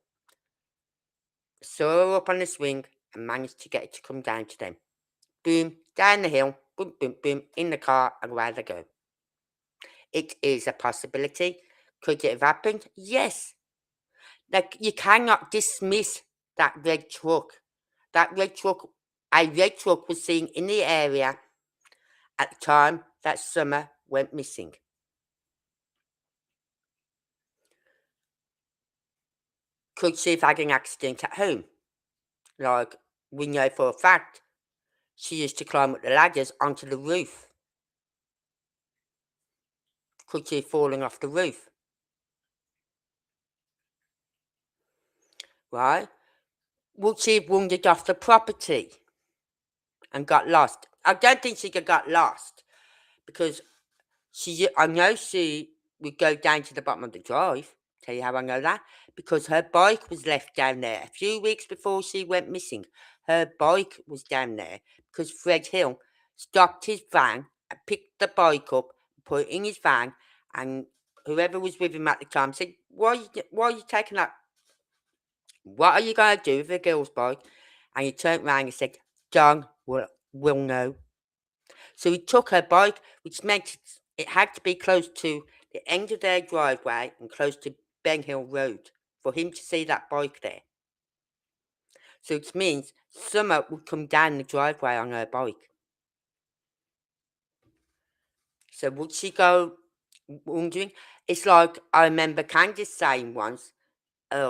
saw her up on the swing, and managed to get it to come down to them. Boom, down the hill, boom, boom, boom, in the car, and away they go. It is a possibility. Could it have happened? Yes. Like, you cannot dismiss that red truck. That red truck, a red truck was seen in the area at the time that Summer went missing. Could she have had an accident at home? Like, we know for a fact she used to climb up the ladders onto the roof. Could she have fallen off the roof? Right? Would she have wandered off the property and got lost? I don't think she could got lost because I know she would go down to the bottom of the drive. Tell you how I know that? Because her bike was left down there a few weeks before she went missing. Her bike was down there because Fred Hill stopped his van and picked the bike up, put it in his van, and whoever was with him at the time said, why are you taking that? What are you going to do with the girl's bike? And he turned around and said, John will know. So he took her bike, which meant it had to be close to the end of their driveway and close to Ben Hill Road for him to see that bike there. So it means Summer would come down the driveway on her bike. So would she go wondering? It's like I remember Candice saying once,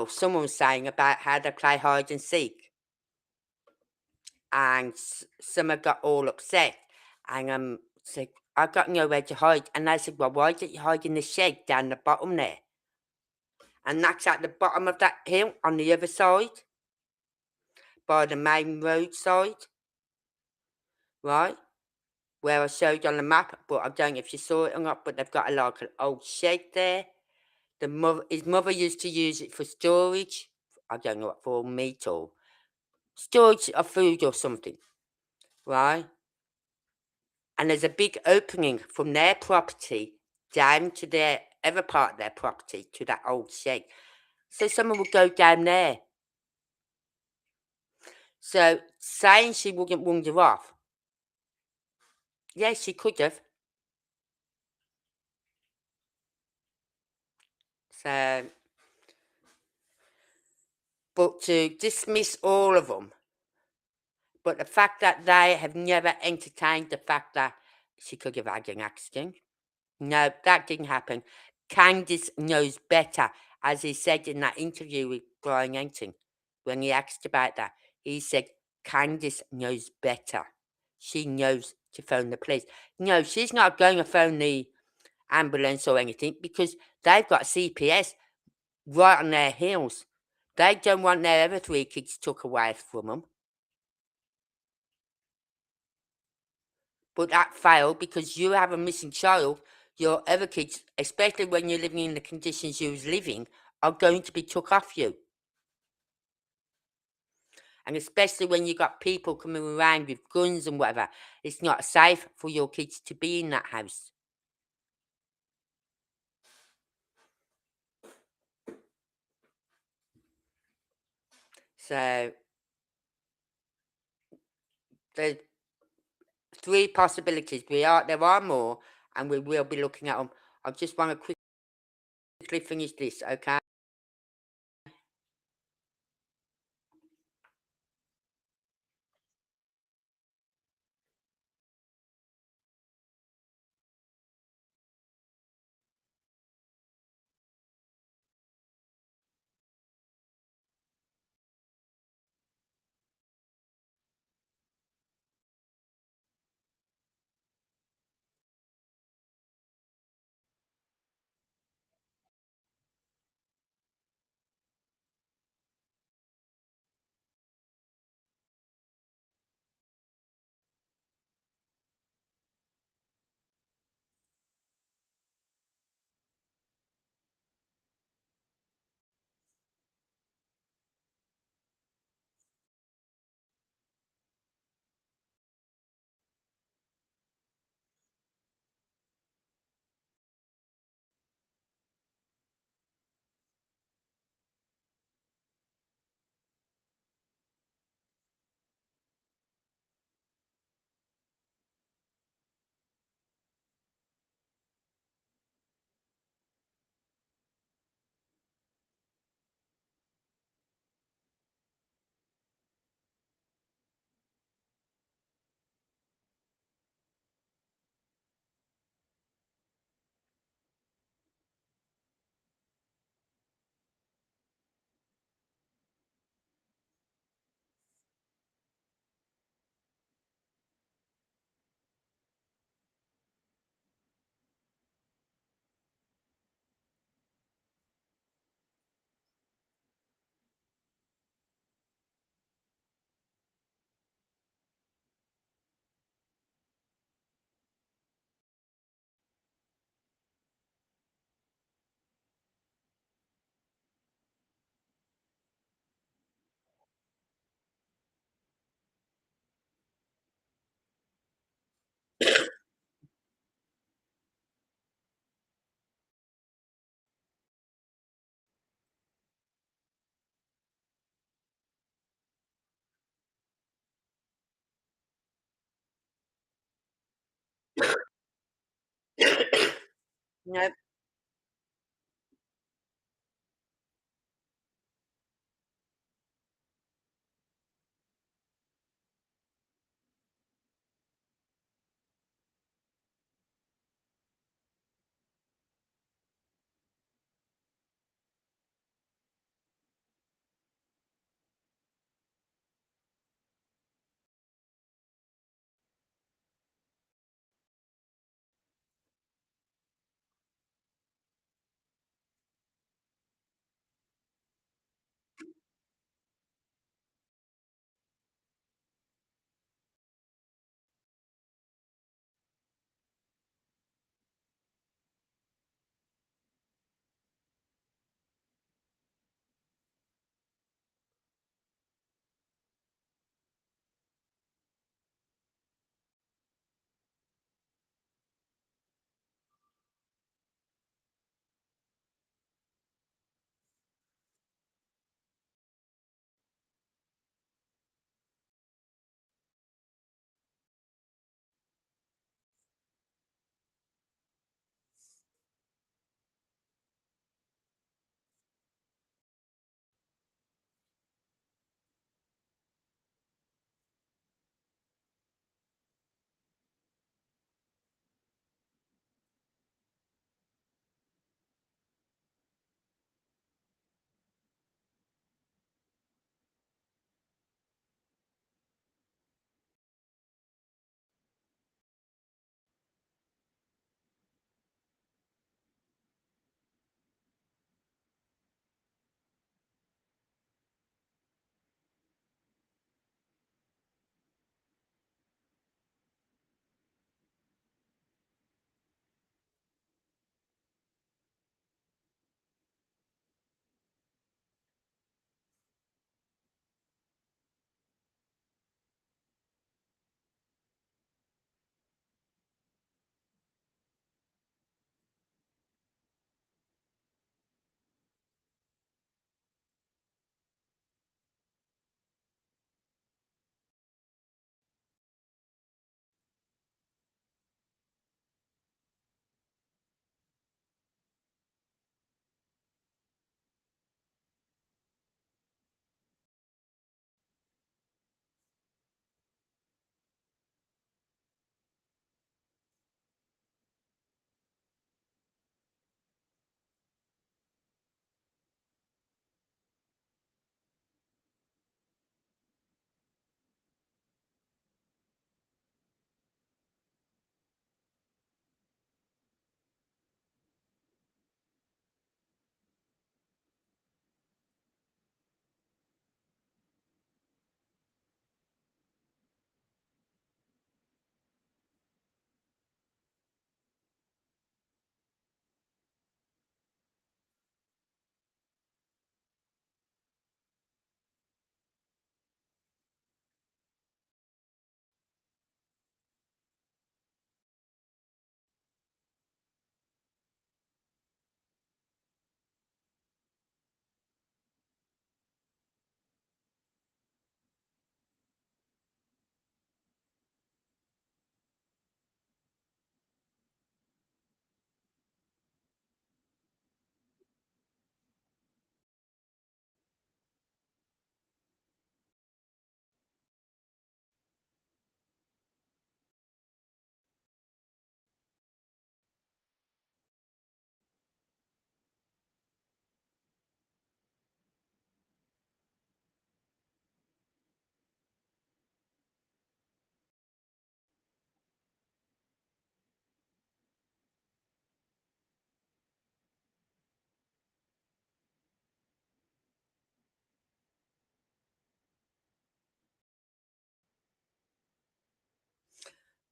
someone was saying about how they play hide and seek. And Summer got all upset and said, I got nowhere to hide. And they said, well, why didn't you hide in the shed down the bottom there? And that's at the bottom of that hill on the other side, by the main road side, right? Where I showed on the map, but I don't know if you saw it or not, but they've got like an old shed there. His mother used to use it for storage. I don't know what for, meat or storage of food or something, right? And there's a big opening from their property down to their other part of their property to that old shed. So someone would go down there. So saying she wouldn't wander off, yes, she could have. So, but to dismiss all of them, but the fact that they have never entertained the fact that she could have had an accident. No, that didn't happen. Candice knows better, as he said in that interview with Brian Enton, when he asked about that. He said, Candice knows better. She knows to phone the police. No, she's not going to phone the ambulance or anything because they've got CPS right on their heels. They don't want their other 3 kids took away from them. But that failed because you have a missing child. Your other kids, especially when you're living in the conditions you was living, are going to be took off you. And especially when you got people coming around with guns and whatever, it's not safe for your kids to be in that house. So there's 3 possibilities. There are more, and we will be looking at them. I just want to quickly finish this, okay? No.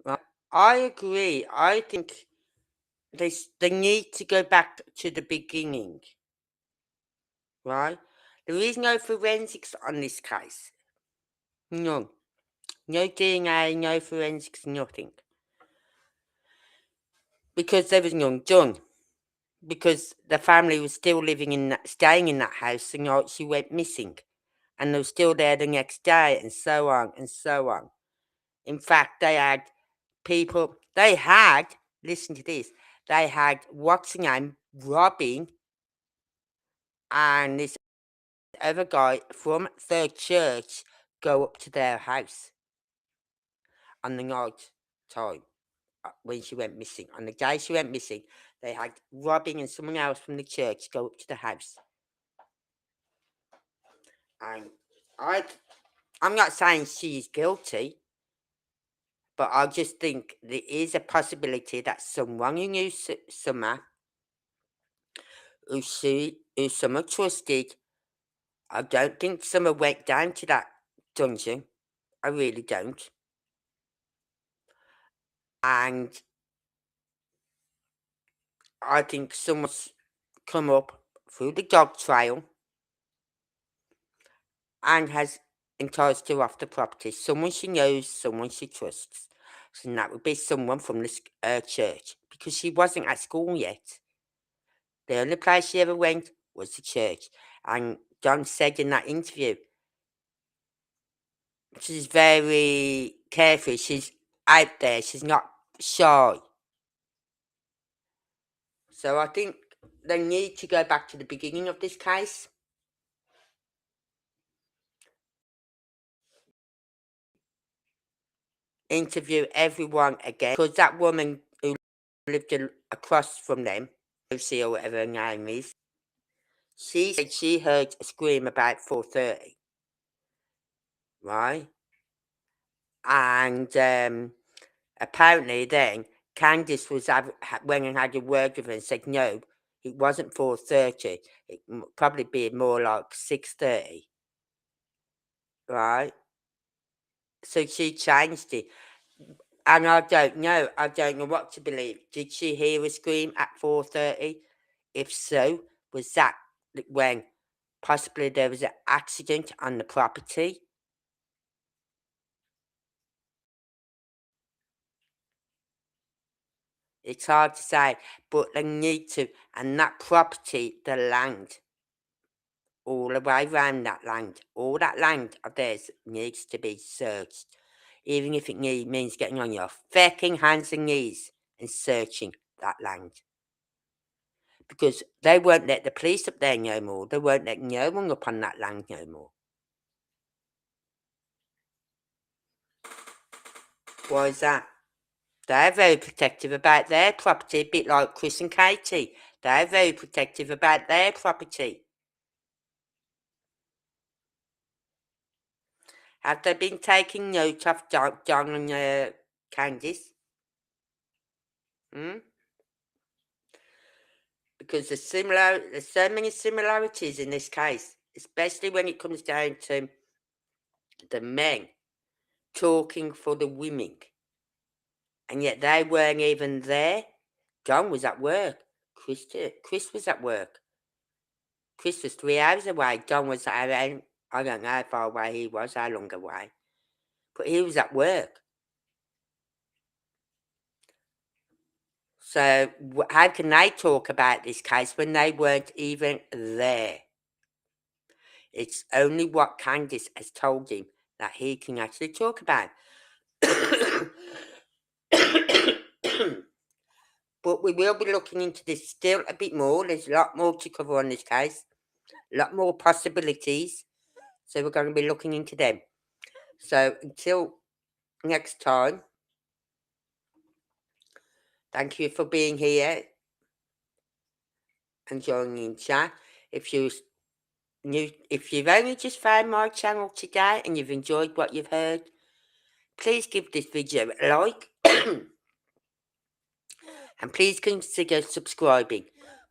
Right. I agree. I think they need to go back to the beginning, right? There is no forensics on this case. No. No DNA, no forensics, nothing. Because there was none done. Because the family was still staying in that house the night she went missing. And they were still there the next day, and so on, and so on. In fact, they had, listen to this, they had what's her name, Robin, and this other guy from their church go up to their house on the night time when she went missing. On the day she went missing, they had Robin and someone else from the church go up to the house. And I'm not saying she's guilty, but I just think there is a possibility that someone who knew Summer, who Summer trusted, I don't think Summer went down to that dungeon. I really don't. And I think someone's come up through the dog trail and has enticed her off the property. Someone she knows, someone she trusts. So that would be someone from the church, because she wasn't at school yet. The only place she ever went was the church. And John said in that interview, she's very careful. She's out there. She's not shy. So I think they need to go back to the beginning of this case. Interview everyone again. Because that woman who lived across from them, Lucy or whatever her name is, she said she heard a scream about 4:30. Right? And apparently then Candice went and had a word with her and said no, it wasn't 4:30. It probably be more like 6:30. Right? So she changed it. And I don't know what to believe. Did she hear a scream at 4:30? If so, was that when possibly there was an accident on the property? It's hard to say, but they need to. And that property, the land, all the way around that land, all that land of theirs needs to be searched. Even if it means getting on your fucking hands and knees and searching that land. Because they won't let the police up there no more. They won't let no one up on that land no more. Why is that? They're very protective about their property, a bit like Chris and Katie. They're very protective about their property. Have they been taking note of John and Candice? Because there's so many similarities in this case, especially when it comes down to the men talking for the women. And yet they weren't even there. John was at work. Chris was at work. Chris was 3 hours away. John was around, I don't know how far away he was, how long away. But he was at work. So how can they talk about this case when they weren't even there? It's only what Candice has told him that he can actually talk about. But we will be looking into this still a bit more. There's a lot more to cover on this case. A lot more possibilities. So we're going to be looking into them. So until next time, thank you for being here and joining in chat. If you've only just found my channel today and you've enjoyed what you've heard, please give this video a like. And please consider subscribing.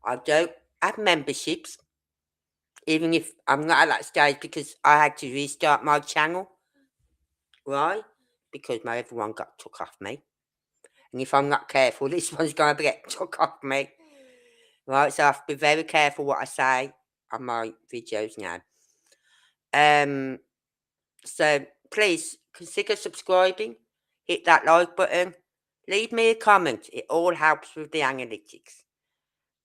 I don't have memberships, even if I'm not at that stage, because I had to restart my channel, right? Because my other one got took off me. And if I'm not careful, this one's going to get took off me. Right, so I have to be very careful what I say on my videos now. So please consider subscribing. Hit that like button. Leave me a comment. It all helps with the analytics.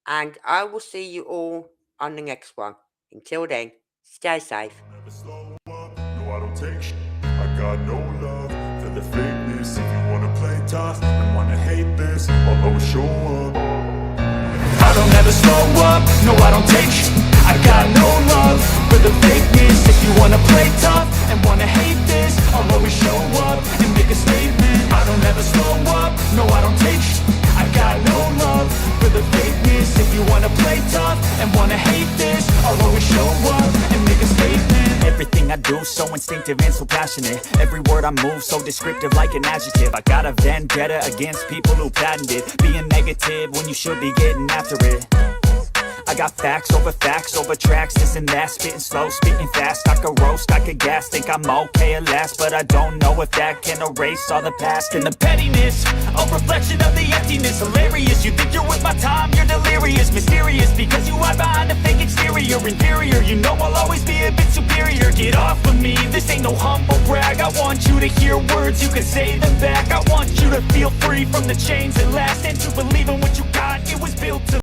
And I will see you all on the next one. Until then, stay safe. Never slow up, no I don't take shit. I got no love for the fakeness. If you wanna play tough and wanna hate this, I'll always show up. never slow up, no I don't take sh**. I got no love for the fakeness. If you wanna play tough and wanna hate this, I'll always show up and make a statement. I don't ever slow up, no I don't take sh**. I got no love for the fakeness. If you wanna play tough and wanna hate this, I'll always show up and make a statement. Everything I do so instinctive and so passionate. Every word I move so descriptive like an adjective. I got a vendetta against people who patented being negative when you should be getting after it. I got facts over tracks, this and that. Spitting slow, spitting fast. I could roast, I could gas. Think I'm okay at last, but I don't know if that can erase all the past. And the pettiness, a reflection of the emptiness. Hilarious, you think you're worth my time, you're delirious. Mysterious, because you hide behind a fake exterior. Inferior, you know I'll always be a bit superior. Get off of me, this ain't no humble brag. I want you to hear words, you can say them back. I want you to feel free from the chains that last, and to believe in